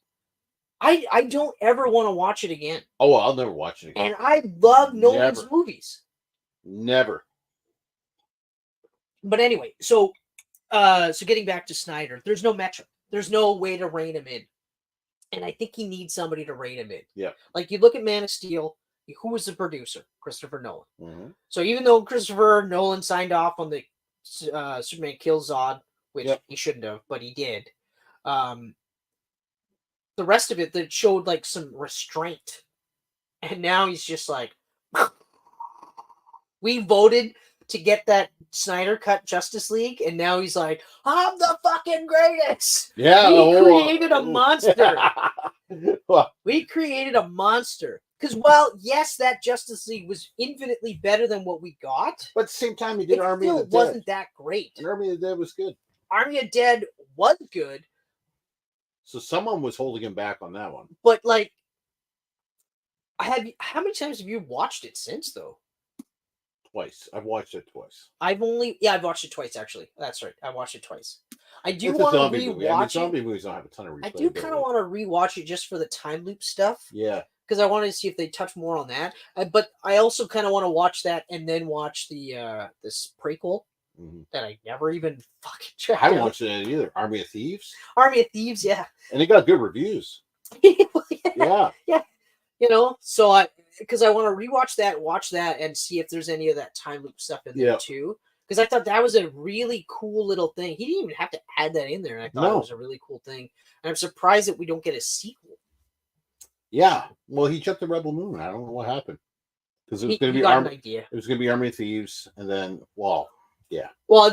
I don't ever want to watch it again. Oh, I'll never watch it again. And I love Nolan's movies. Never. But anyway, so getting back to Snyder, there's no metric. There's no way to rein him in. And I think he needs somebody to rein him in. Yeah. Like, you look at Man of Steel, who was the producer? Christopher Nolan. So even though Christopher Nolan signed off on the Superman Kills Zod, which he shouldn't have, but he did. The rest of it that showed like some restraint. And now he's just like, we voted to get that Snyder cut Justice League, and now he's like, I'm the fucking greatest. Yeah. We created a monster. We created a monster. Because while, yes, that Justice League was infinitely better than what we got, but at the same time, he did Army of the Dead. It wasn't that great. And Army of the Dead was good. Army of Dead was good. So someone was holding him back on that one. But like, how many times have you watched it since, though? Twice. I've watched it twice. I've watched it twice, actually. That's right. I watched it twice. I do want to rewatch it. Zombie movies don't have a ton of replayability. I do kind of want to rewatch it just for the time loop stuff. Yeah. Because I wanted to see if they touch more on that. But I also kind of want to watch that and then watch the this prequel that I never even fucking checked out. I haven't watched it either. Army of Thieves? Army of Thieves, yeah. And it got good reviews. Yeah. So because I want to rewatch that, watch that, and see if there's any of that time loop stuff in there too. Because I thought that was a really cool little thing. He didn't even have to add that in there, and I thought it was a really cool thing. And I'm surprised that we don't get a sequel. Yeah, well, he jumped the Rebel Moon. I don't know what happened because it was going to be It was going to be Army of Thieves, and then Well,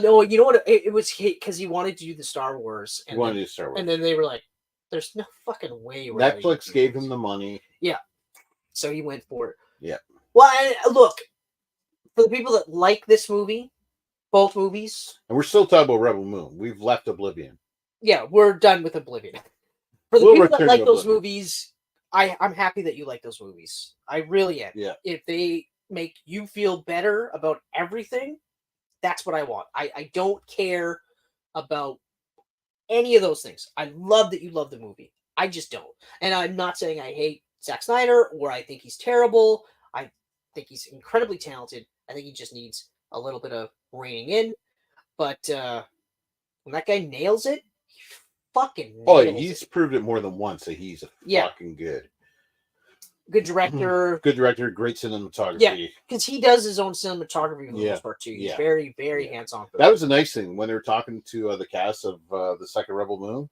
no, you know what? It was because he wanted to do the Star Wars. And and then they were like, "There's no fucking way." Netflix gave him the money. Yeah, so he went for it. Yeah. Well, look, for the people that like this movie, both movies, and we're still talking about Rebel Moon. We've left Oblivion. Yeah, we're done with Oblivion. For the people that like those movies, I'm happy that you like those movies. I really am. Yeah. If they make you feel better about everything, that's what I want. I don't care about any of those things. I love that you love the movie. I just don't. And I'm not saying I hate Zack Snyder or I think he's terrible. I think he's incredibly talented. I think he just needs a little bit of reining in. But when that guy nails it, he fucking nails he's proved it more than once that he's fucking good. Good director. Good director, great cinematography. Yeah, because he does his own cinematography for the most part too. He's very, very hands-on. That was a nice thing. When they were talking to the cast of the second Rebel Moon,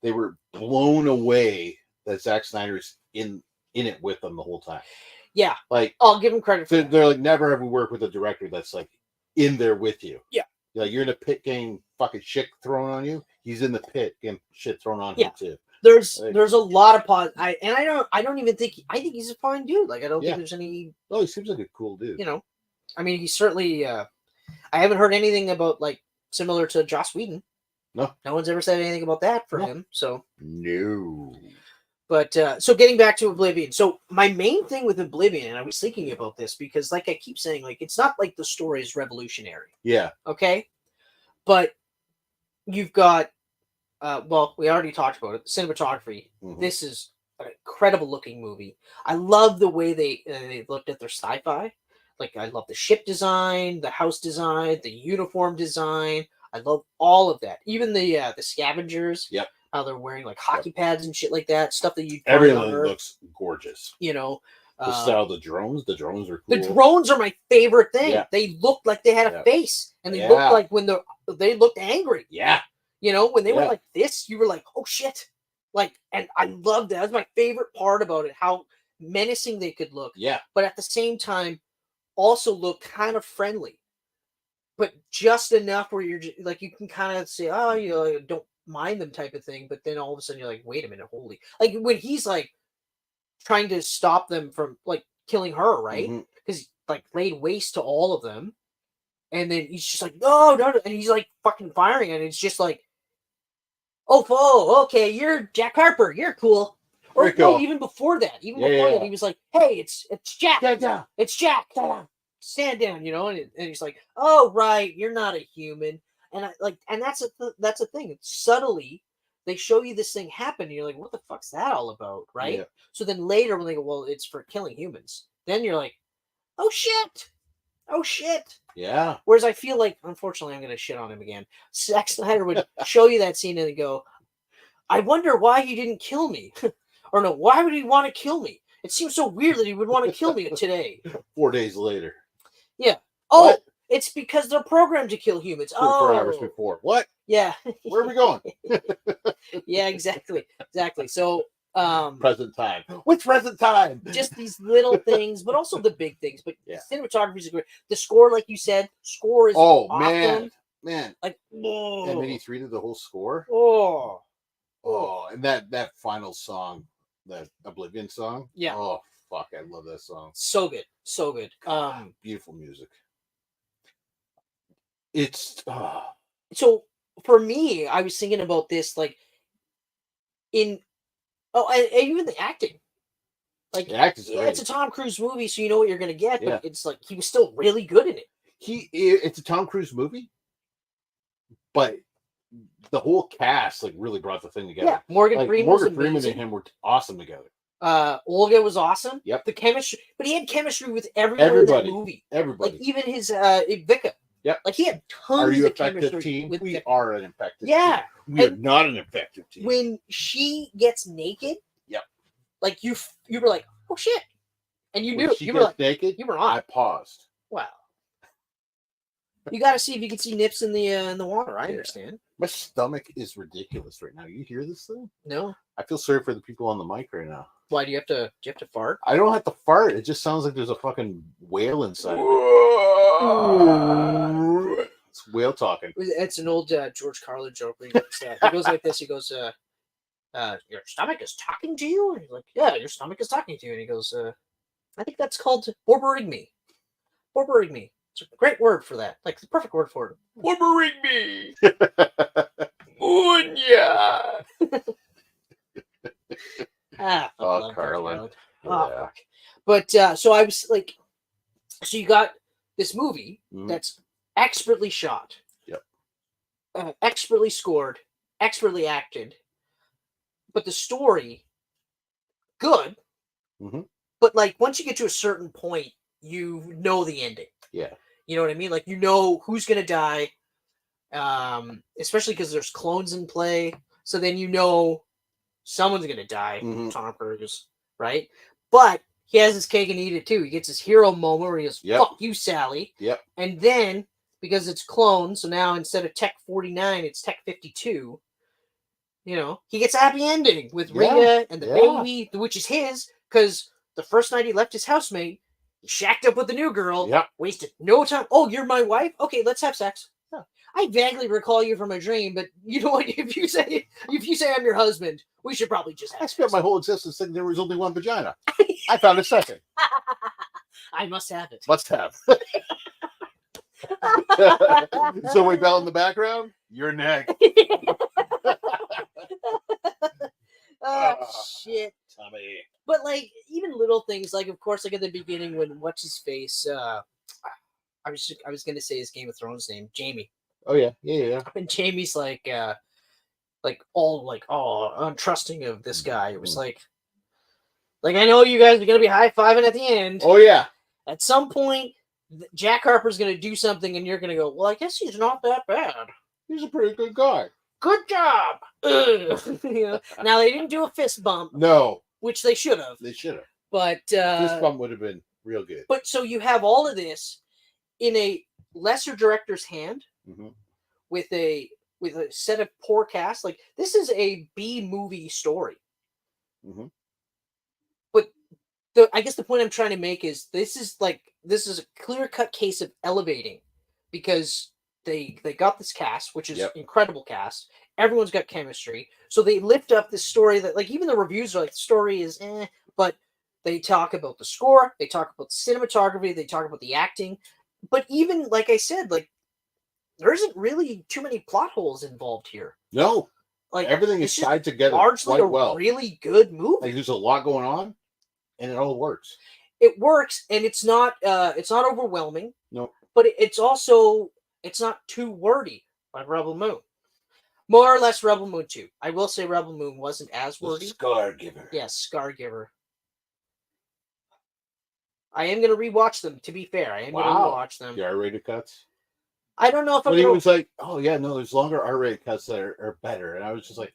they were blown away that Zack Snyder's in it with them the whole time. Yeah. Like, I'll give him credit for that. They're like, never have we worked with a director that's like in there with you. Yeah. Like, you're in a pit getting fucking shit thrown on you. He's in the pit getting shit thrown on him too. There's a lot of I don't even think I think he's a fine dude. Like, I don't think there's any. Oh, he seems like a cool dude. You know, I mean, he's certainly. I haven't heard anything about like similar to Joss Whedon. No one's ever said anything about that for him. So no. But so getting back to Oblivion. So my main thing with Oblivion, and I was thinking about this because, like I keep saying, like it's not like the story is revolutionary. Yeah. Okay. But you've got, well, we already talked about it. Cinematography. Mhm. This is an incredible looking movie. I love the way they looked at their sci-fi. Like, I love the ship design, the house design, the uniform design. I love all of that. Even the scavengers. Yep. How they're wearing like hockey pads and shit like that. Stuff that you'd find Everything on Earth. looks gorgeous. You know. The style of the drones are cool. The drones are my favorite thing. Yeah. They looked like they had a Yeah. face, and they Yeah. looked like when they looked angry. Yeah. You know, when they were Yeah. like this, you were like, oh shit. Like, and I loved that. That's my favorite part about it, how menacing they could look. Yeah. But at the same time, also look kind of friendly. But just enough where you're like, you can kind of say, oh, you know, don't mind them type of thing. But then all of a sudden you're like, wait a minute, holy. Like when he's like trying to stop them from like killing her, right? Mhm. Because like laid waste to all of them. And then he's just like, no, no, no. And he's like fucking firing. And it's just like, oh, okay, you're Jack Harper. You're cool. Or Very cool. no, even before that. Even Yeah, before yeah. that, he was like, hey, it's Jack. Stand down. It's Jack. Stand down, you know? And he's like, oh, right, you're not a human. And that's a thing. It's subtly, they show you this thing happen. And you're like, what the fuck's that all about, right? Yeah. So then later when they go, well, it's for killing humans. Then you're like, oh, shit. Oh, shit. Yeah. Whereas I feel like, unfortunately, I'm going to shit on him again. Zack Snyder would show you that scene and then go, I wonder why he didn't kill me. Or no, why would he want to kill me? It seems so weird that he would want to kill me today. 4 days later. Yeah. Oh, What? it's because they're programmed to kill humans. 24 hours before. What? Yeah. Where are we going? Yeah, exactly. Exactly. So, present time. What's present time? just these little things, but also the big things. But Yeah. cinematography is great. The score, like you said, score is awesome. Man. Like, whoa. And MIDI-3 did the whole score. Oh, And that final song, that Oblivion song. Yeah. Oh fuck, I love that song. so good, so good. Beautiful music. It's So for me, I was thinking about this like and even the acting. Like, the acting's yeah, great. it's a Tom Cruise movie, so you know what you're gonna get. Yeah. But it's like he was still really good in it. It's a Tom Cruise movie, but the whole cast like really brought the thing together. Yeah, Morgan Like, Freeman. Morgan Freeman and him were awesome together. Olga was awesome. Yep. The chemistry, but he had chemistry with everyone Everybody. in that movie. Everybody. Like even his Vika. Yep. Like he had tons Are you of effective chemistry team? with We Vika. are an effective Yeah. team. We are And not an effective team. When she gets naked, Yep. Like you were like, oh shit, and you When knew she you were gets like, naked, you were on. I paused. Wow. You got to see if you can see nips in the water. I understand. My stomach is ridiculous right now. You hear this thing? No. I feel sorry for the people on the mic right now. Why do you have to fart? I don't have to fart. It just sounds like there's a fucking whale inside of it. It's whale talking. It's an old George Carlin joke. Where he goes like this. He goes, "Your stomach is talking to you." And he's like, "Yeah, your stomach is talking to you." And he goes, "I think that's called borborygmi. Borborygmi. It's a great word for that. Like the perfect word for it. Borborygmi. Munya." Oh, Carlin. Oh, Yeah. fuck. But so I was like, so you got this movie that's expertly shot, Yep, expertly scored, expertly acted, but the story good. But like once you get to a certain point, you know the ending. Yeah, you know what I mean. Like you know who's gonna die, especially because there's clones in play. So then you know someone's gonna die. Tom Cruise, right? But he has his cake and eat it too. He gets his hero moment where he goes, "Fuck you, Sally." Yep. And then because it's cloned, so now instead of Tech 49, it's Tech 52. You know, he gets a happy ending with Rita and the baby, which is his, because the first night he left his housemate, he shacked up with the new girl. Yep. Wasted no time. Oh, you're my wife? Okay, let's have sex. Huh. I vaguely recall you from a dream, but you know what? If you say I'm your husband, we should probably just have I spent sex. my whole existence thinking there was only one vagina. I found a second. I must have it. Must have. So we bell in the background. Your neck. Shit. Tommy. But like even little things, like of course, like at the beginning when what's his face, I was gonna say his Game of Thrones name, Jamie. Oh yeah, yeah. And Jamie's like all like, oh, untrusting of this guy. It was like I know you guys are gonna be high-fiving at the end. Oh yeah. At some point, Jack Harper's gonna do something, and you're gonna go, well, I guess he's not that bad. He's a pretty good guy. Good job. You know? Now they didn't do a fist bump. No, Which they should have. they should have. But Fist bump would have been real good. But so you have all of this in a lesser director's hand with a set of poor cast. Like, this is a B movie story. But I guess the point I'm trying to make is this is a clear-cut case of elevating, because they got this cast, which is incredible cast. Everyone's got chemistry. So they lift up this story that, like, even the reviews are like, the story is but they talk about the score, they talk about the cinematography, they talk about the acting. But even, like I said, like, there isn't really too many plot holes involved here. No. Like, everything is tied together largely quite well. Really good movie. Like, there's a lot going on, and it all works. It works, and it's not overwhelming. No. But it's not too wordy like Rebel Moon. More or less Rebel Moon 2. I will say Rebel Moon wasn't as wordy. Scar Giver. Yes, Scar Giver. I am going to rewatch them, to be fair. I am going to rewatch them. The R-rated cuts? I don't know if I'm going to... But he was like, oh, yeah, no, there's longer R-rated cuts that are better. And I was just like,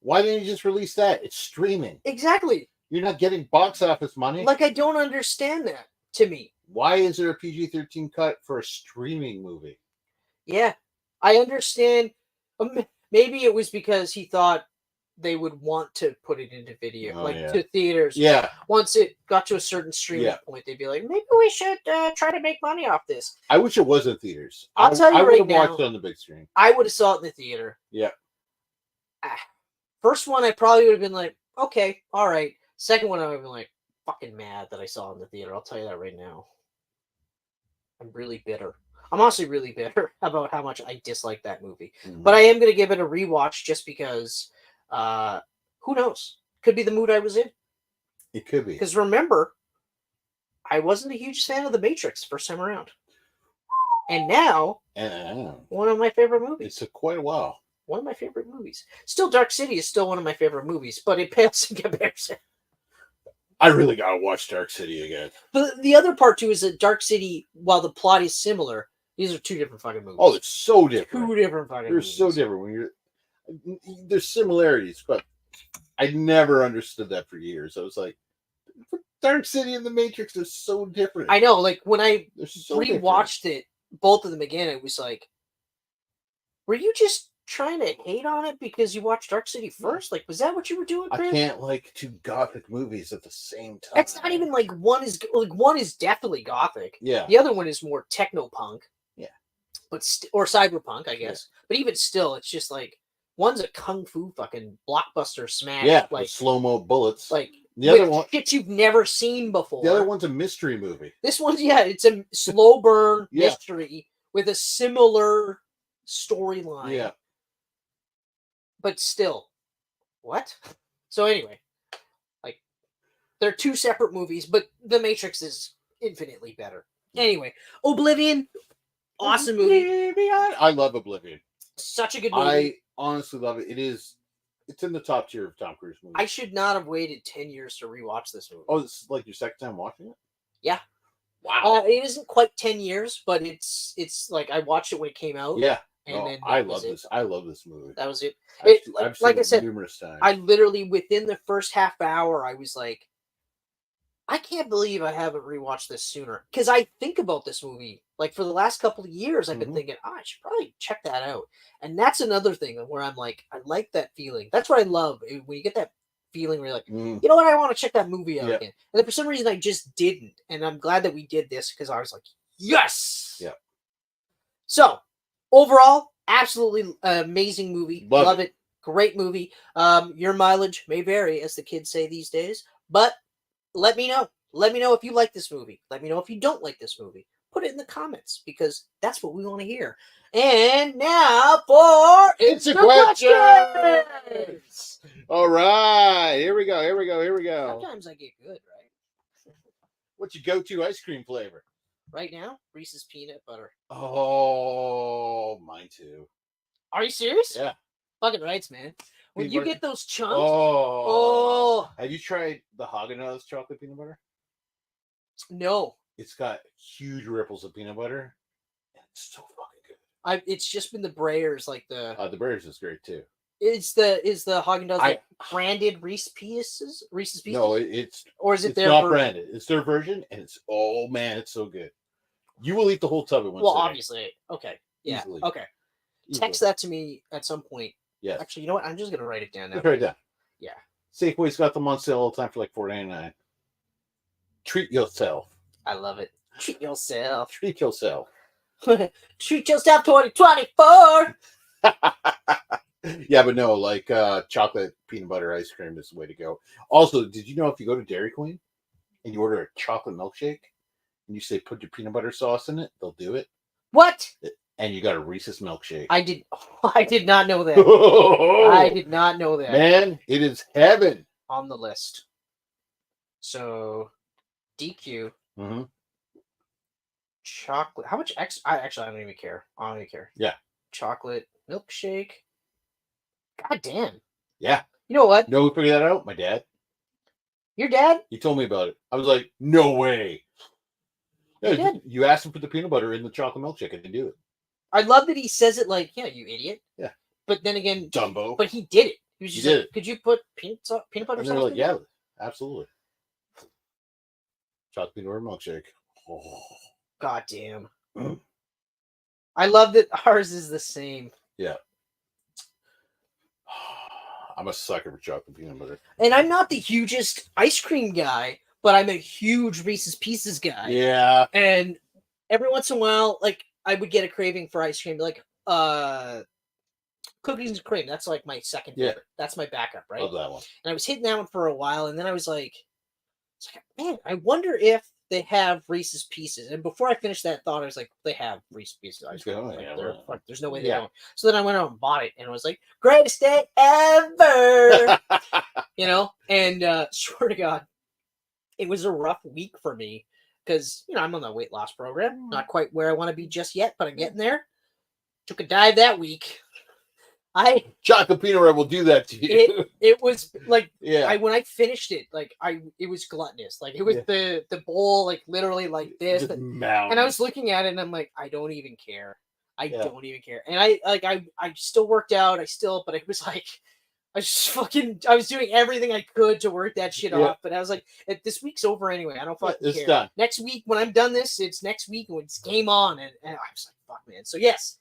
why didn't you just release that? It's streaming. Exactly. You're not getting box office money. Like, I don't understand that, to me. Why is there a PG-13 cut for a streaming movie? Yeah, I understand. Maybe it was because he thought they would want to put it into video, to theaters. Yeah. Once it got to a certain streaming point, they'd be like, maybe we should try to make money off this. I wish it was in theaters. I'll tell you right now. I would have watched it on the big screen. I would have saw it in the theater. Yeah. First one, I probably would have been like, okay, all right. Second one, I would have been like, fucking mad that I saw it in the theater. I'll tell you that right now. I'm really bitter. I'm honestly really bitter about how much I dislike that movie. But I am going to give it a rewatch just because, who knows? Could be the mood I was in. It could be. Because remember, I wasn't a huge fan of The Matrix first time around. And now, one of my favorite movies. It took quite a while. One of my favorite movies. Still, Dark City is still one of my favorite movies, but it pales in comparison. I really got to watch Dark City again. But the other part, too, is that Dark City, while the plot is similar, these are two different fucking movies. Oh, it's so different. Two different fucking movies. They're so different. There's similarities, but I never understood that for years. I was like, Dark City and The Matrix are so different. I know, like, when I rewatched it, both of them again, it was like, were you just trying to hate on it because you watched Dark City first? Like, was that what you were doing, Chris? I can't like two gothic movies at the same time. It's not even like one is definitely gothic. Yeah. The other one is more techno punk. Yeah. But or cyberpunk, I guess. Yeah. But even still, it's just like one's a kung fu fucking blockbuster smash. Yeah. Like slow-mo bullets. Like the other one, shit you've never seen before. The other one's a mystery movie. This one's it's a slow burn mystery with a similar storyline. Yeah. But still, what? So anyway, like, they're two separate movies, but The Matrix is infinitely better. Anyway, Oblivion, awesome movie. I love Oblivion. Such a good movie. I honestly love it. It's in the top tier of Tom Cruise movies. I should not have waited 10 years to rewatch this movie. Oh, it's like your second time watching it? Yeah. Wow. It isn't quite 10 years, but it's like I watched it when it came out. Yeah. And then I love this. I love this movie. That was it. I've seen like it I said, numerous times. I literally, within the first half hour, I was like, I can't believe I haven't rewatched this sooner. Because I think about this movie, like, for the last couple of years, I've been thinking, I should probably check that out. And that's another thing where I'm like, I like that feeling. That's what I love. When you get that feeling where you're like, you know what, I want to check that movie out again. And then for some reason, I just didn't. And I'm glad that we did this because I was like, yes! Yeah. So, overall, absolutely amazing movie. Love it. Great movie. Your mileage may vary, as the kids say these days, but let me know. Let me know if you like this movie. Let me know if you don't like this movie. Put it in the comments because that's what we want to hear. And now for Instant Questions! All right. Here we go. Sometimes I get good, right? What's your go-to ice cream flavor? right now, Reese's peanut butter. Oh, mine too. Are you serious? Yeah. Fucking rights, man. When Peanut you butter. get those chunks, Oh. Have you tried the Haagen-Dazs chocolate peanut butter? no. It's got huge ripples of peanut butter. And it's so fucking good. It's just been the Breyers, like the Breyers is great too. is the Haagen-Dazs like branded Reese's Pieces? No, or is it it's their not version? branded. It's their version, and it's it's so good. You will eat the whole tub at once. Well, obviously, okay, yeah, Easily. okay. Easily. Text that to me at some point. Yes. Actually, you know what? I'm just gonna write it down now. Just write it down. Yeah. Safeway's got them on sale all the time for like $4.99. Treat yourself. I love it. Treat yourself. Treat yourself. Treat yourself 2024. Yeah, but no, like chocolate peanut butter ice cream is the way to go. Also, did you know if you go to Dairy Queen and you order a chocolate milkshake and you say put your peanut butter sauce in it, they'll do it. What? And you got a Reese's milkshake. I did not know that. I did not know that. Man, it is heaven. On the list. So, DQ. Mm-hmm. Chocolate. How much I don't even care. I don't even care. Yeah. Chocolate milkshake. God damn. Yeah. You know what? You know who figured that out? My dad. Your dad? He told me about it. I was like, no way. He did. You asked him for the peanut butter in the chocolate milkshake, and they do it. I love that he says it like, yeah, you idiot. Yeah. But then again, Dumbo. But he did it. He was just did like, it. could you put peanut butter And sauce? they're like, in yeah, it? absolutely. Chocolate peanut butter milkshake. Oh. God damn. I love that ours is the same. Yeah. I'm a sucker for chocolate peanut butter. And I'm not the hugest ice cream guy, but I'm a huge Reese's Pieces guy. Yeah. And every once in a while, like, I would get a craving for ice cream, like cookies and cream. That's like my second favorite. That's my backup, right? Love that one. And I was hitting that one for a while, and then I was like, man, I wonder if they have Reese's Pieces. And before I finished that thought, I was like, they have Reese's Pieces ice cream. There's no way they don't. So then I went out and bought it, and I was like, greatest day ever. And swear to God, it was a rough week for me because, I'm on the weight loss program. Not quite where I want to be just yet, but I'm getting there. Took a dive that week. Chocolate peanut butter will do that to you. It was like, when I finished it, like it was gluttonous. Like it was the bowl, like literally like this. And I was looking at it and I'm like, I don't even care. I don't even care. And I still worked out. But it was like, I was doing everything I could to work that shit off. But I was like, this week's over anyway. I don't fucking care. Done. Next week, when I'm done this, it's next week when it's game on. And I was like, fuck, man. So yes,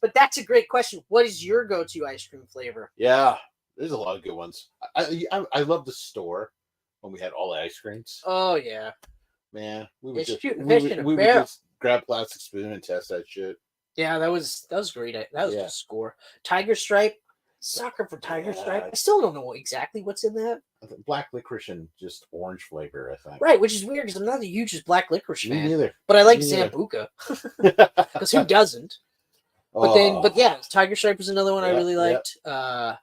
but that's a great question. What is your go-to ice cream flavor? Yeah, there's a lot of good ones. I love the store when we had all the ice creams. Oh yeah, man, we would just grab plastic spoon and test that shit. Yeah, that was great. That was a score. Tiger Stripe, sucker for Tiger Stripe. I still don't know exactly what's in that. Black licorice and just orange flavor, I think. Right, which is weird because I'm not the hugest black licorice fan. Me neither. But I like Zambuca because who doesn't? But yeah, Tiger Stripe was another one I really liked. There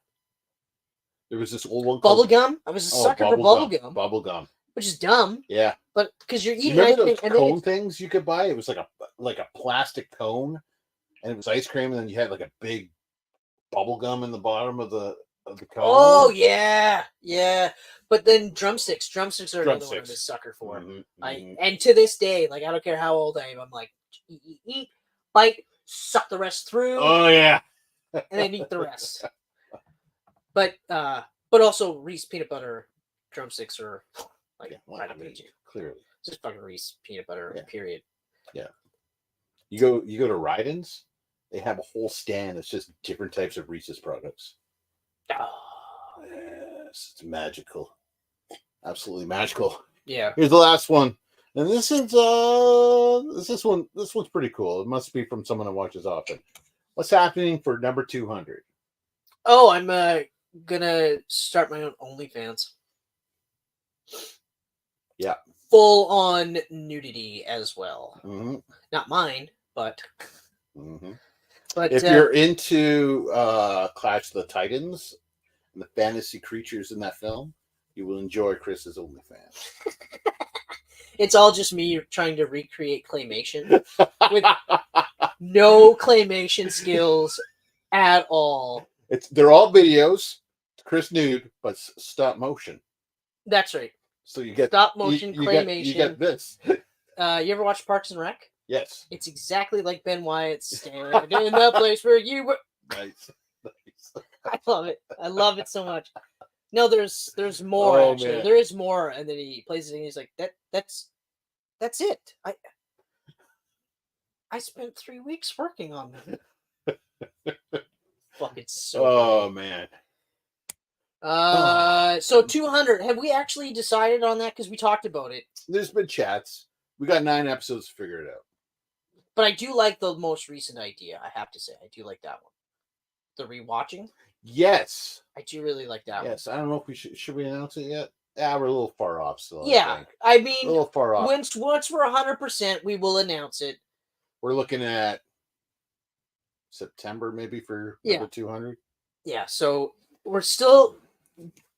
was this old one called Bubblegum. I was a sucker for Bubblegum. Bubblegum. Which is dumb. Yeah. But because you're eating ice cream. Those cone things you could buy? It was like a plastic cone, and it was ice cream, and then you had like a big bubblegum in the bottom of the cone. Oh, yeah. Yeah. But then drumsticks. Drumsticks are another one I'm a sucker for. And to this day, like, I don't care how old I am, I'm like, eat, bite, suck the rest through. Oh yeah, and then eat the rest. But also Reese peanut butter drumsticks are like right up there too. Clearly, just fucking Reese peanut butter. Period. Yeah. You go to Ryden's, they have a whole stand that's just different types of Reese's products. Oh yes, it's magical, absolutely magical. Yeah. Here's the last one. And this one's pretty cool. It must be from someone who watches often. What's happening for number 200? Oh, I'm gonna start my own OnlyFans. Yeah. Full on nudity as well. Mm-hmm. Not mine, but. Mm-hmm. But if you're into Clash of the Titans and the fantasy creatures in that film, you will enjoy Chris's OnlyFans. It's all just me trying to recreate claymation with no claymation skills at all. They're all videos, Chris nude, but stop motion. That's right. So you get stop motion claymation. You get this. You ever watch Parks and Rec? Yes. It's exactly like Ben Wyatt's stand in the place where you were. Nice. I love it. I love it so much. No, there's more actually. Man. There is more, and then he plays it and he's like, that's it. I spent 3 weeks working on that. Fucking so man. So 200. Have we actually decided on that? Because we talked about it. There's been chats. We got 9 episodes to figure it out. But I do like the most recent idea, I have to say. I do like that one. The rewatching? Yes. I do really like that one. Yes. I don't know if we should we announce it yet? Yeah, we're a little far off still. Yeah. I mean, a little far off. Once we're 100%, we will announce it. We're looking at September maybe for number 200. Yeah, so we're still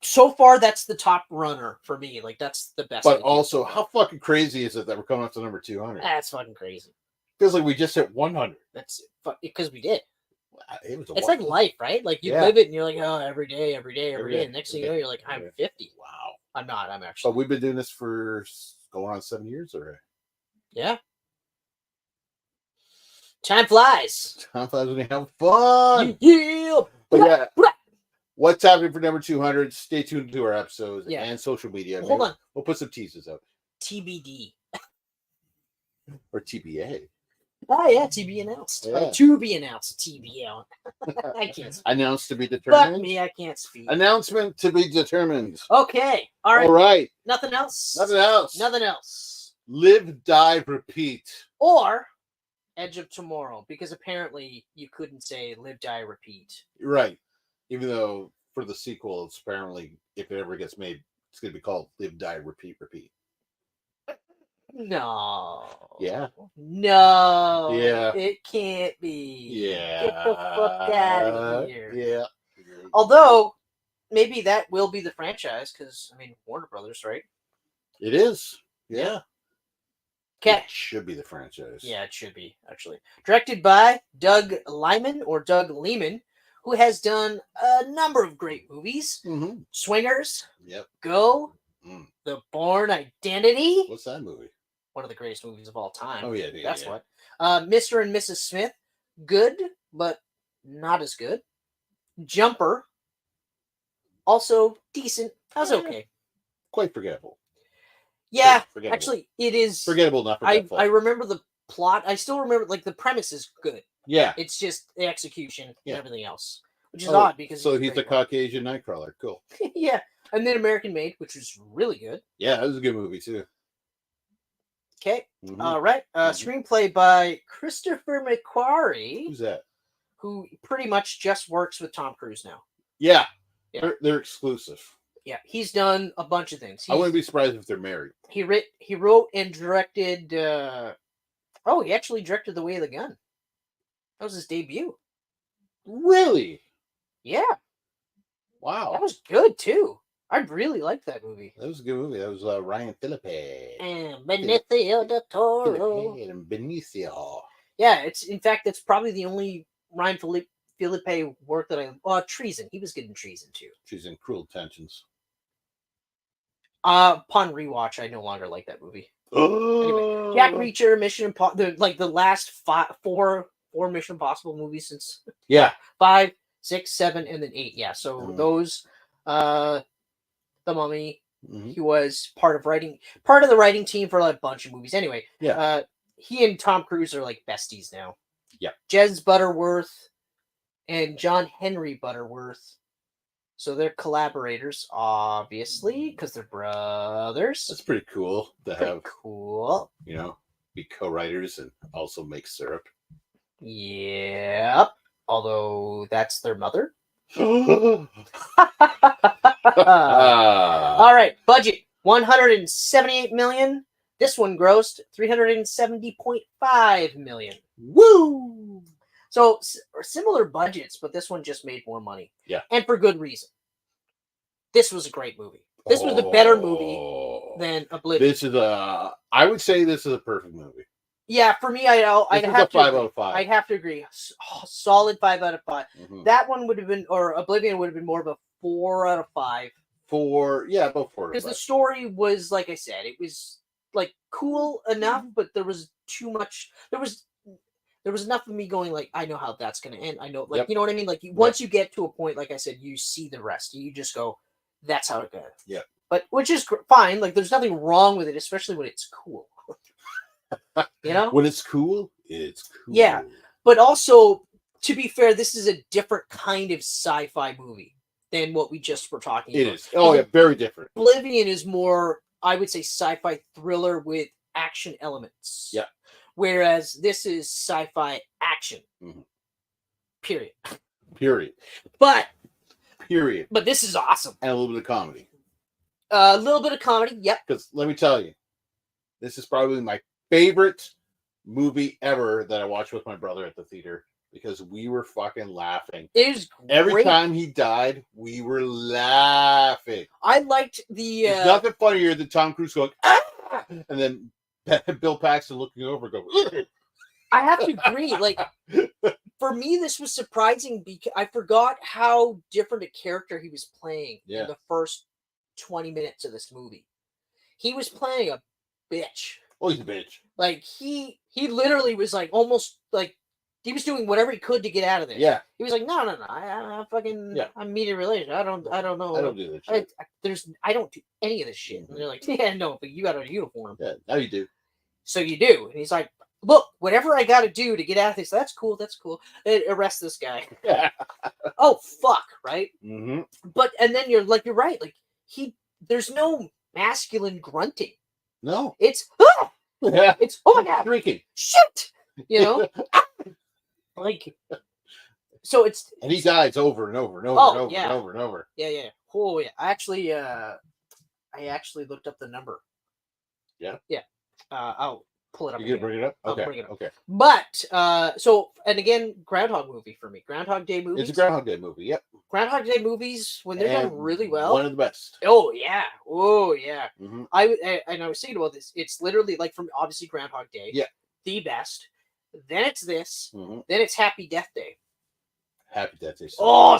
so far that's the top runner for me. Like that's the best. But idea. Also, how fucking crazy is it that we're coming up to number 200? That's fucking crazy. Feels like we just hit 100. That's because we did. It's like life, right? Like you live it and you're like, oh, every day. And next thing you know, you're like, I'm 50. Wow. I'm not. I'm actually. But we've been doing this for going on 7 years already. Yeah. Time flies. Time flies when you have fun. Yeah. But yeah. What's happening for number 200? Stay tuned to our episodes and social media. Hold on. We'll put some teasers out. TBD. Or TBA. Oh, yeah. TB announced. Yeah. To be announced. TBL. I can't speak. Announced to be determined. Fuck me. I can't speak. Announcement to be determined. Okay. All right. All right. Nothing else? Nothing else. Nothing else. Live, die, repeat. Or Edge of Tomorrow, because apparently you couldn't say live, die, repeat. Right. Even though for the sequel, it's apparently, if it ever gets made, it's going to be called Live, Die, Repeat, Repeat. No. Yeah. No. Yeah. It can't be. Yeah. Get the fuck out of here. Yeah. Although, maybe that will be the franchise, because, I mean, Warner Brothers, right? It is. Yeah. It should be the franchise. Yeah, it should be, actually. Directed by Doug Liman, or Doug Liman, who has done a number of great movies. Mm-hmm. Swingers. Yep. Go. The Bourne Identity. What's that movie? One of the greatest movies of all time. Oh, yeah. That's what. Mr. and Mrs. Smith. Good, but not as good. Jumper. Also decent. That was okay. Quite forgettable. Yeah, actually, it is. Forgettable, not forgetful. I remember the plot. I still remember, like, the premise is good. Yeah. It's just the execution and everything else. Which is odd because... So he's a Caucasian Nightcrawler. Cool. Yeah. And then American Made, which was really good. Yeah, that was a good movie, too. Okay. Mm-hmm. All right. Screenplay by Christopher McQuarrie. Who's that? Who pretty much just works with Tom Cruise now. Yeah. They're exclusive. Yeah. He's done a bunch of things. I wouldn't be surprised if they're married. He wrote and directed... he actually directed The Way of the Gun. That was his debut. Really? Yeah. Wow. That was good, too. I really liked that movie. That was a good movie. That was Ryan Phillippe. And Benicio del Toro. And Benicio. Yeah, in fact, it's probably the only Ryan Phillippe work that Treason. He was good in Treason, too. Treason, Cruel Intentions. Upon rewatch, I no longer like that movie. Anyway, Jack Reacher, Mission Impossible, the last four Mission Impossible movies since 5, 6, 7, and then 8. Yeah, so those, The Mummy. He was part of the writing team for a bunch of movies. Anyway, he and Tom Cruise are like besties now. Yeah, Jez Butterworth and John Henry Butterworth. So they're collaborators, obviously, because they're brothers. That's pretty cool to have. Cool. Be co-writers and also make syrup. Yep. Although that's their mother. All right. Budget $178 million. This one grossed $370.5 million. Woo! So similar budgets, but this one just made more money. Yeah. And for good reason. This was a great movie. This was a better movie than Oblivion. This is I would say this is a perfect movie. Yeah, for me, I'd have to 5 out of 5. I'd have to agree. Solid 5 out of 5. Mm-hmm. That one would have been, or Oblivion would have been more of a 4 out of 5. About 4. Because the story was, like I said, it was like cool enough, but there was too much. There was enough of me going like, I know how that's gonna end. I know, like, you know what I mean. Like once you get to a point, like I said, you see the rest. You just go, that's how it goes. Yeah. But which is fine. Like there's nothing wrong with it, especially when it's cool. You know, when it's cool, it's cool. Yeah, but also to be fair, this is a different kind of sci-fi movie than what we just were talking about. It is. Oh yeah, very different. Oblivion is more, I would say, sci-fi thriller with action elements. Yeah. Whereas this is sci-fi action. Mm-hmm. Period. But this is awesome. And a little bit of comedy. A little bit of comedy, yep. Because let me tell you, this is probably my favorite movie ever that I watched with my brother at the theater because we were fucking laughing. It was great. Every time he died, we were laughing. I liked the... There's nothing funnier than Tom Cruise going, ah! And then Bill Paxton looking over going, I have to agree. Like, for me, this was surprising because I forgot how different a character he was playing in the first 20 minutes of this movie. He was playing a bitch. Oh, he's a bitch. Like he literally was like almost like he was doing whatever he could to get out of this. Yeah. He was like, no, I fucking I'm media relations. I don't know. I don't do that shit. I don't do any of this shit. And they're like, yeah, no, but you got a uniform. Yeah, now you do. So you do. And he's like, look, whatever I got to do to get out of this, that's cool. Arrest this guy. Oh fuck, right? Mm-hmm. But and then you're right. Like there's no masculine grunting. No, it's it's oh my god, shrieking, shit, you know, like so it's and he dies over and over and over and over and over and over. Yeah. Oh yeah, I actually looked up the number. Yeah. I'll pull it up. You gonna bring it up? Okay. I'll bring it up. Okay. But so and again, Groundhog movie for me. Groundhog Day movies. It's a Groundhog Day movie. Yep. Groundhog Day movies when they're done really well. One of the best. Oh yeah. Mm-hmm. I was thinking about this. It's literally like from obviously Groundhog Day. Yeah. The best. Then it's this. Mm-hmm. Then it's Happy Death Day. Happy Death Day. So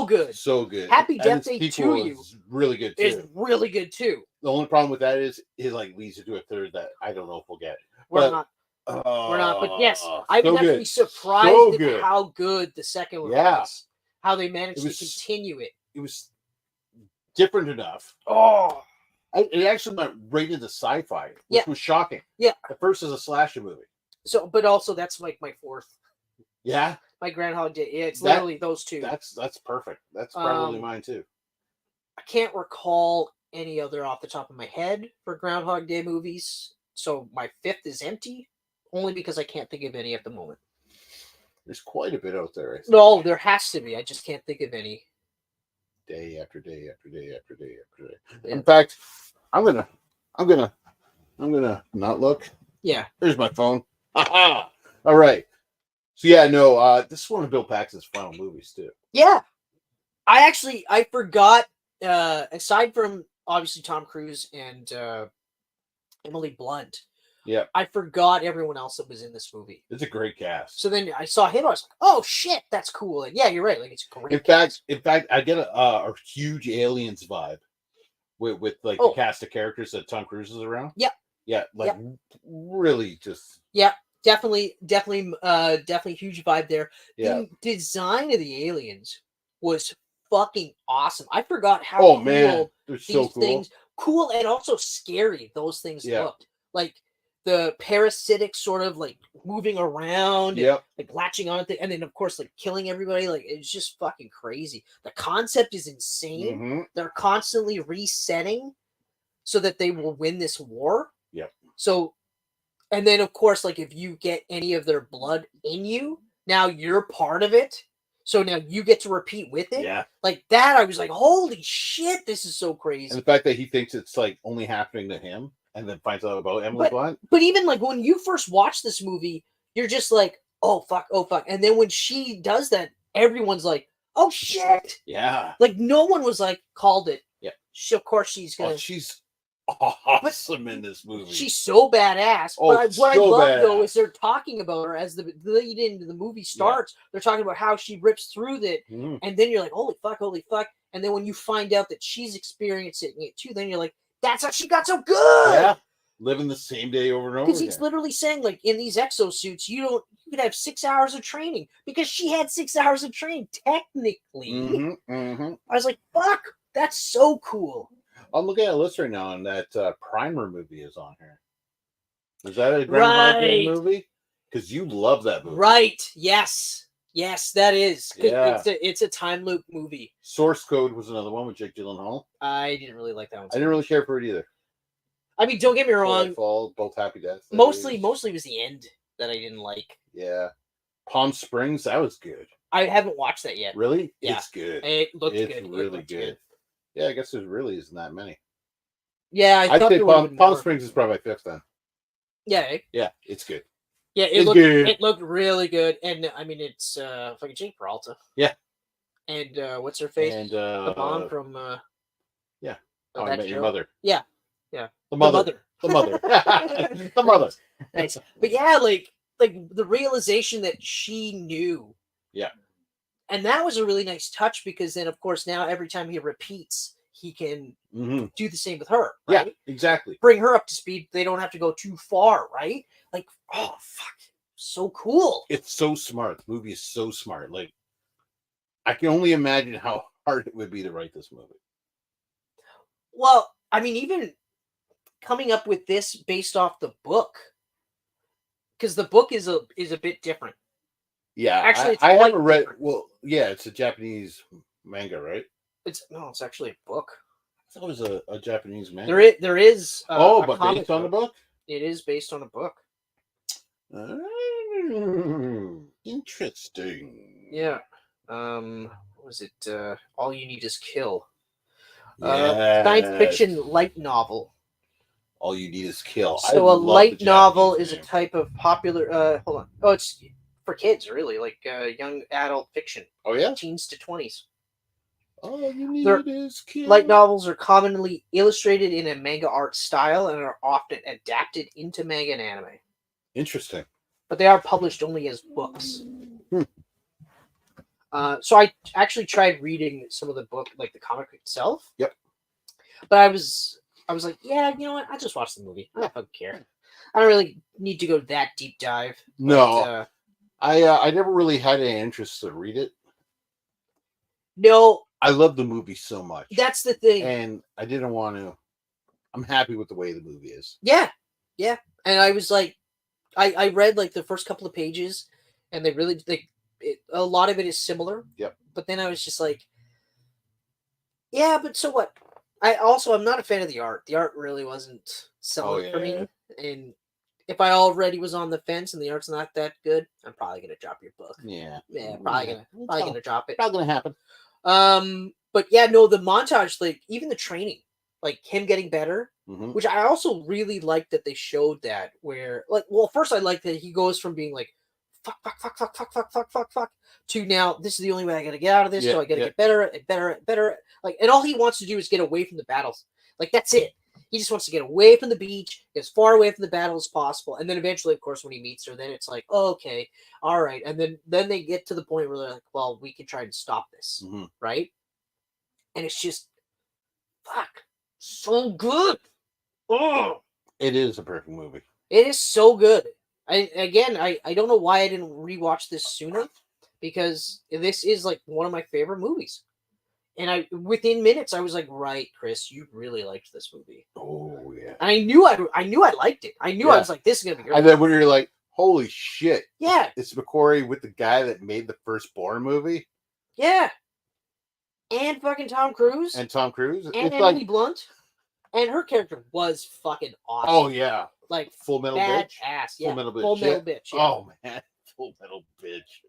good. So good. Happy Death Day to You is really good too. Is really good too. The only problem with that is like leads to do a third that I don't know if we'll get. We're not. But yes, I was actually surprised at how good the second one was. How they managed to continue it. It was different enough. It actually went right into sci-fi, which was shocking. Yeah. At first, as a slasher movie. So, but also that's like my fourth. Yeah. My Groundhog Day. Yeah, it's literally those two. That's perfect. That's probably mine too. I can't recall any other off the top of my head for Groundhog Day movies. So my fifth is empty, only because I can't think of any at the moment. There's quite a bit out there. No, there has to be. I just can't think of any. Day after day after day after day after day. Yeah. In fact, I'm gonna not look. Yeah. There's my phone. All right. So yeah, no, this is one of Bill Paxton's final movies too. Yeah. I forgot, aside from obviously Tom Cruise and Emily Blunt. Yeah. I forgot everyone else that was in this movie. It's a great cast. So then I saw him, I was like, oh shit, that's cool. And yeah, you're right. Like it's great. In fact, I get a huge Aliens vibe with like the cast of characters that Tom Cruise is around. Yep. Yeah, like really just definitely huge vibe there. The design of the aliens was fucking awesome. I forgot how cool these things cool and also scary those things looked. Like the parasitic sort of like moving around and like latching on to, and then of course like killing everybody. Like it's just fucking crazy. The concept is insane. Mm-hmm. They're constantly resetting so that they will win this war. Yep. So, and then of course, like if you get any of their blood in you, now you're part of it. So now you get to repeat with it. Yeah. Like that, I was like, holy shit, this is so crazy. And the fact that he thinks it's like only happening to him and then finds out about Emily Blunt. But even like when you first watch this movie, you're just like, oh fuck. And then when she does that, everyone's like, oh shit. Yeah. Like no one was like, called it. Yeah. Of course she's gonna. She's awesome in this movie. She's so badass. Oh, But what I so love though badass. is they're talking about her as the lead into the movie starts. They're talking about how she rips through that, and then you're like, holy fuck. And then when you find out that she's experiencing it too, then you're like, that's how she got so good. Yeah, living the same day over and over Because again. he's literally saying, like, in these exosuits, you could have 6 hours of training because she had 6 hours of training technically. I was like, fuck, that's so cool. I'm looking at a list right now, and that Primer movie is on here. Is that a Groundhog Day movie? Because you love that movie, right? Yes, that is. Yeah, it's a time loop movie. Source Code was another one with Jake Gyllenhaal. I didn't really like that one. I didn't really care for it either. I mean, don't get me wrong. Fall, both Happy Death. Mostly was the end that I didn't like. Yeah, Palm Springs, that was good. I haven't watched that yet. Really? Yeah. It's good. It looked good. It's really good. Yeah, I guess there really isn't that many. Yeah, I'd say Palm Springs is probably my fifth then. Yeah. Yeah, it's good. Yeah, it looked really good, and I mean it's fucking Jake Peralta. Yeah. And what's her face? And the mom from yeah. How I Met Your Mother. Yeah. The mother. The mother. Nice. But yeah, like the realization that she knew. Yeah. And that was a really nice touch because then, of course, now every time he repeats, he can do the same with her. Right? Yeah, exactly. Bring her up to speed. They don't have to go too far, right? Like, oh, fuck. So cool. It's so smart. The movie is so smart. Like, I can only imagine how hard it would be to write this movie. Well, I mean, even coming up with this based off the book, because the book is a bit different. Yeah, actually, I haven't read. Well, yeah, it's a Japanese manga, right? It's actually a book. I thought it was a Japanese manga. There is. But based on the book. It is based on a book. Interesting. Yeah. What was it? All You Need Is Kill. Yes. Science fiction light novel. All You Need Is Kill. So a light novel is a type of popular. Hold on. Oh, it's for kids, really, like young adult fiction. Oh yeah. Teens to 20s. All you need is kill. Light novels are commonly illustrated in a manga art style and are often adapted into manga and anime. Interesting. But they are published only as books. So I actually tried reading some of the book, like the comic itself. Yep. But I was like, yeah, you know what? I just watched the movie. I don't care. I don't really need to go that deep dive. No. I never really had any interest to read it. No. I love the movie so much. That's the thing. And I didn't want to. I'm happy with the way the movie is. Yeah. Yeah. And I was like, I read like the first couple of pages and they really, a lot of it is similar. Yep. But then I was just like, yeah, but so what? I'm not a fan of the art. The art really wasn't selling for me. And if I already was on the fence and the art's not that good, I'm probably gonna drop your book. Yeah. Yeah, probably gonna drop it. Probably gonna happen. But yeah, no, the montage, like even the training, like him getting better, which I also really liked that they showed that where like, well, first I like that he goes from being like fuck to now this is the only way I gotta get out of this, so I gotta get better and better. Like, and all he wants to do is get away from the battles. Like that's it. He just wants to get away from the beach, get as far away from the battle as possible. And then eventually, of course, when he meets her, then it's like, oh, okay, all right. And then they get to the point where they're like, well, we can try and stop this, right? And it's just, fuck, so good. Oh, it is a perfect movie. It is so good. I don't know why I didn't rewatch this sooner, because this is like one of my favorite movies. And within minutes, I was like, right, Chris, you really liked this movie. Oh, yeah. And I knew I liked it. I knew I was like, this is going to be great. And then when you're like, holy shit. Yeah. It's McQuarrie with the guy that made the first Bourne movie. Yeah. And fucking Tom Cruise. And Tom Cruise. And Emily Blunt. And her character was fucking awesome. Oh, yeah. Like, Full Metal Bitch. Ass. Yeah. Full Metal Bitch. Yeah. Oh, man. Full Metal Bitch.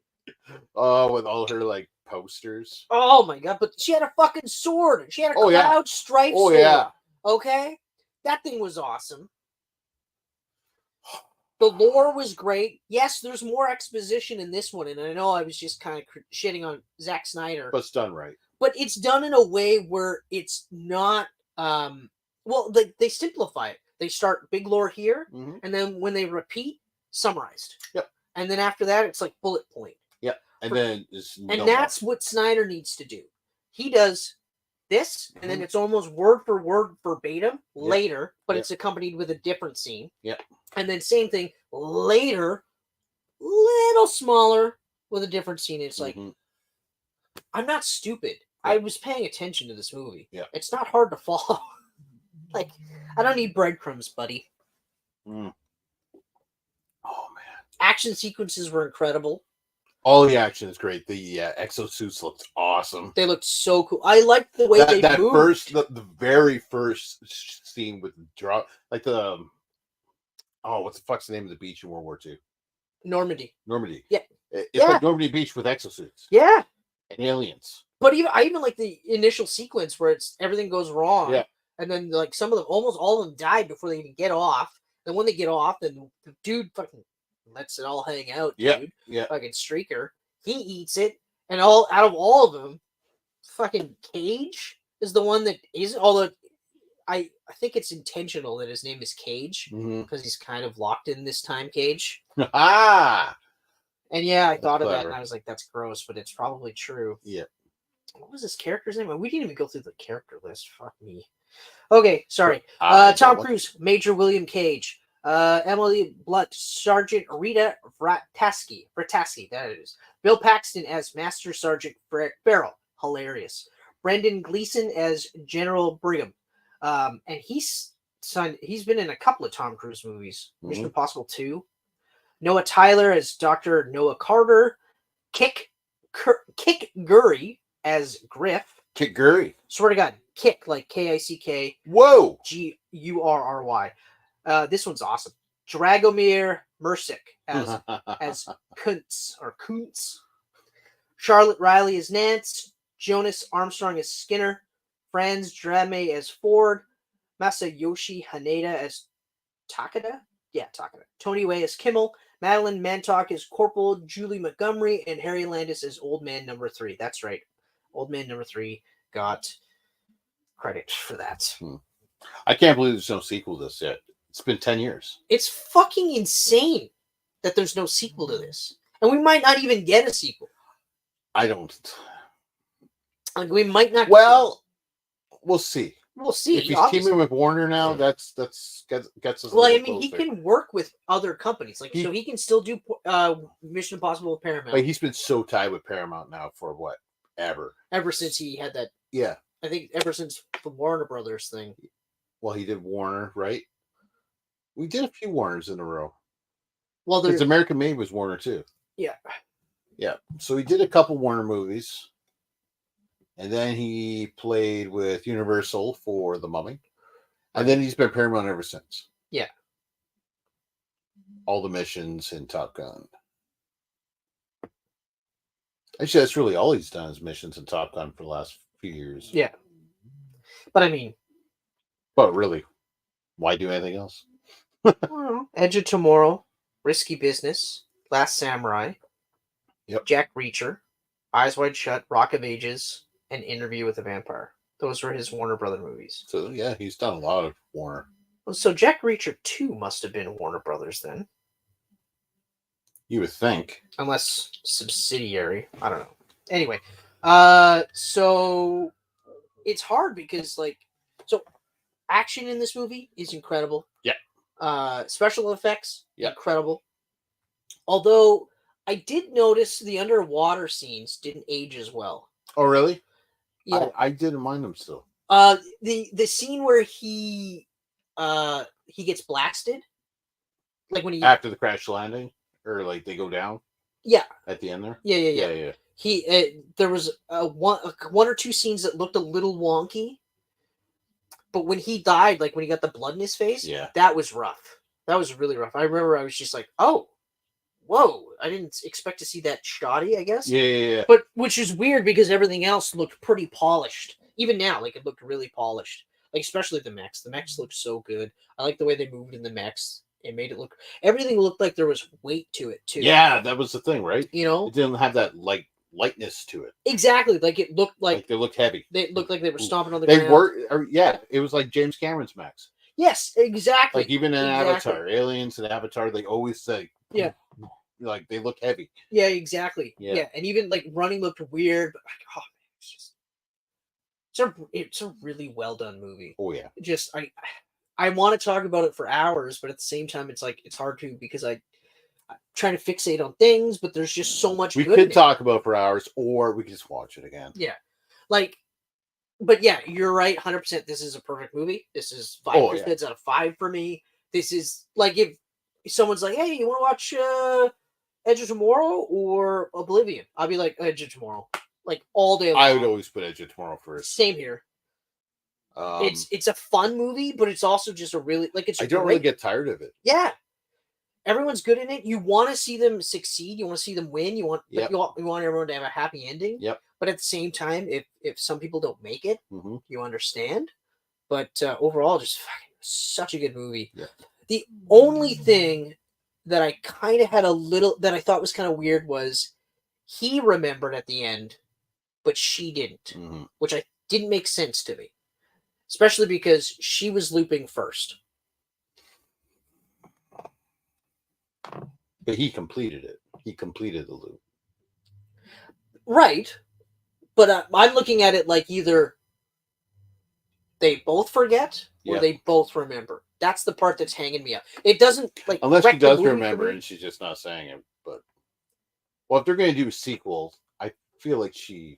Oh, with all her, like, posters. Oh, my God. But she had a fucking sword. She had a cloud stripe sword. Yeah. Okay? That thing was awesome. The lore was great. Yes, there's more exposition in this one, and I know I was just kind of shitting on Zack Snyder. But it's done right. But it's done in a way where it's not... well, Well, they simplify it. They start big lore here, Mm-hmm. and then when they repeat, summarized. Yep. And then after that, it's like bullet point. Yep. And then it's And that's what Snyder needs to do. He does this, and then it's almost word for word verbatim later, but it's accompanied with a different scene. Yep. And then same thing later, little smaller with a different scene. It's like, I'm not stupid. I was paying attention to this movie. Yeah. It's not hard to follow. Like, I don't need breadcrumbs, buddy. Mm. Oh, man. Action sequences were incredible. All the action is great. The exosuits looked awesome. They looked so cool. I liked the way they moved. The very first scene with the draw, like the what's the fuck's the name of the beach in World War II? Normandy. Yeah, it's like Normandy Beach with exosuits. Yeah, and aliens. But I even like the initial sequence where everything goes wrong. Yeah, and then like some of them, almost all of them, died before they even get off. And when they get off, then the dude fucking lets it all hang out. Dude. Yeah. Fucking Streaker. He eats it, and out of all of them, fucking Cage is the one that isn't. Although I think it's intentional that his name is Cage because he's kind of locked in this time cage. Ah. And yeah, I thought of that, and I was like, "That's gross," but it's probably true. Yeah. What was this character's name? We didn't even go through the character list. Fuck me. Okay, sorry. Tom Cruise, Major William Cage. Emily Blunt, Sergeant Rita Vrataski, that it is. Bill Paxton as Master Sergeant Farrell, hilarious. Brendan Gleeson as General Brigham, and he's been in a couple of Tom Cruise movies. Mission Impossible 2. Noah Tyler as Dr. Noah Carter. Kick Gurry as Griff. Kick Gurry. Swear to God, Kick like Kick. Whoa. Gurry. This one's awesome. Dragomir Mersic as Kuntz. Charlotte Riley as Nance. Jonas Armstrong as Skinner. Franz Drame as Ford. Masayoshi Haneda as Takada. Yeah, Takada. Tony Way as Kimmel. Madeline Mantock as Corporal Julie Montgomery. And Harry Landis as Old Man Number 3. That's right. Old Man Number 3 got credit for that. I can't believe there's no sequel to this yet. It's been 10 years. It's fucking insane that there's no sequel to this. And we might not even get a sequel. I don't. Like, we might not. Well, we'll see. We'll see. If he's teaming with Warner now, that's gets us. Well, I mean, he can work with other companies. Like, so he can still do Mission Impossible with Paramount. Like, he's been so tied with Paramount now for what? Ever since he had that. Yeah. I think ever since the Warner Brothers thing. Well, he did Warner, right? We did a few Warners in a row. Well, because American Made was Warner too. Yeah. Yeah. So he did a couple Warner movies. And then he played with Universal for The Mummy. And then he's been Paramount ever since. Yeah. All the missions in Top Gun. Actually, that's really all he's done is missions in Top Gun for the last few years. Yeah. But I mean. But really, why do anything else? Edge of Tomorrow, Risky Business, Last Samurai, Jack Reacher, Eyes Wide Shut, Rock of Ages, and Interview with a Vampire. Those were his Warner Brother movies. So, yeah, he's done a lot of Warner. So Jack Reacher 2 must have been Warner Brothers then. You would think. Unless subsidiary. I don't know. Anyway, so it's hard because, like, so action in this movie is incredible. Yeah. Special effects, incredible. Although I did notice the underwater scenes didn't age as well. Oh, really? Yeah. I didn't mind them still. The scene where he gets blasted, like when he after the crash landing, or like they go down. Yeah. At the end there. Yeah. There was one or two scenes that looked a little wonky, but when he died, like when he got the blood in his face, that was rough. That was really rough. I remember I was just like, oh, whoa! I didn't expect to see that shoddy, I guess. Yeah. But which is weird because everything else looked pretty polished. Even now, like it looked really polished. Like especially the mechs. The mechs looked so good. I like the way they moved in the mechs. It made it everything looked like there was weight to it too. Yeah, that was the thing, right? You know, it didn't have that like lightness to it. Exactly. Like it looked like they look heavy. they looked like they were stomping on the They ground. were, it was like James Cameron's Max. Yes, exactly. Like even in Avatar, Aliens and Avatar, they always say, yeah, like they look heavy. Yeah, exactly. Yeah. Yeah, and even like running looked weird, but like, oh, it's just it's a really well done movie. Oh yeah. Just I want to talk about it for hours, but at the same time, it's like it's hard to because I'm trying to fixate on things, but there's just so much. We good could in talk about it for hours, or we could just watch it again. Yeah, like, but yeah, you're right, 100%. This is a perfect movie. This is 5 kids out of 5 for me. This is like if someone's like, "Hey, you want to watch Edge of Tomorrow or Oblivion?" I'll be like, "Edge of Tomorrow," like all day long. I would always put Edge of Tomorrow first. Same here. It's a fun movie, but it's also just a really like it's. I don't really get tired of it. Yeah, everyone's good in it. You want to see them succeed. You want to see them win. You want you want everyone to have a happy ending. Yep. But at the same time, if some people don't make it, mm-hmm. you understand. But overall, just such a good movie. Yeah. The only thing that I kind of had a little that I thought was kind of weird was he remembered at the end, but she didn't, mm-hmm. which I didn't make sense to me, especially because she was looping first. But he completed it. He completed the loop. Right. But I'm looking at it like either they both forget or they both remember. That's the part that's hanging me up. It doesn't like unless she does remember and she's just not saying it. But if they're going to do a sequel, I feel like she.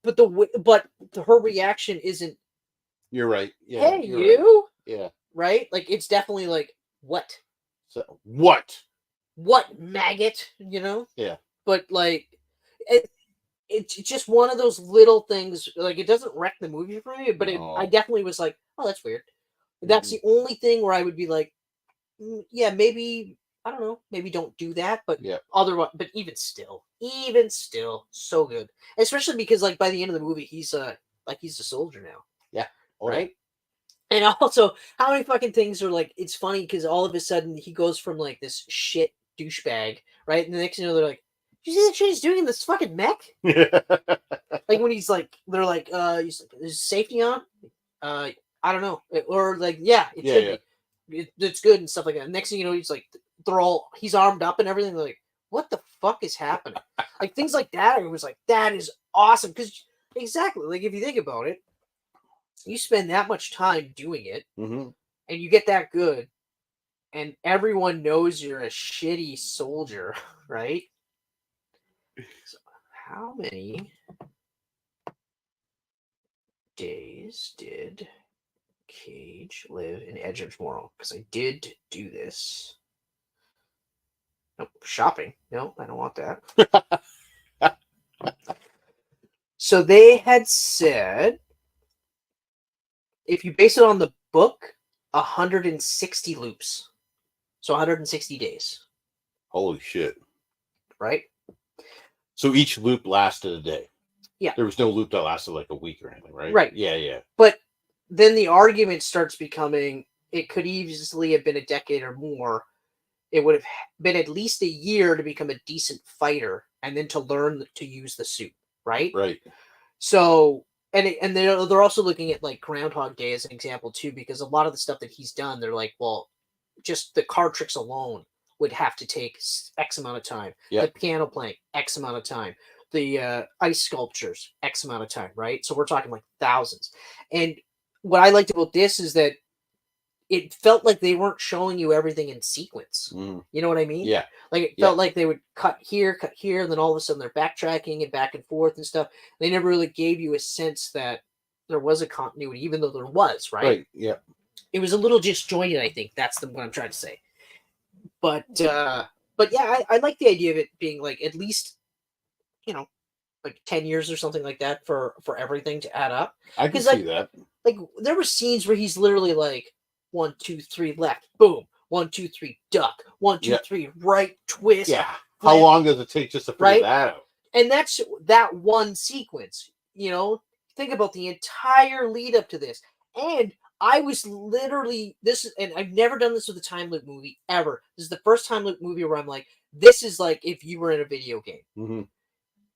But her reaction isn't. You're right. Yeah. Hey, you. Right. Yeah. Right. Like it's definitely like what. So what? What maggot? You know. Yeah. But like it's just one of those little things. Like it doesn't wreck the movie for me, but I definitely was like, oh, that's weird. That's the only thing where I would be like, yeah, maybe I don't know, maybe don't do that. But but even still, so good. Especially because like by the end of the movie, he's a soldier now. Yeah. Right. And also, how many fucking things are like? It's funny because all of a sudden he goes from like this shit douchebag, right? And the next thing you know, they're like, "Did you see the shit he's doing in this fucking mech?" Like when he's like, they're like, "Is safety on?" I don't know, or like, it should be. It's good and stuff like that. And next thing you know, he's like, he's armed up and everything. They're like, what the fuck is happening? Like things like that. It was like that is awesome because exactly like if you think about it. You spend that much time doing it, mm-hmm. and you get that good, and everyone knows you're a shitty soldier, right? So how many days did Cage live in Edge of Tomorrow? Because I did do this. Nope, shopping. No, I don't want that. So they had said, if you base it on the book, 160 loops. So 160 days. Holy shit. Right? So each loop lasted a day. Yeah. There was no loop that lasted like a week or anything, right? Right. Yeah. But then the argument starts becoming, it could easily have been a decade or more. It would have been at least a year to become a decent fighter and then to learn to use the suit. Right? Right. So... And they're also looking at like Groundhog Day as an example too, because a lot of the stuff that he's done, they're like, well, just the card tricks alone would have to take X amount of time. Yep. The piano playing, X amount of time. The ice sculptures, X amount of time, right? So we're talking like thousands. And what I liked about this is that it felt like they weren't showing you everything in sequence. Mm. You know what I mean? Yeah. Like it felt like they would cut here, and then all of a sudden they're backtracking and back and forth and stuff. They never really gave you a sense that there was a continuity, even though there was, right? Right. Yeah. It was a little disjointed, I think. That's what I'm trying to say. But yeah, I like the idea of it being like at least, like 10 years or something like that for everything to add up. I can see that. Like there were scenes where he's literally like 1, 2, 3 left, boom. 1, 2, 3 duck. 1, 2, 3 right twist. Yeah. How long does it take just to figure that out? And that's that one sequence. Think about the entire lead up to this. And I was literally and I've never done this with a time loop movie ever. This is the first time loop movie where I'm like, this is like if you were in a video game. Mm-hmm.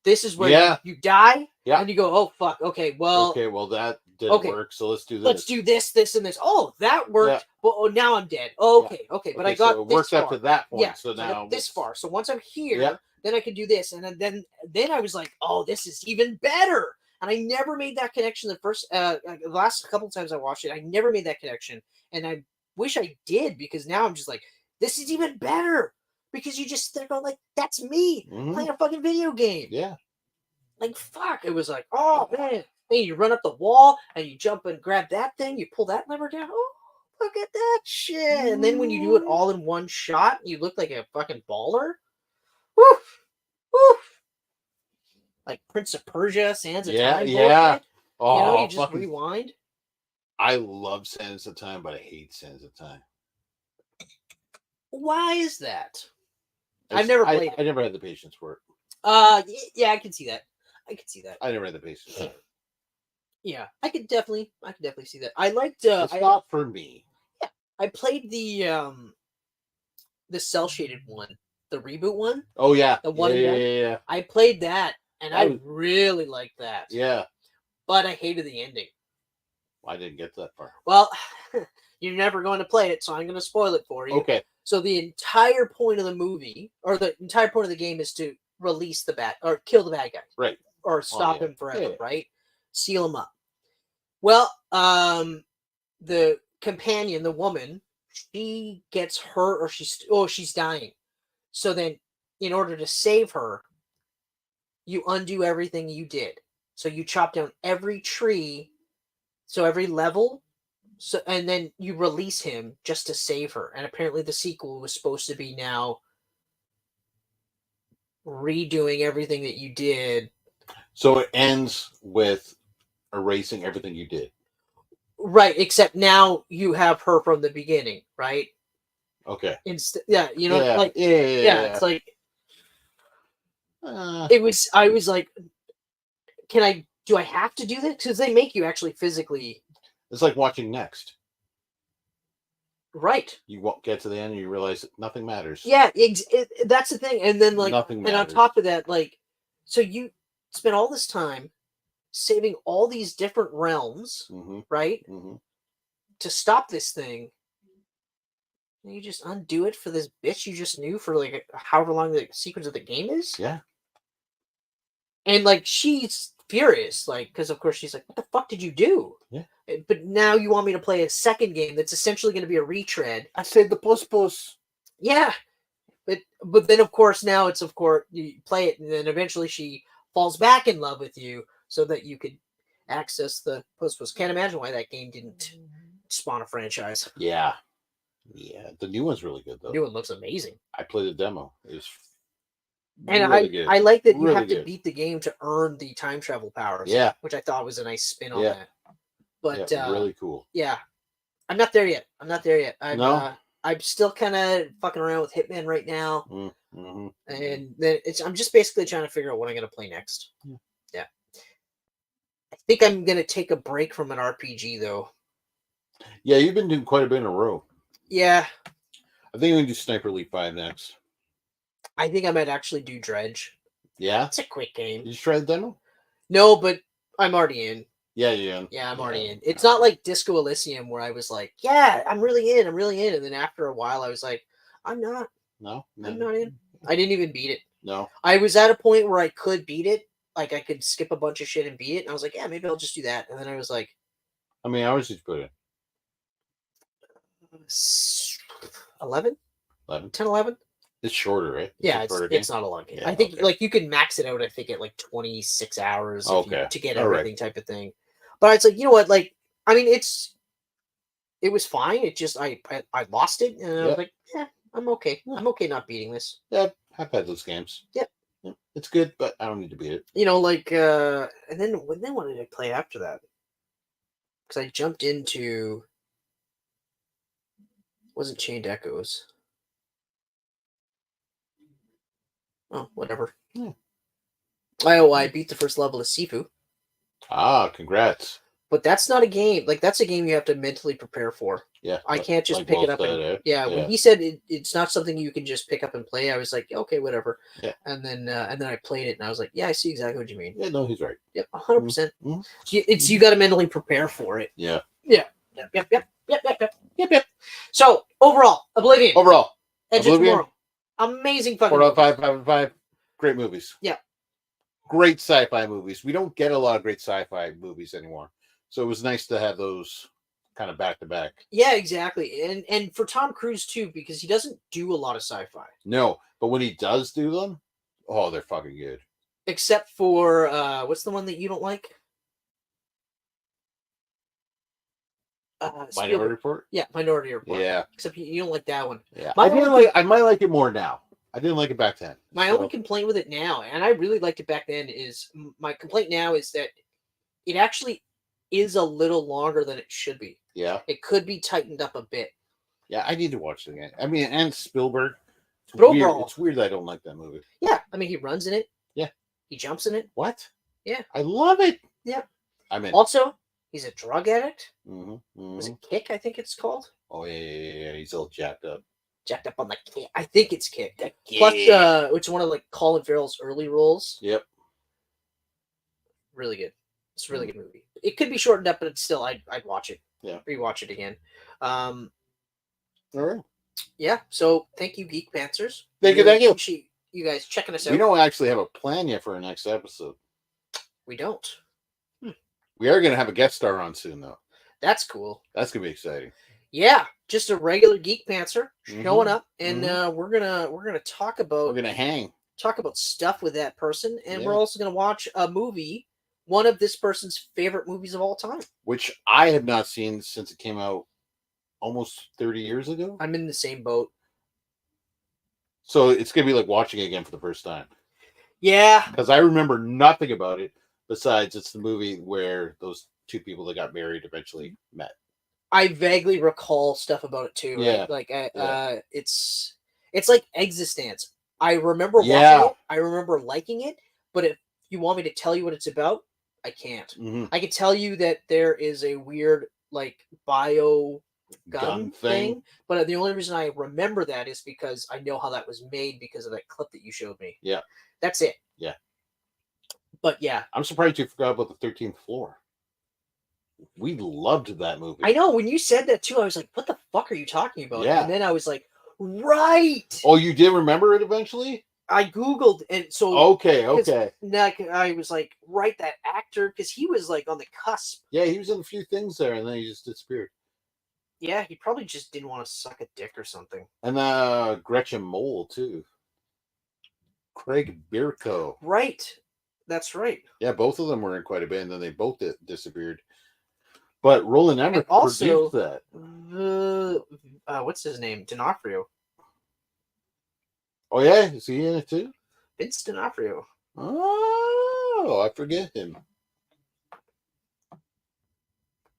This is where Yeah. you die, Yeah. and you go, oh fuck, okay, well, Okay, well that didn't work, so let's do this. Let's do this, this, and this. Oh, that worked. Well, now I'm dead. Okay, but I got so it this worked far. up to that point. Yeah, so I now got this far. So once I'm here, then I can do this, and then I was like, oh, this is even better. And I never made that connection the last couple of times I watched it. I never made that connection, and I wish I did, because now I'm just like, this is even better, because you just think, like, that's me playing a fucking video game. Yeah. Like, fuck. It was like, oh man. Then you run up the wall and you jump and grab that thing, you pull that lever down. Oh, look at that shit. And then when you do it all in one shot, you look like a fucking baller. Woof. Woof. Like Prince of Persia, Sands of Time. Yeah. Bullshit. Oh, you just rewind. I love Sands of Time, but I hate Sands of Time. Why is that? I've never played it. I never had the patience for it. Yeah, I can see that. I never had the patience for it. Yeah, I could definitely see that. I liked. It's not for me. Yeah, I played the cell shaded one, the reboot one. Oh yeah, the one. Yeah. I played that, and I really liked that. Yeah, but I hated the ending. I didn't get that far. Well, you're never going to play it, so I'm going to spoil it for you. Okay. So the entire point of the movie, or the entire point of the game, is to release the bad or kill the bad guy, right? Or stop him forever, Yeah. right? Seal him up. Well, the companion, the woman, she gets hurt, or she's dying. So then, in order to save her, you undo everything you did. So you chop down every tree, so every level, and then you release him just to save her. And apparently, the sequel was supposed to be now redoing everything that you did. So it ends with erasing everything you did. Right, except now you have her from the beginning, right? Okay. It's like I was like, do I have to do this? Because they make you actually physically. It's like watching Next. Right. You won't get to the end and you realize that nothing matters. Yeah, that's the thing. And then nothing matters. And on top of that, so you spend all this time saving all these different realms, right? To stop this thing. And you just undo it for this bitch you just knew for however long the sequence of the game is. Yeah. And she's furious, because of course she's like, what the fuck did you do? Yeah. But now you want me to play a second game that's essentially going to be a retread. I said the puss. Yeah. But then of course now it's you play it, and then eventually she falls back in love with you so that you could access the puss. Can't imagine why that game didn't spawn a franchise. Yeah. Yeah. The new one's really good though. The new one looks amazing. I played the demo. It was really good. I like that you have to beat the game to earn the time travel powers. Yeah. Which I thought was a nice spin on that. But really cool. Yeah. I'm not there yet. I'm still kind of fucking around with Hitman right now. And then I'm just basically trying to figure out what I'm going to play next. Yeah. I think I'm going to take a break from an RPG though. Yeah, you've been doing quite a bit in a row. Yeah. I think I'm going to do Sniper Elite 5 next. I think I might actually do Dredge. Yeah? It's a quick game. Did you try the demo? No, but I'm already in. Yeah, you're in. Yeah, I'm already in. It's not like Disco Elysium where I was like, yeah, I'm really in. And then after a while, I was like, I'm not. No? I'm not in. I didn't even beat it. No. I was at a point where I could beat it. I could skip a bunch of shit and beat it. And I was like, yeah, maybe I'll just do that. And then I was like, how many hours did you put in? 11? 11? 10, 11? It's shorter, right? It's not a long game. Yeah, I think you can max it out, I think, at 26 hours to get everything type of thing. But it's like, you know what, it was fine. It just I lost it, and I was like, yeah, I'm okay. I'm okay not beating this. Yeah, I've had those games. Yep. Yeah, it's good, but I don't need to beat it. And then what did I play after that? Because I jumped into wasn't Chained Echoes. Oh, whatever. Yeah. I beat the first level of Sifu. Ah, congrats. But that's not a game. Like, that's a game you have to mentally prepare for. Yeah. I can't just like pick it Will up. said, eh? Yeah, when he said it's not something you can just pick up and play, I was like, okay, whatever. Yeah. And then I played it, and I was like, yeah, I see exactly what you mean. Yeah, no, he's right. Yep, 100%. Mm-hmm. It's you got to mentally prepare for it. Yeah. Yeah. Yep. So overall, Oblivion. Edge of Tomorrow. Amazing fucking 4 out of 5, movies. 5 out of 5. Great movies. Yeah. Great sci-fi movies. We don't get a lot of great sci-fi movies anymore. So it was nice to have those kind of back to back. Yeah, exactly. And for Tom Cruise too, because he doesn't do a lot of sci-fi. No, but when he does do them, oh, they're fucking good. Except for what's the one that you don't like? Minority Report? Yeah, Minority Report. Yeah. Except you don't like that one. Yeah. I might like it more now. I didn't like it back then. My only complaint with it now, and I really liked it back then, is my complaint now is that it actually is a little longer than it should be. Yeah. It could be tightened up a bit. Yeah, I need to watch it again. I mean, and Spielberg. It's weird that I don't like that movie. Yeah, I mean, he runs in it. Yeah. He jumps in it. What? Yeah. I love it. Yeah. I mean, also, he's a drug addict. Mm-hmm. Was it Kick? I think it's called. Oh yeah. He's all jacked up. Jacked up on the Kick. I think it's Kick. Plus, it's one of like Colin Farrell's early roles. Yep. Really good. It's a really good movie. It could be shortened up, but it's still I'd watch it. Yeah. Rewatch it again. All right. Yeah. So thank you, Geek Pantsers. Thank you. Appreciate you guys checking us out. We don't actually have a plan yet for our next episode. We don't. We are going to have a guest star on soon, though. That's cool. That's going to be exciting. Yeah, just a regular Geek Pantser showing up, and we're gonna talk about. We're gonna talk about stuff with that person, and we're also gonna watch a movie, one of this person's favorite movies of all time, which I have not seen since it came out almost 30 years ago. I'm in the same boat. So it's gonna be like watching it again for the first time. Yeah, because I remember nothing about it besides it's the movie where those two people that got married eventually met. I vaguely recall stuff about it too. Yeah. Right? Like it's like Existence. I remember watching it. I remember liking it, but if you want me to tell you what it's about, I can't. I can tell you that there is a weird like bio gun thing, but the only reason I remember that is because I know how that was made because of that clip that you showed me. Yeah. That's it. Yeah. But yeah. I'm surprised you forgot about the 13th Floor. We loved that movie. I know. When you said that too, I was like, what the fuck are you talking about? Yeah. And then I was like, right. Oh, you did remember it eventually? I Googled, and so... Okay. I was like, right, that actor, because he was like on the cusp. Yeah, he was in a few things there, and then he just disappeared. Yeah, he probably just didn't want to suck a dick or something. And Gretchen Mol, too. Craig Bierko. Right. That's right. Yeah, both of them were in quite a bit, and then they both disappeared. But Roland Emmerich also produced that. What's his name? D'Onofrio. Oh yeah, is he in it too? Vince D'Onofrio. Oh, I forget him.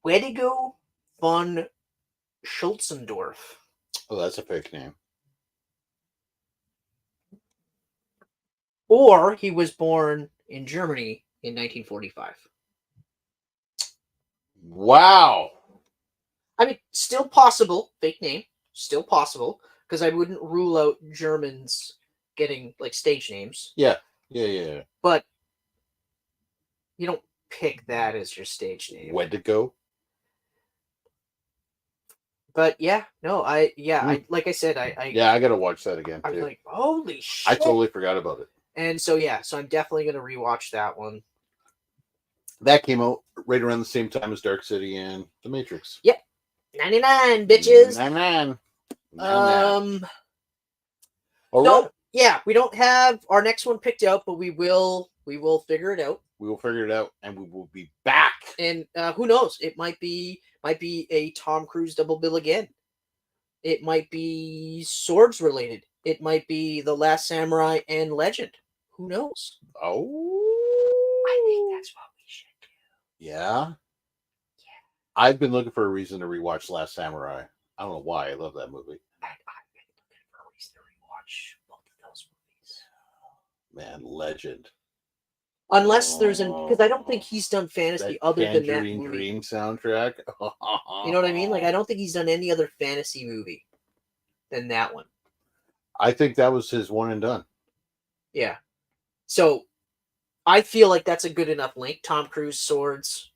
Wedigo von Schulzendorf. Oh, that's a fake name. Or he was born in Germany in 1945. Wow. I mean, still possible. Fake name. Still possible. Because I wouldn't rule out Germans getting, like, stage names. Yeah. But you don't pick that as your stage name. Wedigo. But yeah, no, I like I said, I gotta watch that again too. I was like, holy shit. I totally forgot about it. And so I'm definitely gonna rewatch that one. That came out right around the same time as Dark City and The Matrix. Yep. 99 bitches. 99. All right. Yeah, we don't have our next one picked out, but we will figure it out. We will figure it out, and we will be back. And who knows? It might be a Tom Cruise double bill again. It might be swords related. It might be The Last Samurai and Legend. Who knows? Oh, I think that's what we should do. Yeah. I've been looking for a reason to rewatch Last Samurai. I don't know why. I love that movie. I've been looking for a reason to rewatch both of those movies. Man, Legend. Unless there's because I don't think he's done fantasy That other than that Tangerine movie. Dream soundtrack. You know what I mean? Like, I don't think he's done any other fantasy movie than that one. I think that was his one and done. Yeah. So I feel like that's a good enough link. Tom Cruise, swords.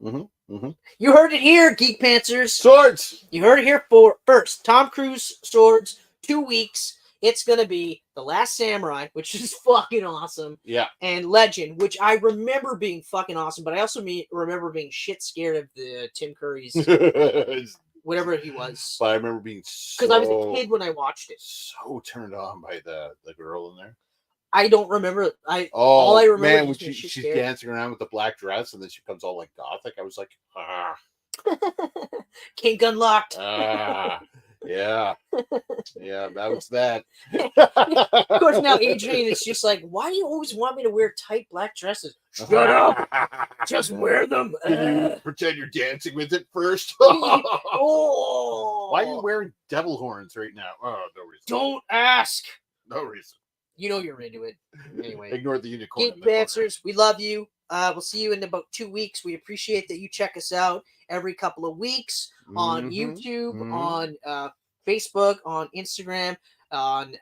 Mm-hmm. Mm-hmm. You heard it here, Geek Pantsers. Swords! You heard it here first. Tom Cruise, swords, 2 weeks. It's going to be The Last Samurai, which is fucking awesome. Yeah. And Legend, which I remember being fucking awesome, but I also remember being shit scared of the Tim Curry's, whatever he was. But I remember being so... Because I was a kid when I watched it. So turned on by the girl in there. I don't remember. All I remember man, when is she's dancing around with the black dress and then she becomes all like gothic. I was like, Kink unlocked. Yeah. Yeah, that was that. Of course, now Adrian is just like, why do you always want me to wear tight black dresses? Shut up. Just wear them. Can you pretend you're dancing with it first? Oh. Why are you wearing devil horns right now? Oh, no reason. Don't ask. No reason. You know you're into it. Anyway. Ignore the unicorn. Geek Pantsers, we love you. We'll see you in about 2 weeks. We appreciate that you check us out every couple of weeks on YouTube, on Facebook, on Instagram, on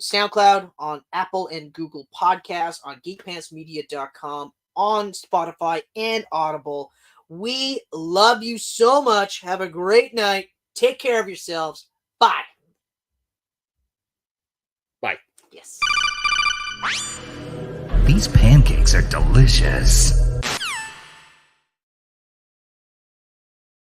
SoundCloud, on Apple and Google Podcasts, on geekpantsmedia.com, on Spotify and Audible. We love you so much. Have a great night. Take care of yourselves. Bye. Bye. Yes. These pancakes are delicious.